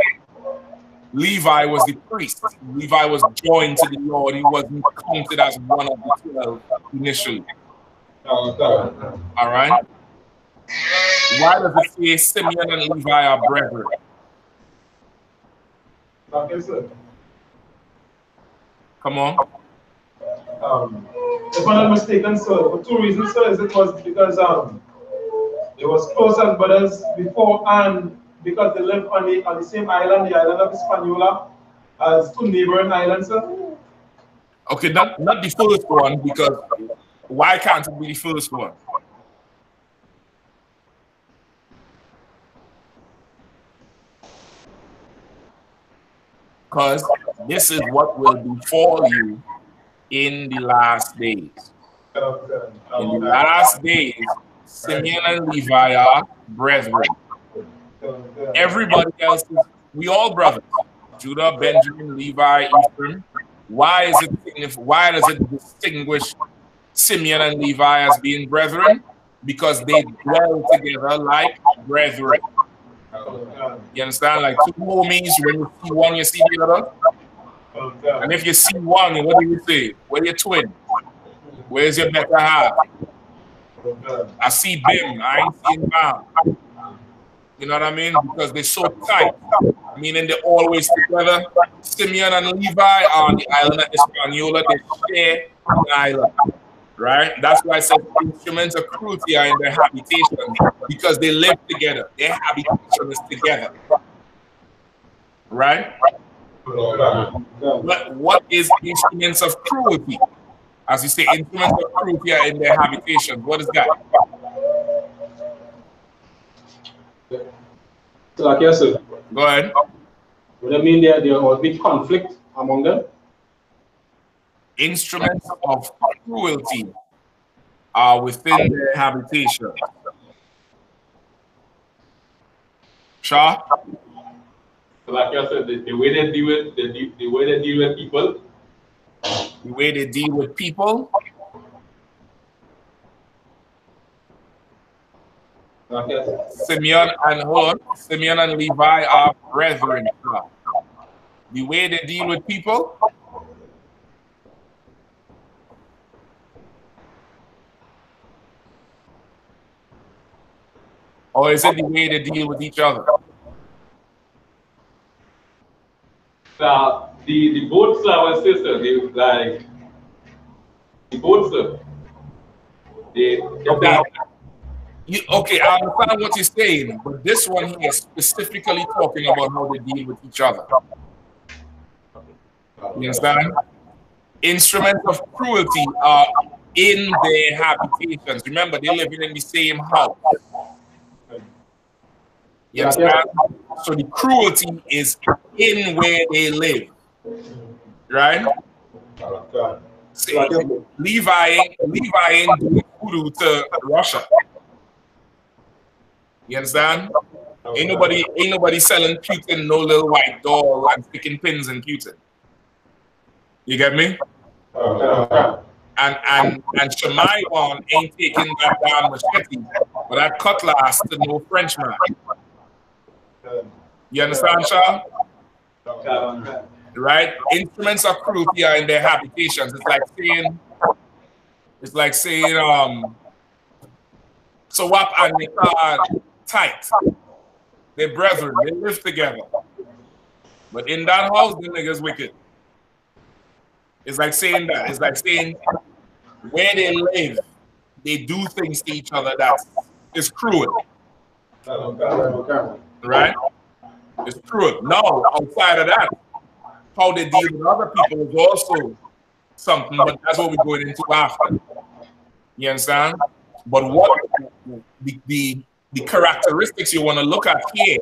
Levi was the priest. Levi was joined to the Lord. He wasn't counted as one of the 12 initially. All right? Why does it say Simeon and Levi are brethren? Okay, sir. Come on. If I'm not mistaken, sir, for two reasons, sir, is it was because it was close as brothers before, and because they live on the same island, the island of Hispaniola, as two neighboring islands, sir. Okay, not the first one, because why can't it be the first one? Because this is what will befall you in the last days. In the last days, Simeon and Levi are brethren. Everybody else is, we all brothers. Judah, Benjamin, Levi, Ephraim. Why does it distinguish Simeon and Levi as being brethren? Because they dwell together like brethren. You understand? Like two homies, when you see one, you see the other. And if you see one, what do you say? Where your twin? Where's your better half? I see Bim, I ain't seeing Bam. You know what I mean? Because they're so tight, meaning they're always together. Simeon and Levi are on the island of Hispaniola. They share the island, right? That's why I said instruments of cruelty are in their habitation, because they live together. Their habitation is together, right? But what is instruments of cruelty? As you say, instruments of cruelty are in their habitation. What is that? So like I said, Go ahead. would that mean there will be conflict among them? Instruments of cruelty are within their habitation. Shaw? So like I said, the way they deal with the way they deal with people. The way they deal with people. Simeon and Simeon and Levi are brethren. The way they deal with people. Or is it the way they deal with each other? The both Slav and sister, they like the both Slav. Okay, I understand what you're saying, but this one here is specifically talking about how they deal with each other. You understand? Instruments of cruelty are in their habitations. Remember, they're living in the same house. You understand? So the cruelty is in where they live. Right? See, Levi ain't doing voodoo to Russia. You understand? Ain't nobody selling Putin no little white doll and sticking pins in Putin. You get me? And Shemaiah ain't taking that damn machete or that cutlass to no Frenchman. You understand, Shaw? Right? Instruments of cruelty are in their habitations. It's like saying, Sawap and Nikad tight. They're brethren, they live together. But in that house, the niggas wicked. It's like saying that. It's like saying where they live, they do things to each other that is cruel. Right? It's cruel. No, outside of that, how they deal with other people is also something, but that's what we're going into after. You understand? But what the characteristics you want to look at here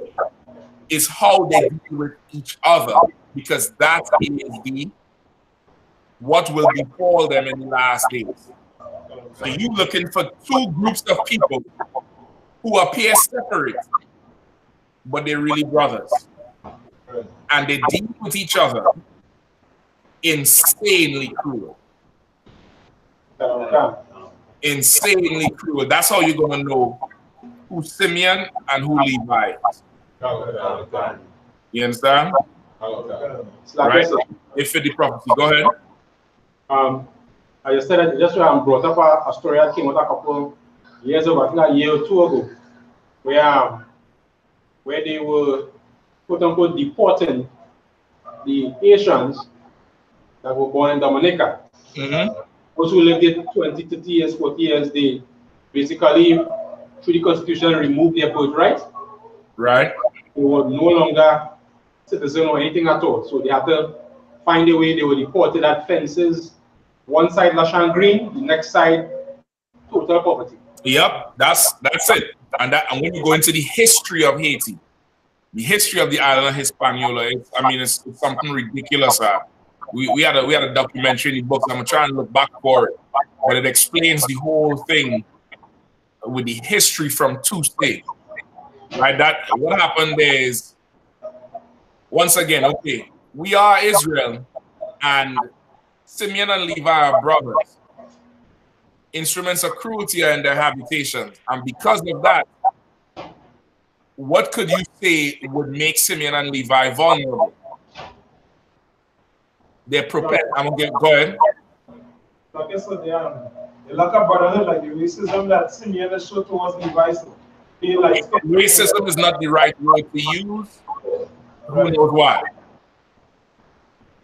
is how they deal with each other, because that is what will befall them in the last days. So you're looking for two groups of people who appear separate, but they're really brothers. And they deal with each other insanely cruel. Insanely cruel. That's how you're going to know who Simeon and who Levi is. You understand? Right? They fit the prophecy. Go ahead. I just said that just when I brought up a story that came out a couple years ago, I think a year or two ago, where they were quote unquote deporting the Asians that were born in Dominica. Those who lived there 20, 30 years, 40 years, they basically, through the Constitution, removed their birthright. Right. They were no longer citizens or anything at all. So they had to find a way. They were deported at fences. One side lush and green, the next side total poverty. Yep, that's it. And when you go into the history of Haiti, the history of the island of Hispaniola, it's something ridiculous. We had a documentary in the books. I'm trying to look back for it, but it explains the whole thing with the history from two states. Right? That what happened there is, once again, okay, we are Israel, and Simeon and Levi are brothers. Instruments of cruelty are in their habitations, and because of that, what could you say would make Simeon and Levi vulnerable? They're prepared. I'm gonna get go ahead. Like I said, the lack of brotherhood, like the racism that Simeon has showed towards Levi. Like, racism is not the right word to use. Who knows why?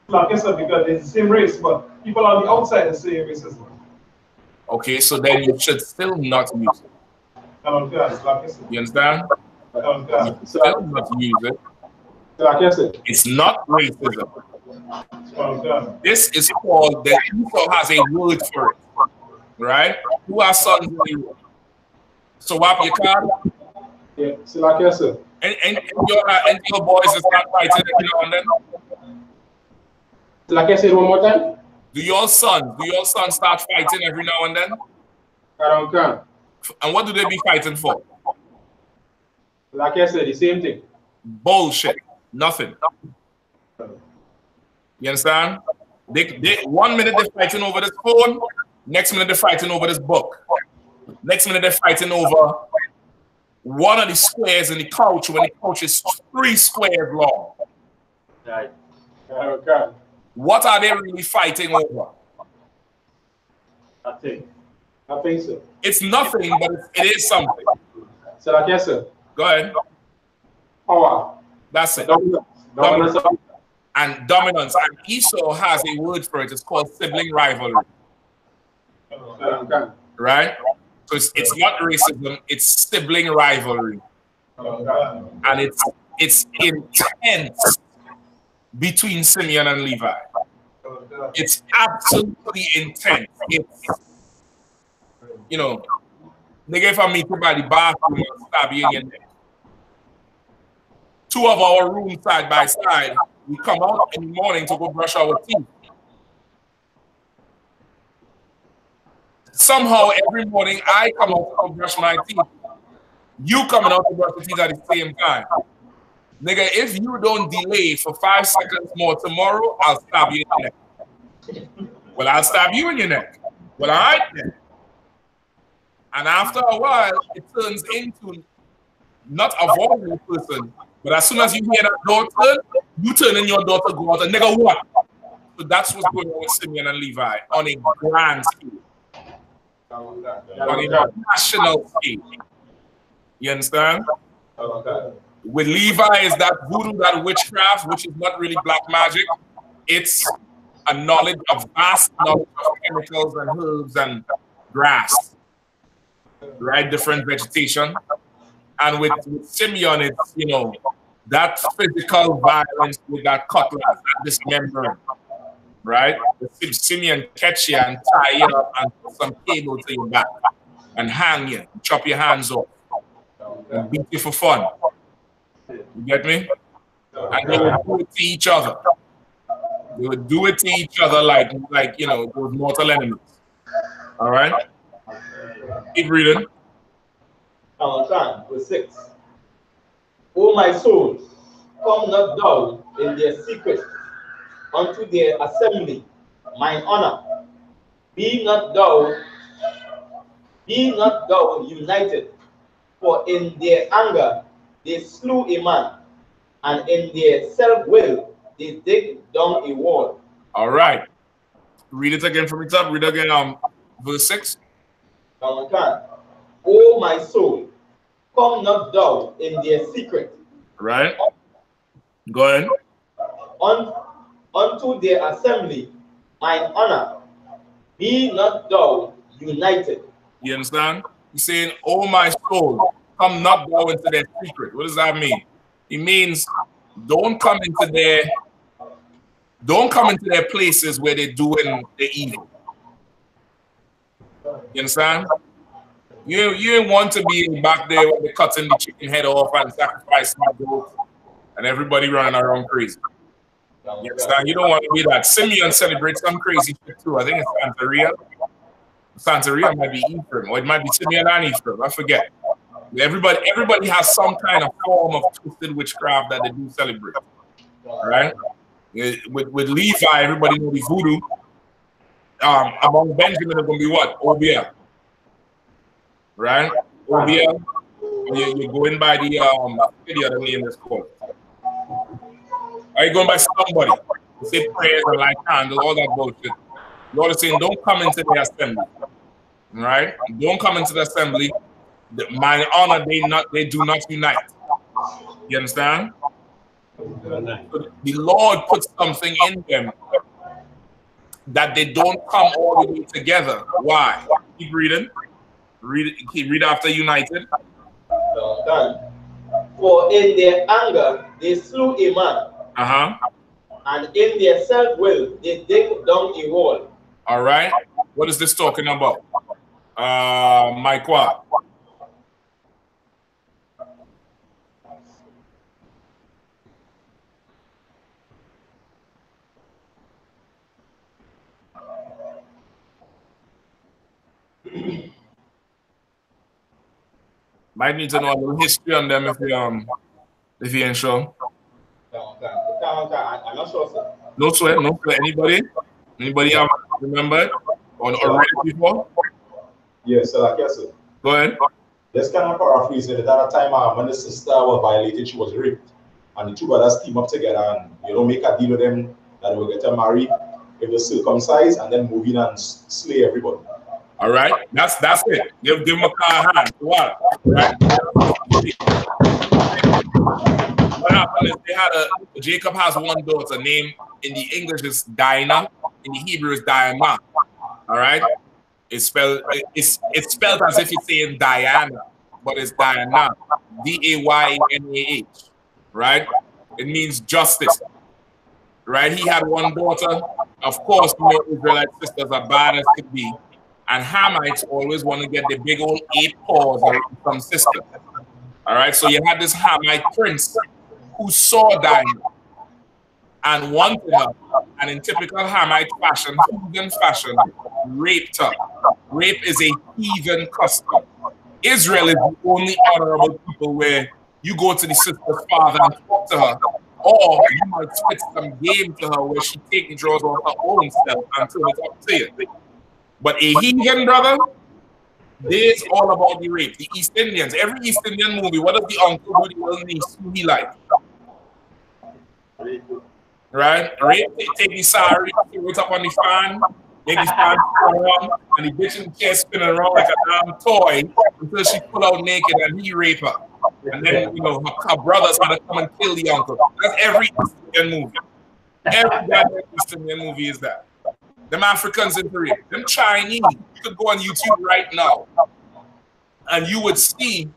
Like I said, because it's the same race, but people on the outside are saying racism. Okay, so then you should still not use it. You understand? You should still not use it. It's not racism. This is called, the Esau has a word for it, right? Who are sons in the room? So what your card? Yeah, so like I said. And your boys is not fighting every now and then? So like I said one more time? Do your sons start fighting every now and then? I don't care. And what do they be fighting for? Like I said, the same thing. Bullshit. Nothing. You understand? They 1 minute they're fighting over this phone, next minute they're fighting over this book. Next minute they're fighting over one of the squares in the couch when the couch is 3 squares long. Right. Okay. What are they really fighting over? I think so. It's nothing, but it is something. So like I said. Go ahead. Power. That's it. Dominance. And dominance. And Esau has a word for it. It's called sibling rivalry. Okay. Right? So it's not racism, it's sibling rivalry. And it's intense between Simeon and Levi. It's absolutely intense. It's, you know, nigga, if I meet you by the bathroom, I'll stab you in your neck. 2 of our rooms side by side, we come out in the morning to go brush our teeth. Somehow, every morning, I come out to go brush my teeth. You coming out to brush your teeth at the same time. Nigga, if you don't delay for 5 seconds more tomorrow, I'll stab you in your neck. Well, I'll stab you in your neck. Well, all right then. And after a while, it turns into not avoiding the person, but as soon as you hear that door turn, you turn in your door to go out and nigga what? So that's what's going on with Simeon and Levi on a grand scale. On a national scale. You understand? With Levi is that voodoo, that witchcraft, which is not really black magic. It's a knowledge of vast knowledge of chemicals and herbs and grass, right? Different vegetation. And with Simeon, it's, you know, that physical violence with that cutlass, that dismembering, right? Simeon catch you and tie you up and put some cable to your back and hang you, and chop your hands off, and beat you for fun. You get me? And they would do it to each other. They would do it to each other like you know, those mortal enemies. All right? Keep reading. Verse 6. O my soul, come not down in their secret unto their assembly, mine honor. Be not thou united, for in their anger they slew a man, and in their self-will they dig down a wall. All right. Read it again from the top. Read again verse 6. O my soul, come not thou in their secret. Right. Go ahead. Unto their assembly, mine honor. Be not thou united. You understand? He's saying, oh my soul, come not thou into their secret. What does that mean? It means don't come into their places where they're doing the evil. You understand? You ain't want to be back there when they're cutting the chicken head off and sacrificing the goat and everybody running around crazy. You understand? You don't want to be that. Simeon celebrates some crazy shit too. I think it's Santeria. Santeria might be Ephraim, or it might be Simeon and Ephraim. I forget. Everybody has some kind of form of twisted witchcraft that they do celebrate. Right? With Levi, everybody know the voodoo. Among Benjamin, it's going to be what? Obia. Right? Obia. you're going by the other name that's called. Are you going by somebody? You say prayers and light candles, all that bullshit. Lord is saying, don't come into the assembly. Right? Don't come into the assembly. My honor, they do not unite. You understand? So the Lord puts something in them that they don't come all the way together. Why? Keep reading. Read after united. For in their anger they slew a man. And in their self-will they dig down a wall. All right. What is this talking about? Mike what? Might need to know a little history on them if you ain't sure. I'm not sure, sir. No sweat, no sweat. Anybody have remembered or read it before? Yes, sir. Yes, sir. Go ahead. Let's kind of paraphrase it. At that time, when the sister was violated, she was raped, and the two brothers team up together and make a deal with them that they will get her married if they circumcise and then move in and slay everybody. All right, that's it. Give them a car hand. What? Right? What happened is Jacob has one daughter named, in the English is Dinah, in the Hebrew is Diana. All right, it's spelled as if you're saying Diana, but it's Diana, D-A-Y-N-A-H. Right? It means justice. Right? He had one daughter. Of course, Israelite sisters are bad as could be. And Hamites always want to get the big old 8 paws around some sister. All right, so you had this Hamite prince who saw Dinah and wanted her, and in typical Hamite fashion, heathen fashion, raped her. Rape is a heathen custom. Israel is the only honorable people where you go to the sister's father and talk to her, or you might spit some game to her where she takes and draws on her own self until it's up to you. But a heathen brother, there's all about the rape. The East Indians, every East Indian movie, what does the uncle do the little niece who he like? Right? Rape, they take the sari, throw it up on the fan, make the fan spin around, and the bitch in the chair spinning around like a damn toy until she pull out naked and he rape her. And then, her brothers had to come and kill the uncle. That's every East Indian movie. Every goddamn East Indian movie is that. Them Africans in Korea, them Chinese, you could go on YouTube right now and you would see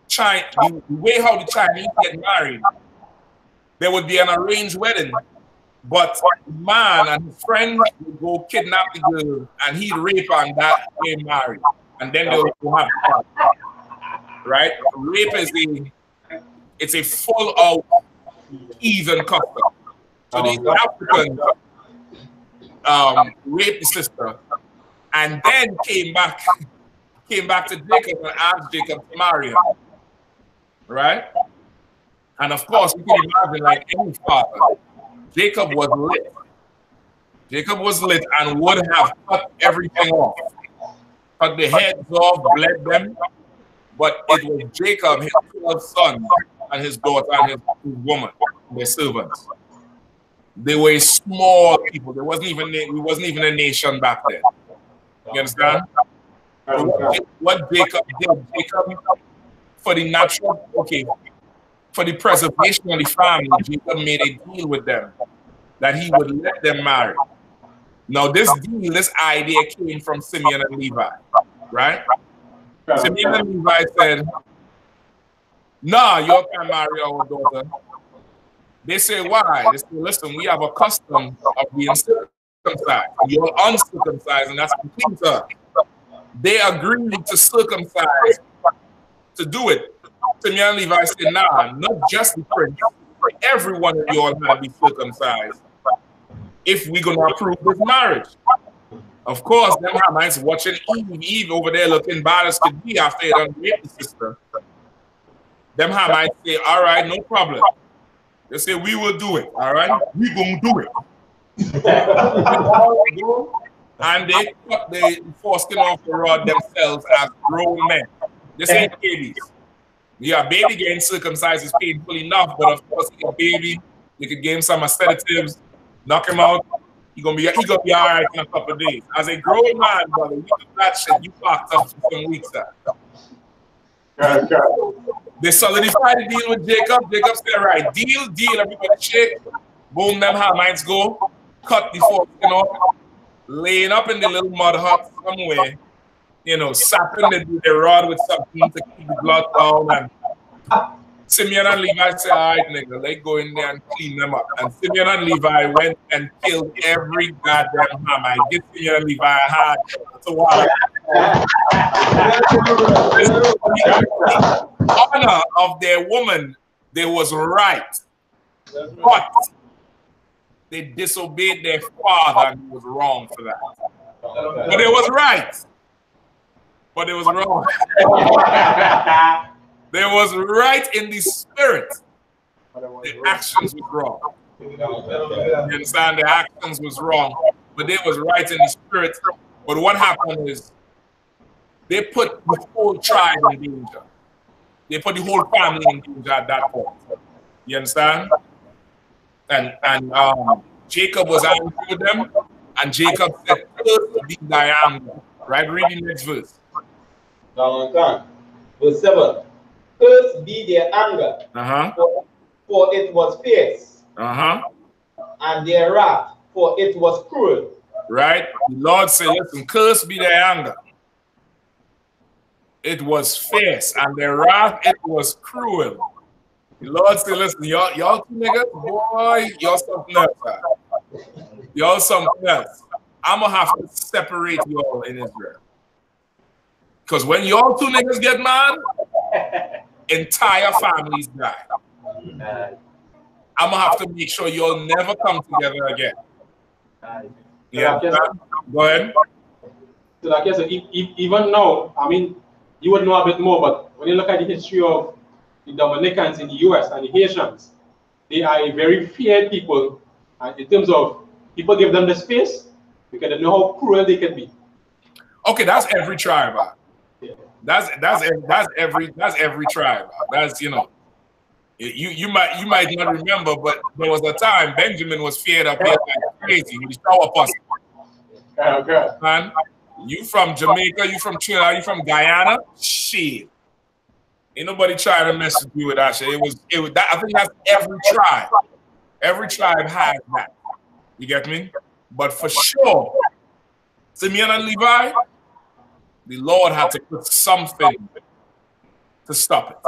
the way how the Chinese get married. There would be an arranged wedding, but the man and his friends would go kidnap the girl and he'd rape her and that get married. And then they'll have fun. Right? Rape is it's a full out heathen custom. So these Africans raped the sister and then came back to Jacob and asked Jacob to marry her. Right? And of course, you can imagine, like any father, Jacob was lit. Jacob was lit and would have cut everything off. Cut the heads off, bled them. But it was Jacob, his 12 sons, and his daughter and his woman, their servants. They were small people. We wasn't even a nation back then. You understand? What Jacob did, for the natural, for the preservation of the family, Jacob made a deal with them that he would let them marry. Now, this deal, this idea came from Simeon and Levi, right? Simeon and Levi said, "Nah, you can't marry our daughter." They say, "Why?" They say, "Listen, we have a custom of being circumcised. You're uncircumcised, and that's complete." They agreed to circumcise to do it. Simeon and Levi said, "Nah, not just the prince. Every one of you all had to be circumcised if we're going to approve this marriage." Of course, them Hamites watching Eve over there looking bad as could be after they done raped the sister. Them Hamites say, "All right, no problem." They say, "We will do it, all right? We gonna do it." And they cut the foreskin off the rod themselves as grown men. This ain't babies. Yeah, baby getting circumcised is painful enough, but of course, a baby, you could give him some sedatives, knock him out. He gonna be all right in a couple of days. As a grown man, brother, you do that shit, you fucked up for some weeks there. They solidified the deal with Jacob. Jacob said, right, deal, everybody shake. Boom, them Hamites go, cut the fork, laying up in the little mud hut somewhere, sapping the rod with something to keep the blood down. And Simeon and Levi said, all right, nigga, let's go in there and clean them up. And Simeon and Levi went and killed every goddamn Hamite. Get Simeon and Levi a hand. So what? Honor of their woman, they was right. But they disobeyed their father and he was wrong for that. But it was right. But it was wrong. They was right in the spirit. The actions was wrong. You understand? The actions was wrong. But they was right in the spirit. But what happened is they put the whole tribe in danger. They put the whole family in danger at that point. You understand? And Jacob was angry with them. And Jacob said, "Cursed be thy anger." Right? Read the next verse. Verse 7. Cursed be their anger, for it was fierce, and their wrath, for it was cruel. Right? The Lord said, listen, cursed be their anger. It was fierce, and their wrath, it was cruel. The Lord said, listen, y'all two niggas, boy, y'all something else. Y'all something else. I'm going to have to separate y'all in Israel. Because when y'all two niggas get mad, entire families die. I'm going to have to make sure y'all never come together again. Yeah, go ahead. So like I said, even now, I mean, you would know a bit more, but when you look at the history of the Dominicans in the US and the Haitians, they are a very feared people in terms of people give them the space because they know how cruel they can be. Okay, that's every tribe. Yeah. That's every tribe. That's you might not remember, but there was a time Benjamin was feared up here like crazy with the shower pussy. Okay. Man, you from Jamaica, you from Trinidad, you from Guyana? Shit. Ain't nobody trying to mess with you with that shit. It was that, I think that's every tribe. Every tribe has that. You get me? But for sure, Simeon and Levi, the Lord had to put something to stop it.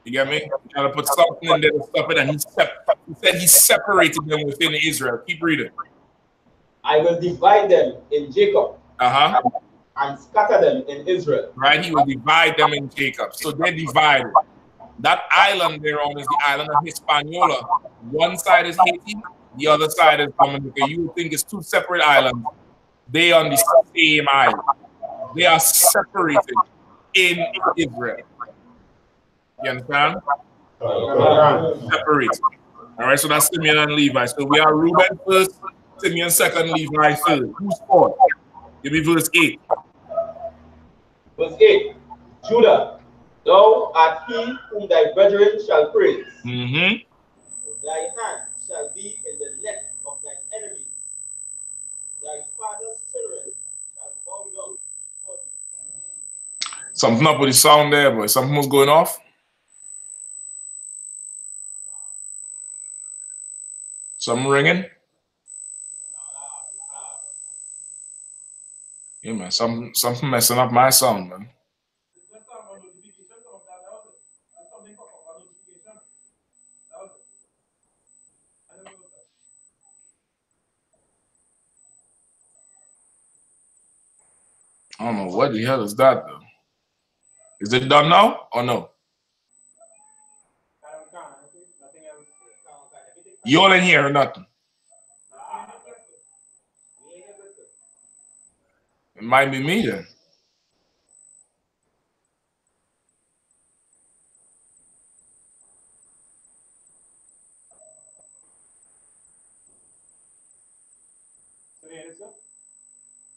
You get me? He had to put something in there to stop it, and he said he separated them within Israel. Keep reading. I will divide them in Jacob and scatter them in Israel. Right? He will divide them in Jacob. So they're divided. That island they're on is the island of Hispaniola. One side is Haiti, the other side is Dominica. You would think it's two separate islands. They are on the same island. They are separated in Israel. You understand? Separated. All right, so that's Simeon and Levi. So we are Reuben first, Simeon second, Levi third. Who's fourth? Give me verse 8. Verse 8. Judah, thou art he whom thy brethren shall praise. Thy hand shall be in the neck of thine enemies. Thy father's children shall bow down before thee. Something up with the sound there, boy. Something was going off. Something ringing. Yeah, man. Something messing up my sound, man. I don't know what the hell is that though. Is it done now or no? You all in here or nothing? It might be me then.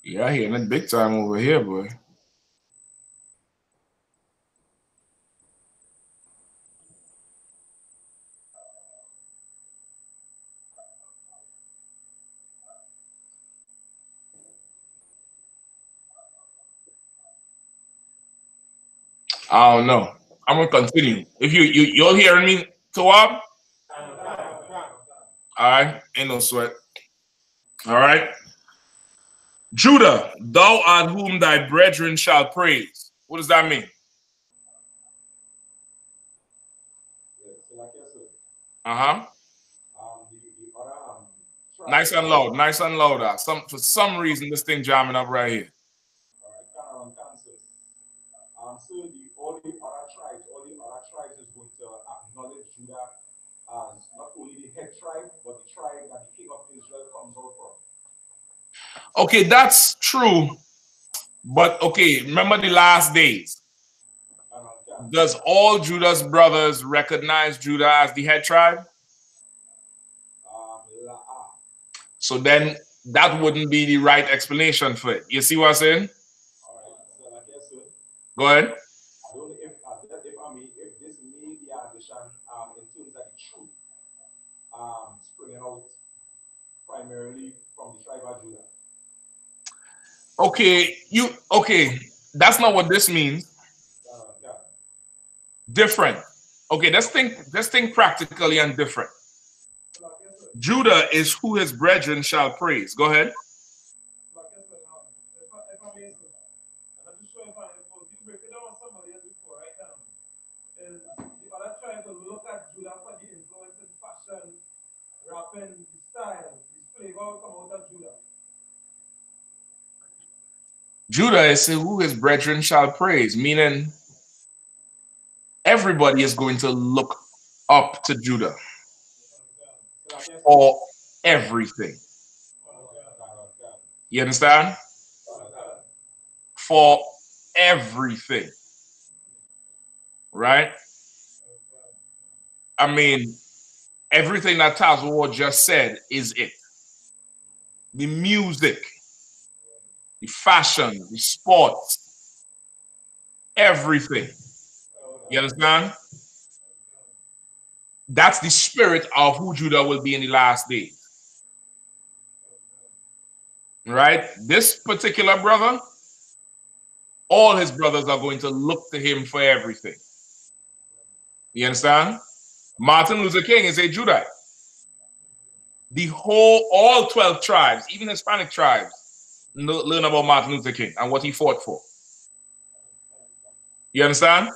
Yeah, I hear it big time over here, boy. I don't know. I'm gonna continue. If you're hearing me, Tawab? All right, ain't no sweat. All right. Judah, thou art whom thy brethren shall praise. What does that mean? Uh-huh. Nice and loud, nice and louder. For some reason, this thing jamming up right here. So all the other tribes is going to acknowledge Judah as not only the head tribe, but the tribe that the king of Israel comes out from. Okay, that's true. But okay, remember the last days. Does all Judah's brothers recognize Judah as the head tribe? So then that wouldn't be the right explanation for it. You see what I'm saying? Go ahead. I don't know if this may be addition in terms of the truth springing out primarily from the tribe of Judah. Okay, that's not what this means. Different. Okay, let's think practically and different. Judah is who his brethren shall praise. Go ahead. Look at Judah for the influence in fashion, rapping, the style, the flavor come out of Judah. Judah is who his brethren shall praise, meaning everybody is going to look up to Judah for everything. You understand? For everything. Right? I mean, everything that Tazwa just said is it. The music, the fashion, the sports, everything. You understand? That's the spirit of who Judah will be in the last days. Right? This particular brother, all his brothers are going to look to him for everything. You understand? Martin Luther King is a Judite. All 12 tribes, even Hispanic tribes, learn about Martin Luther King and what he fought for. You understand?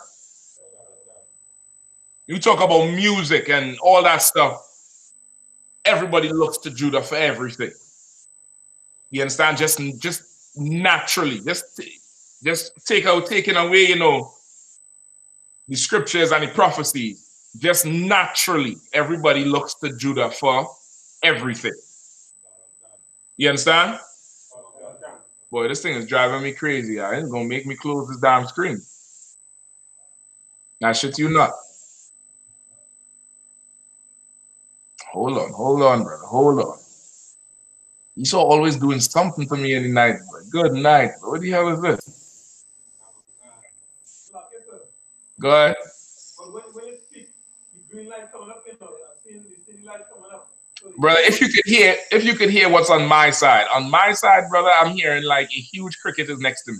You talk about music and all that stuff. Everybody looks to Judah for everything. You understand? Just naturally, just taking away, the scriptures and the prophecies. Just naturally, everybody looks to Judah for everything. You understand? Boy, this thing is driving me crazy. It's gonna make me close this damn screen. Now, shit you not. Hold on, brother. Hold on. You saw always doing something to me in the night, bro. Good night. What the hell is this? Go ahead. But when you speak, the green light coming up, you see the light coming up. Brother, if you could hear what's on my side. On my side, brother, I'm hearing like a huge cricket is next to me.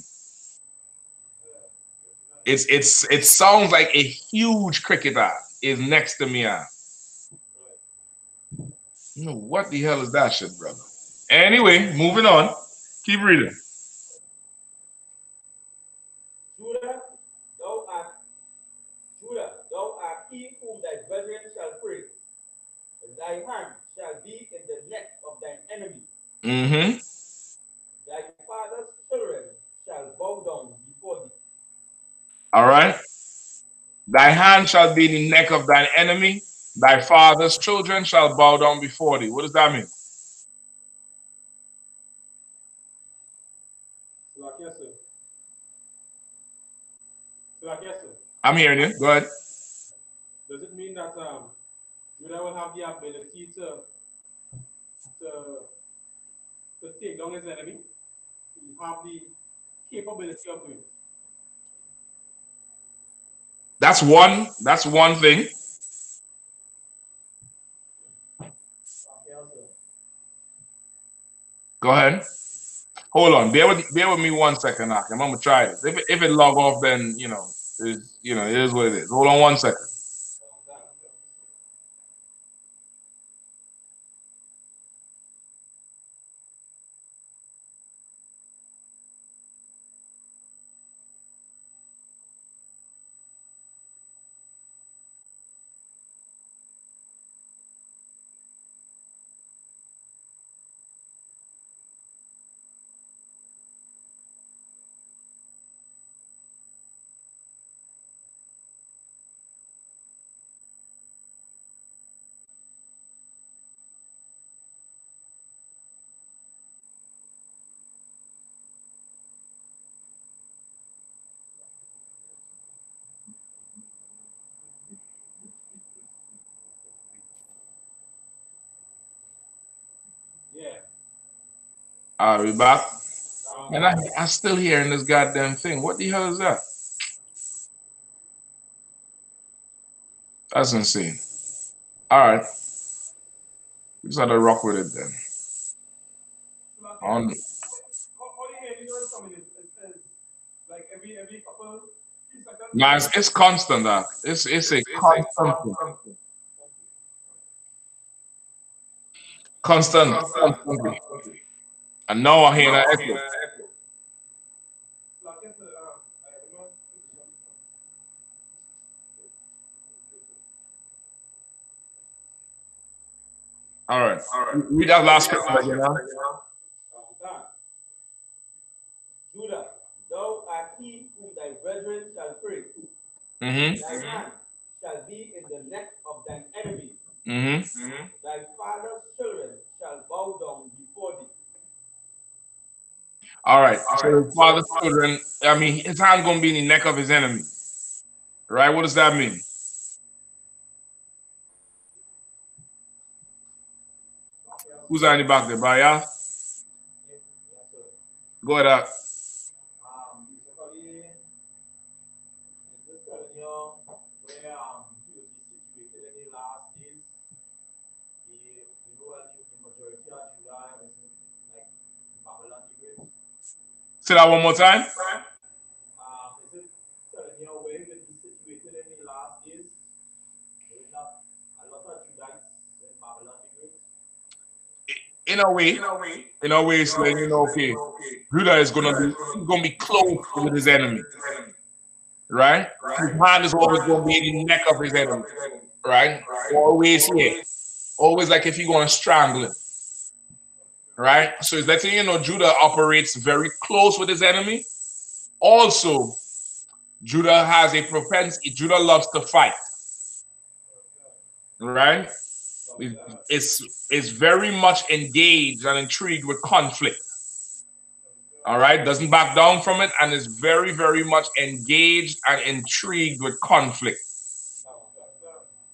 It sounds like a huge cricketer is next to me. What the hell is that shit, brother? Anyway, moving on. Keep reading. Judah, thou art he whom thy brethren shall praise. Thy hand shall be in the neck of thine enemies. Mm-hmm. Thy father's children shall bow down before thee. All right. Thy hand shall be in the neck of thine enemy. Thy father's children shall bow down before thee. What does that mean? I'm hearing you. Go ahead. Does it mean that Judah will have the ability to take down his enemy? To have the capability of doing it? That's one thing. Go ahead. Hold on. Bear with me 1 second, Akim. I'm gonna try this. If it log off, then It's, you know, it is what it is. Hold on 1 second. All right, we back. And I'm still hearing this goddamn thing. What the hell is that? That's insane. All right. We just had to rock with it then. On. Nah, it's constant, Doc. It's a constant thing. Constantly. And now I hear that echo. All right. Read that last scripture again now. Judah, thou art he whom thy brethren shall pray. Thy hand shall be in the neck of thine enemies. Thy father's children shall bow down before thee. All right. So his father's children, I mean, his hand going to be in the neck of his enemy. Right? What does that mean? Who's on the back there, Brian? Go ahead. Say that one more time. Is it telling you where he will be situated in the last days? There is not a lot of Judites in Babylon the Great. In a way, it's letting you know, okay, Judah is gonna be close with his enemy. Right? His hand is always gonna be in the neck of his enemy. Right? Always here. Always like if you're gonna strangle him. Right? So it's letting you know Judah operates very close with his enemy. Also, Judah has a propensity, Judah loves to fight. Right? It's very much engaged and intrigued with conflict. All right? Doesn't back down from it and is very, very much engaged and intrigued with conflict.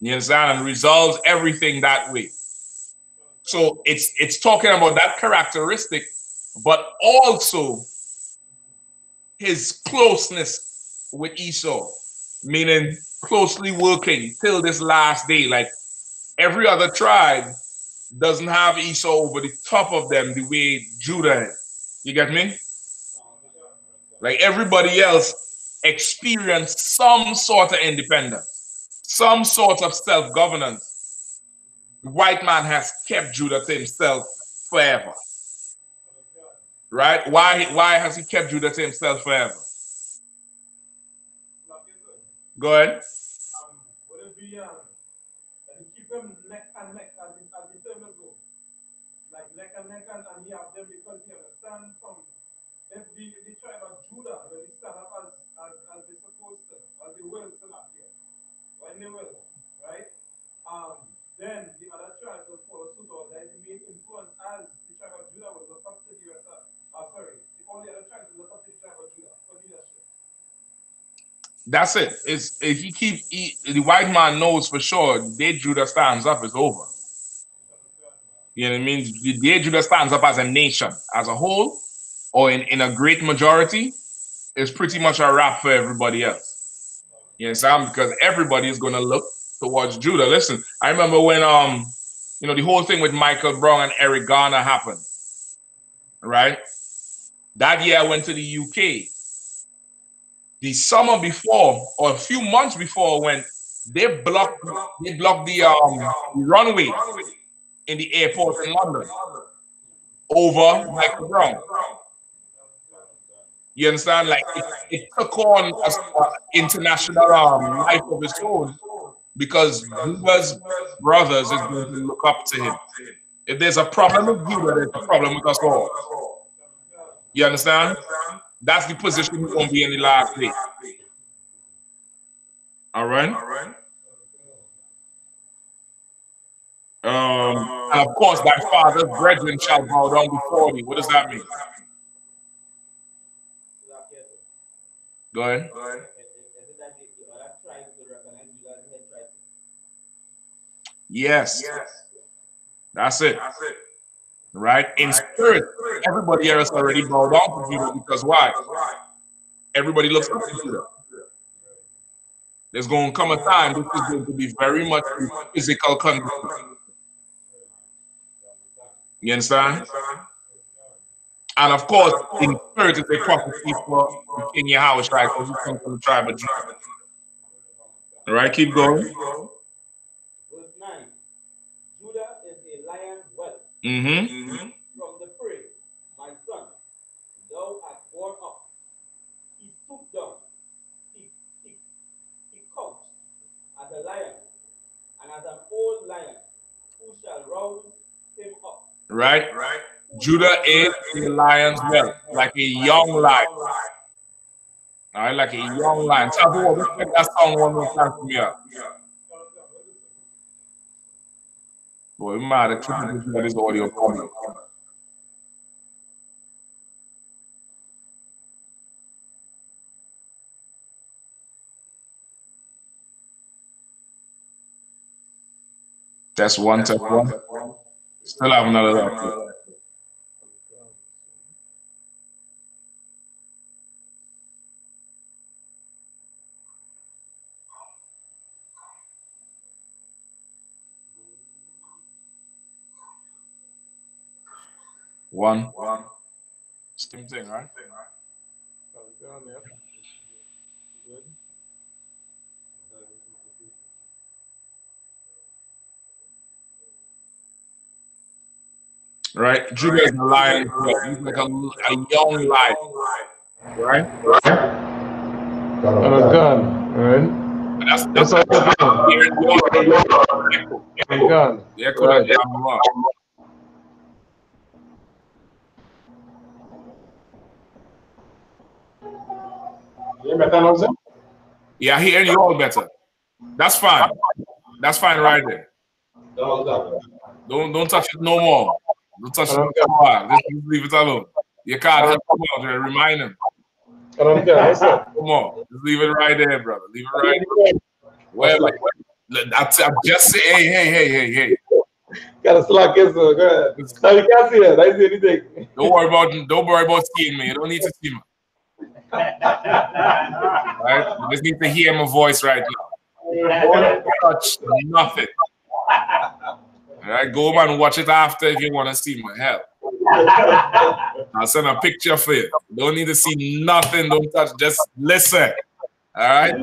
You understand? And resolves everything that way. So it's talking about that characteristic, but also his closeness with Esau, meaning closely working till this last day. Like every other tribe doesn't have Esau over the top of them the way Judah is. You get me? Like everybody else experienced some sort of independence, some sort of self-governance. The white man has kept Judah to himself forever. Right? Why has he kept Judah to himself forever? Go ahead. Would it be that he keep them neck and neck as the term is go? Like neck and neck and he have them because he understand from if the tribe of Judah when he stand up as they supposed to, as they will stand up here. When they will, right? Then the other tribes will follow suit, or that is the main influence as the tribe of Judah will look up to the rest of, all the other tribes will look up to the tribe of Judah for leadership. That's it. The white man knows for sure the day Judah stands up is over. You know what I mean? The day Judah stands up as a nation, as a whole, or in a great majority, is pretty much a wrap for everybody else. You understand? Because everybody is going to look towards Judah. Listen, I remember when the whole thing with Michael Brown and Eric Garner happened. Right? That year I went to the UK. the summer before or a few months bore, when they blocked the runway in the airport in London over Michael Brown. You understand? Like it took on an international life of its own because Judas brothers is going to look up to him. If there's a problem with Judah, there's a problem with us all. You understand? That's the position we're going to be in the last day. All right? And of course, thy father's brethren shall bow down before thee. What does that mean? Go ahead. Yes. That's it. Right? In spirit, everybody else already bowed down to Judah because why? Everybody looks up to Judah. There's going to come a time this is going to be very much a physical condition. You understand? And of course, in spirit, it's a prophecy for the King Yahawashi, because he comes from the tribe of Judah. All right, keep going. Verse 9. Judah is a lion's whelp. From the prey, my son, thou art born up. He stooped down. He couched as a lion, and as an old lion, who shall rouse him up? Right? Judah is a lion's whelp, like a young lion. All right, like a young lion. Tell me what, let's check that song one more time for me out. Boy, we might have tripped with this audio problem. Test one. Still have another left. One. Same thing, right? Right? Judah is a lion. He's like a young lion. Right? And a gun, right? That's all. Gun. Yeah, correct. You better know, sir? Yeah, I hear you all better. That's fine. That's fine right there. Don't touch it no more. Don't touch it no more. Just leave it alone. You can't help him out there. Remind him. I don't care. What's up? Come on. Just leave it right there, brother. Leave it right there. Well, I just say, hey. Gotta slack it, sir. Go ahead. No, you can't see that. I see anything. Don't worry about seeing me. You don't need to see me. Right? You just need to hear my voice right now. Don't touch nothing. All right, go home and watch it after if you want to see my help. I'll send a picture for you. Don't need to see nothing. Don't touch. Just listen. All right.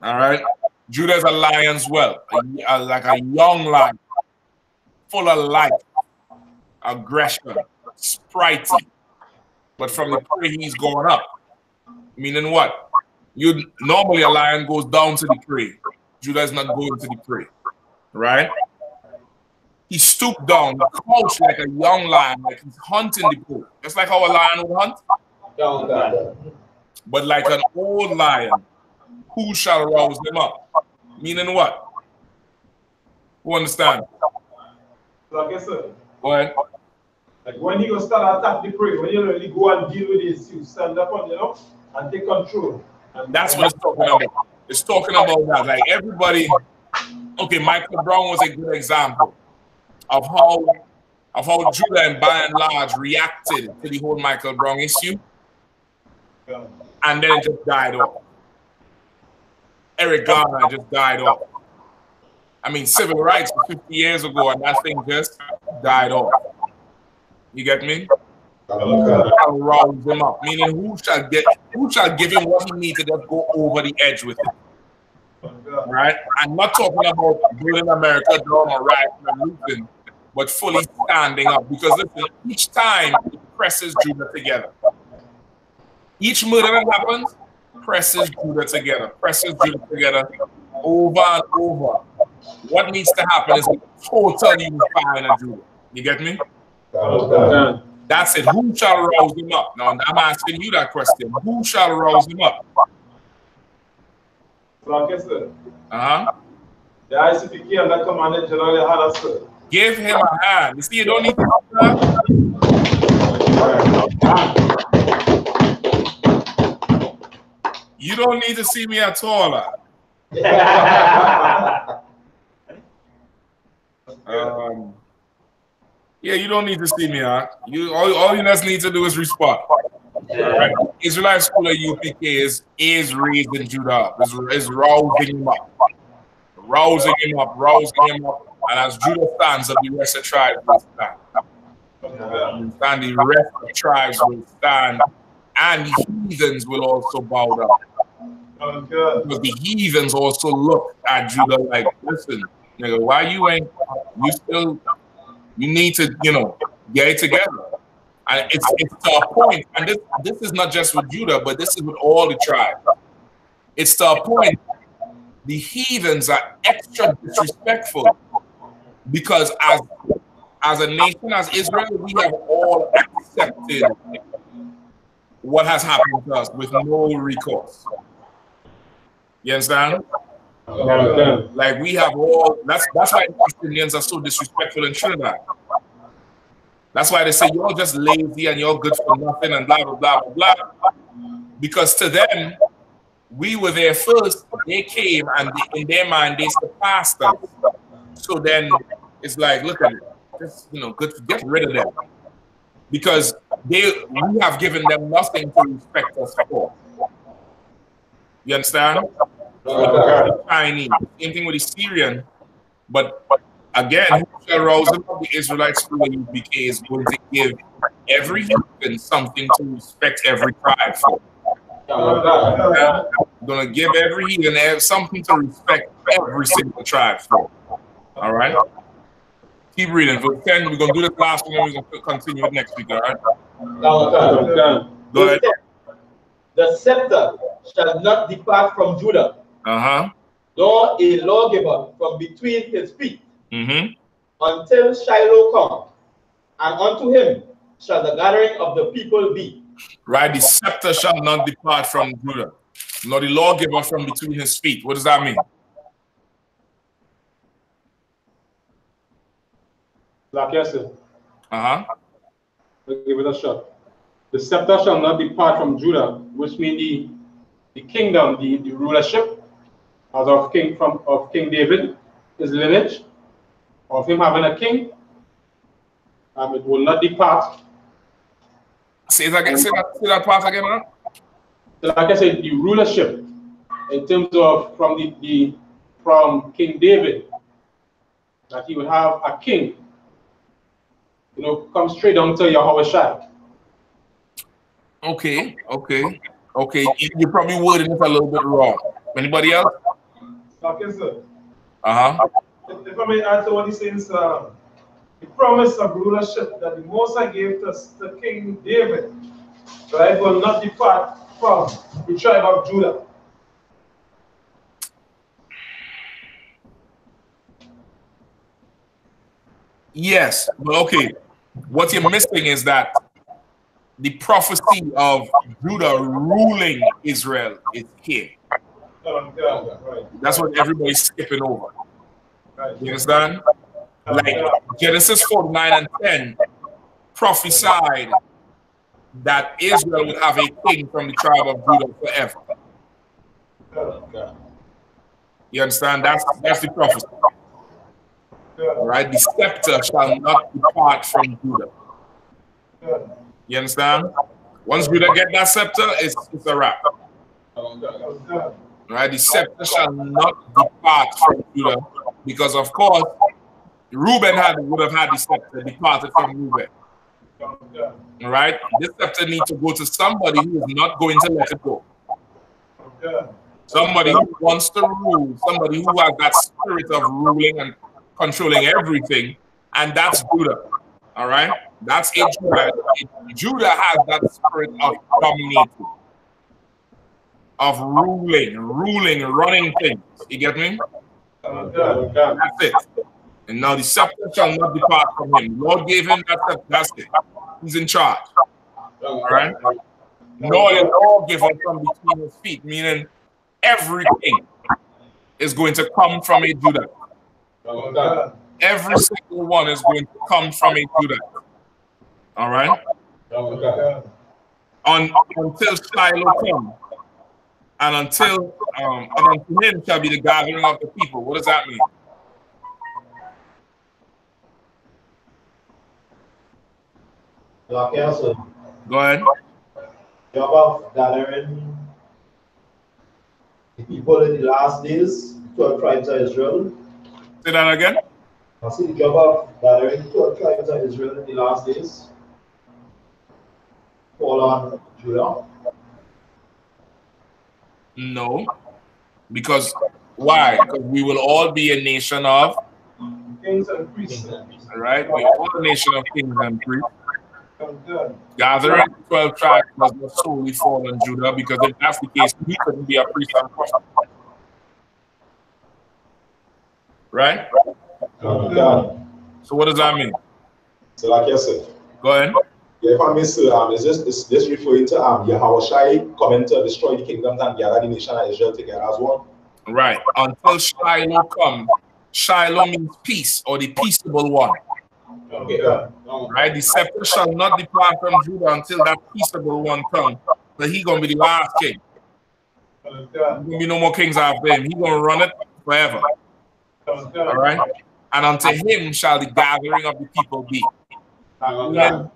All right. Judah's a lion's whelp, like a young lion, full of life, aggression, sprightly. But from the prey, he's going up. Meaning what? Normally a lion goes down to the prey. Judah is not going to the prey, right? He stooped down, crouched like a young lion, like he's hunting the prey. Just like how a lion would hunt. But like an old lion, who shall rouse them up? Meaning what? Who understand? So I guess, sir. Go ahead. Like when you go start attack the prey, when you really go and deal with this, you stand up on, and take control. And that's what it's talking about. It's talking about that. Like everybody, okay, Michael Brown was a good example of how Judah and by and large reacted to the whole Michael Brown issue. And then it just died off. Eric Garner just died off. I mean, civil rights was 50 years ago, and that thing just died off. You get me? Who shall rouse him up? Meaning, who shall give him what he needs to just go over the edge with it? Right? I'm not talking about building America down or rising and losing, but fully standing up. Because listen, each time it presses Judah together. Each murder that happens presses Judah together, over and over. What needs to happen is a total unifying of Judah. You get me? That's it. Who shall rouse him up? Now, I'm asking you that question. Who shall rouse him up? The ISUPK and the Commander General Yohanna, sir. Give him a hand. You see, you don't need to. You don't need to see me at all. Yeah, you don't need to see me out. All you just need to do is respond. Right? Israelite School of UPK is raising Judah up. Is rousing him up. Rousing him up. And as Judah stands up, the rest of the tribes will stand. And the rest of the tribes will stand. And the heathens will also bow down. Because the heathens also look at Judah like, listen, nigga, why you ain't, you need to, get it together. And it's to a point, and this is not just with Judah, but this is with all the tribes. It's to a point, the heathens are extra disrespectful because as a nation, as Israel, we have all accepted what has happened to us with no recourse. You understand? Like we have all, that's why Indians are so disrespectful in Trinidad. That's why they say you're just lazy and you're good for nothing and blah, blah, blah, blah, blah. Because to them, we were there first, they came and in their mind, they surpassed us. So then it's like, look at it, just, good to get rid of them. Because we have given them nothing to respect us for. You understand? Chinese, same thing with the Syrian, but again, who shall rouse up the Israelite School of UPK is going to give every heathen something to respect every tribe for. Going to give every heathen something to respect every single tribe for. All right? Keep reading. Verse 10, we're going to do this last one and we're going to continue it next week. All right? Go ahead. The scepter shall not depart from Judah, nor a lawgiver from between his feet, until Shiloh come, and unto him shall the gathering of the people be. Right, the scepter shall not depart from Judah, nor the lawgiver from between his feet. What does that mean? Like yes, sir. We'll give it a shot. The scepter shall not depart from Judah, which means the kingdom, the rulership as of King David, his lineage, of him having a king. It will not depart. Say that part again, man. Like I said, the rulership in terms of from King David, that he would have a king, come straight down to Yahweh Shai. Okay. You probably worded it a little bit wrong. Anybody else? Okay, sir. If I may add to what he says, the promise of rulership that the Most High gave to King David, right, will not depart from the tribe of Judah. Yes, but okay. What you're missing is that the prophecy of Judah ruling Israel is here. That's what everybody's skipping over. You understand? Like Genesis 49 and 10 prophesied that Israel would have a king from the tribe of Judah forever. You understand? That's the prophecy. All right? The scepter shall not depart from Judah. You understand? Once Judah get that scepter, it's a wrap. Right? The scepter shall not depart from Judah, because of course Reuben would have had the scepter departed from Reuben. All right? This scepter needs to go to somebody who is not going to let it go. Somebody who wants to rule, somebody who has that spirit of ruling and controlling everything, and that's Judah. All right? That's it, Judah. Judah has that spirit of dominating, of ruling, running things. You get me? That's it. And now the scepter shall not depart from him. Lord gave him that scepter. That's it. He's in charge. All right? Nor the lawgiver from between his feet, meaning everything is going to come from a Judah. Every single one is going to come from a Judah. All right? Until Shiloh comes. And until him shall be the gathering of the people. What does that mean? Go ahead. Job of gathering the people in the last days, 12 tribes of Israel. Say that again. I see the job of gathering 12 tribes of Israel in the last days. Fall on Judah. No. Because why? Because we will all be a nation of kings and priests. All right? We're all a nation of kings and priests. Gathering 12 tribes must not solely fall on Judah, because if that's the case, he couldn't be a priest and prophet. Right? So what does that mean? So like I said. Go ahead. Yeah, if I may say, is this referring to Yahweh coming to destroy the kingdoms and gather the nation of Israel together as one? Right. Until Shiloh comes. Shiloh means peace, or the peaceable one. Okay. Right? The scepter shall not depart from Judah until that peaceable one comes. But he's going to be the last king. There's going to be no more kings after him. He's going to run it forever. All right? And unto him shall the gathering of the people be. And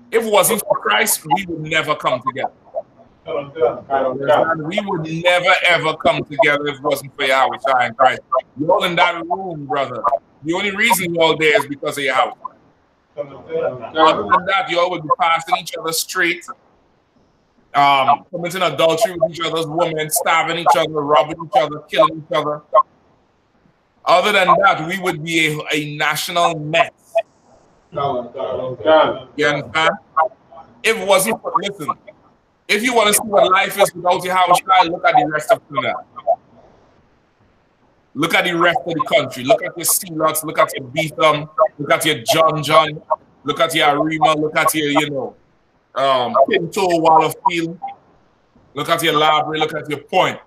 if it wasn't for Christ, we would never come together. We would never ever come together if it wasn't for Yahweh and Christ. You're all in that room, brother. The only reason you're all there is because of Yahweh. Other than that, you all would be passing each other straight, committing adultery with each other's women, stabbing each other, robbing each other, killing each other. Other than that, we would be a national mess. You understand? If it wasn't for, listen, if you want to see what life is without Yahweh, look at the rest of Trinidad. Look at the rest of the country. Look at your Sealots, look at your Betham, look at your John, look at your Arima, look at your, Pinto, Wallowfield, look at your Library, look at your Point.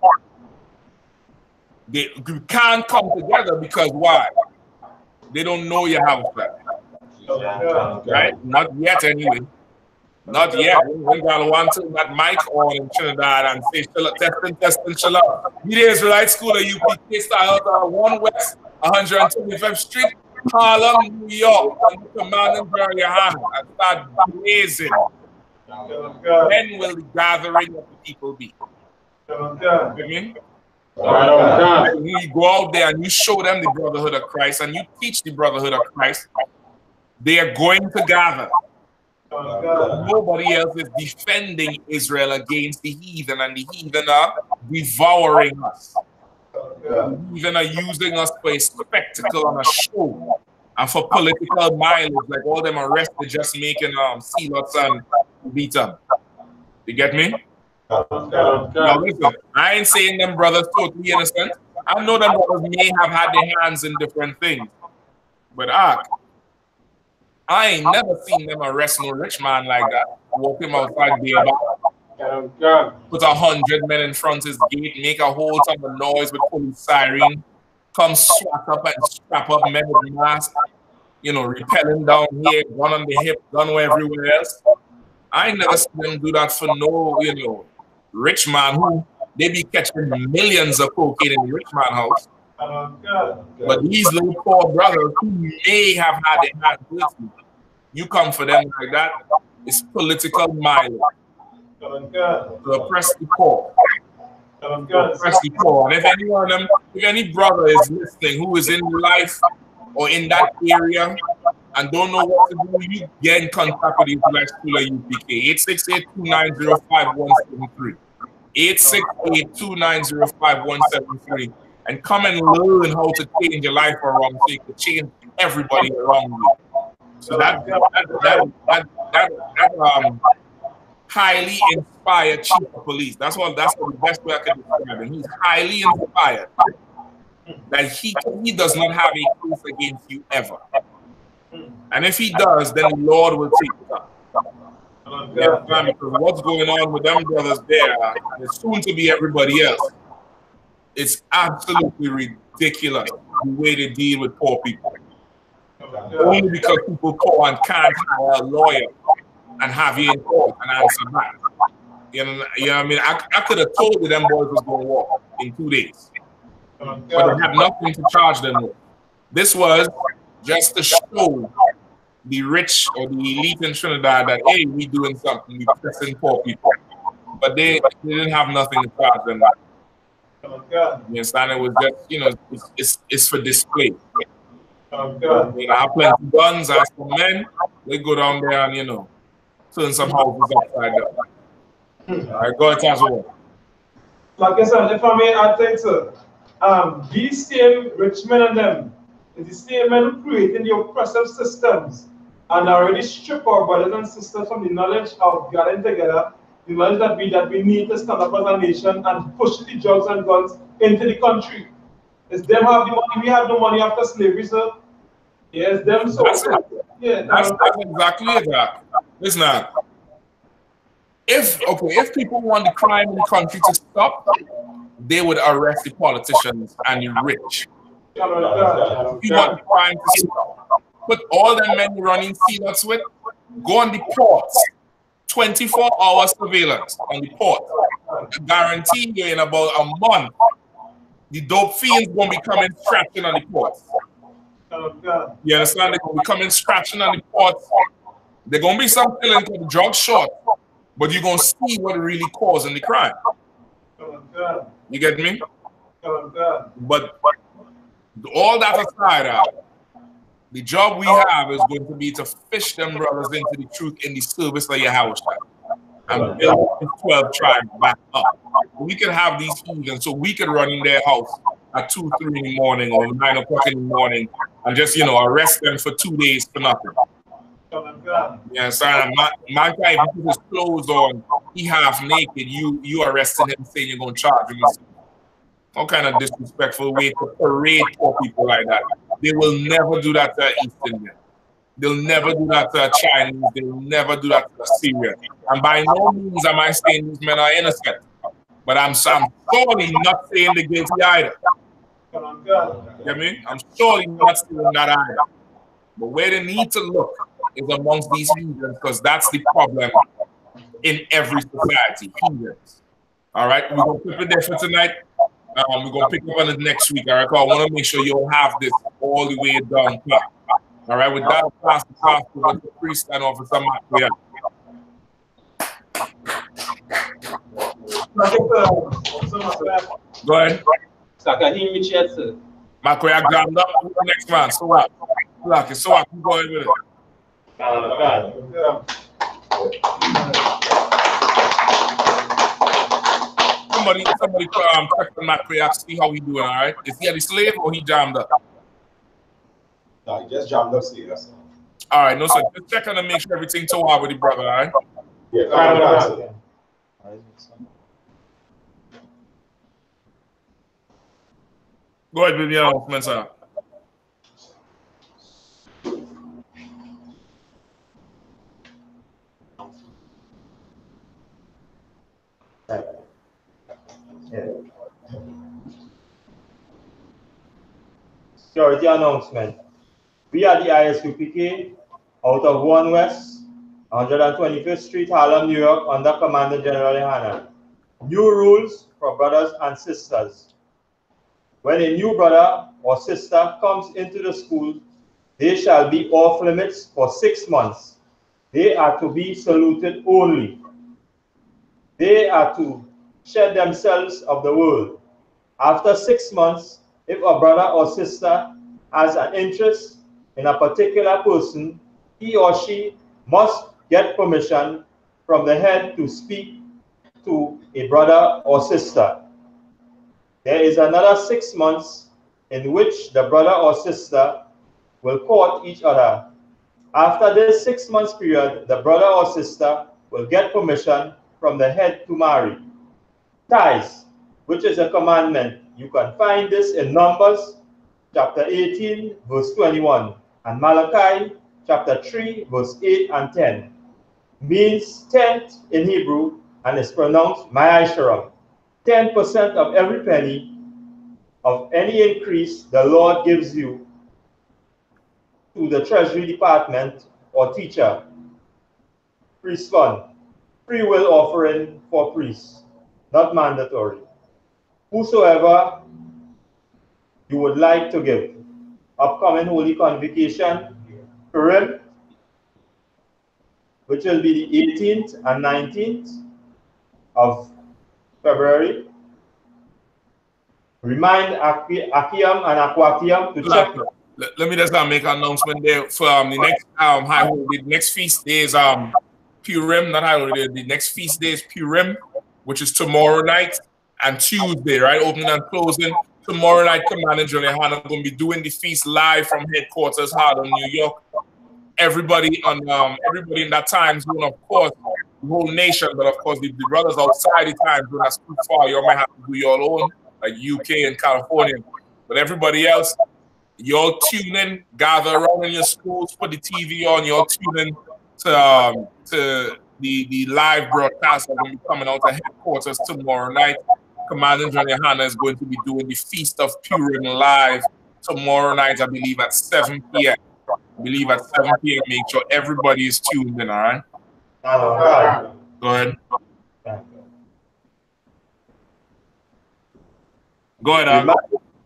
They can't come together because why? They don't know Yahweh. Right? Not yet, anyway. Not yet. We got to want to that mic on in Trinidad and say, testing, shalom. Be the Israelite School of UPK style, 1 West, 125th Street, Harlem, New York, and commanding GEN.YAHANNA, and start blazing. When will the gathering of the people be? When you go out there and you show them the brotherhood of Christ and you teach the brotherhood of Christ, they are going to gather. Nobody else is defending Israel against the heathen, and the heathen are devouring us. The heathen are using us for a spectacle and a show, and for political mileage, like all them arrested just making Sealots and Betham. You get me? Now listen, I ain't saying them brothers totally innocent. I know them brothers may have had their hands in different things, but I ain't never seen them arrest no rich man like that. Walk him outside there, put 100 men in front of his gate, make a whole ton of noise with police siren, come swat up and strap up men with masks, repelling down here, gun on the hip, gun everywhere else. I ain't never seen them do that for no, rich man who they be catching millions of cocaine in the rich man house. But these little poor brothers who may have had their hands dirty, you come for them like that, it's political mileage. To oppress the poor. Oppress the poor. And if any one of them, if any brother is listening who is in life or in that area and don't know what to do, you get in contact with the Israelite School of UPK. 868-290-5173. 868-290-5173. And come and learn how to change your life around so you can change everybody around you. So that highly inspired chief of police. That's what the best way I can describe him. He's highly inspired. That he does not have a case against you ever. And if he does, then the Lord will take it up. Yeah, because what's going on with them brothers there, and soon to be everybody else, it's absolutely ridiculous the way they deal with poor people. Only because people poor and can't hire a lawyer and have you in court and answer back. You know what I mean? I could have told you them boys was going to walk in 2 days. But they had nothing to charge them with. This was just to show the rich or the elite in Trinidad that, hey, we doing something, we pressing poor people. But they didn't have nothing to charge them with. You understand? It was just, you know, it's for display. I have plenty of guns, I have some men, they go down there and, you know, turn some houses upside down. All right, go ahead, Tasha. Like I said, if I may add things, sir, these same rich men and them, is the same men who created the oppressive systems and already strip our brothers and sisters from the knowledge of gathering together, the knowledge that we need to stand up as a nation and push the drugs and guns into the country. It's them have the money, we have no money after slavery, sir. Yes, them so. That's it. Yeah, that's exactly it, Jack. Listen, if people want the crime in the country to stop, they would arrest the politicians and the rich. If you want the crime to stop, put all the men running C-nuts with, go on the ports, 24-hour surveillance on the port. I guarantee you in about a month, the dope fiends going to be coming scratching on the ports. You understand? They're going to be coming scratching on the ports. They're going to be some killing for the drug short, but you're going to see what really causing the crime. You get me? But all that aside, the job we have is going to be to fish them brothers into the truth in the service of your house and build 12 tribes back up. We can have these heathens so we can run in their house at 2, 3 in the morning or 9 o'clock in the morning and just, you know, arrest them for 2 days for nothing. You understand? My guy, if he put his clothes on, he half naked, you arrested him saying you're going to charge him. What kind of disrespectful way to parade poor people like that? They will never do that to an East Indian. They'll never do that to a Chinese. They'll never do that to a Syrian. And by no means am I saying these men are innocent. But I'm surely not saying they're guilty either. You get me? I'm surely not saying that either. But where they need to look is amongst these heathens, because that's the problem in every society, heathens. All right? We're going to keep it there for tonight. We're going to pick up on it next week. All right? I want to make sure you'll have this all the way down pat. All right? With that, I'll pass the pastor to the priest and Officer Matt. Go ahead. Macquarie, I jammed up with the next man. So what? So what? Go ahead with it. Somebody check the Macquarie, see how he doing, all right? Is he at the slave or he jammed up? No, he just jammed up, see, that's all right, no, sir. Just check on and make sure everything's so hard with the brother, all right? Yeah, all right. Go ahead with your announcement, sir. Security announcement. We are the I.S.U.P.K. out of 1 West, 125th Street, Harlem, New York, under Commander General Yohanna. New rules for brothers and sisters. When a new brother or sister comes into the school, they shall be off limits for 6 months. They are to be saluted only. They are to shed themselves of the world. After 6 months, if a brother or sister has an interest in a particular person, he or she must get permission from the head to speak to a brother or sister. There is another 6 months in which the brother or sister will court each other. After this 6 months period, the brother or sister will get permission from the head to marry. Tithes, which is a commandment. You can find this in Numbers chapter 18, verse 21, and Malachi chapter 3, verse 8 and 10. Means tenth in Hebrew and is pronounced ma'asharam. 10% of every penny of any increase the Lord gives you to the Treasury Department or teacher. Priest fund, free will offering for priests, not mandatory. Whosoever you would like to give. Upcoming Holy Convocation, Purim, which will be the 18th and 19th of February. Remind Akiam and Aquatium to check. Let me just make an announcement there for the next High Holy. The next feast day is Purim, not High Holy. The next feast day is Purim, which is tomorrow night and Tuesday, right? Opening and closing. Tomorrow night, Commander GEN.YAHANNA going to be doing the feast live from headquarters, Harlem, New York. Everybody on everybody in that time zone, of course, the whole nation, but of course the brothers outside the time zone, that's too far. You might have to do your own, like UK and California. But everybody else, y'all tune in, gather around in your schools, put the TV on, y'all tune in to the live broadcast that will be coming out of headquarters tomorrow night. Commander GEN.YAHANNA is going to be doing the Feast of Purim live tomorrow night, I believe, at 7 p.m. I believe at 7 p.m. Make sure everybody is tuned in, all right? Go ahead. Go ahead.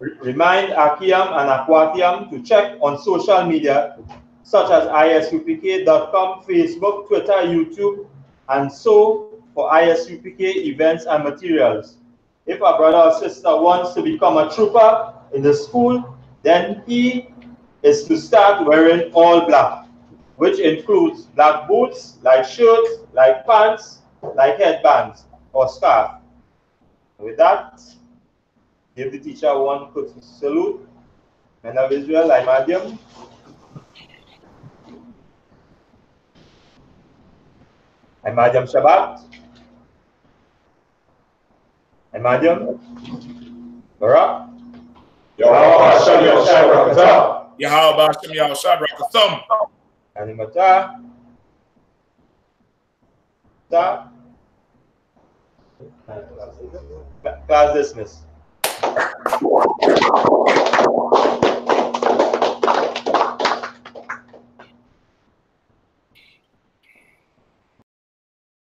Remind Akiam and Aquatium to check on social media such as ISUPK.com, Facebook, Twitter, YouTube, and so for ISUPK events and materials. If a brother or sister wants to become a trooper in the school, then he is to start wearing all black, which includes black boots, like shirts, like pants, like headbands or scarf. With that, give the teacher one quick salute. Men of Israel, I Madiam. I Madiam Shabbat. I Madiam Barak. Yahweh Hashem Yahshua Yahweh Hashem Yahshua Animata. Class dismissed.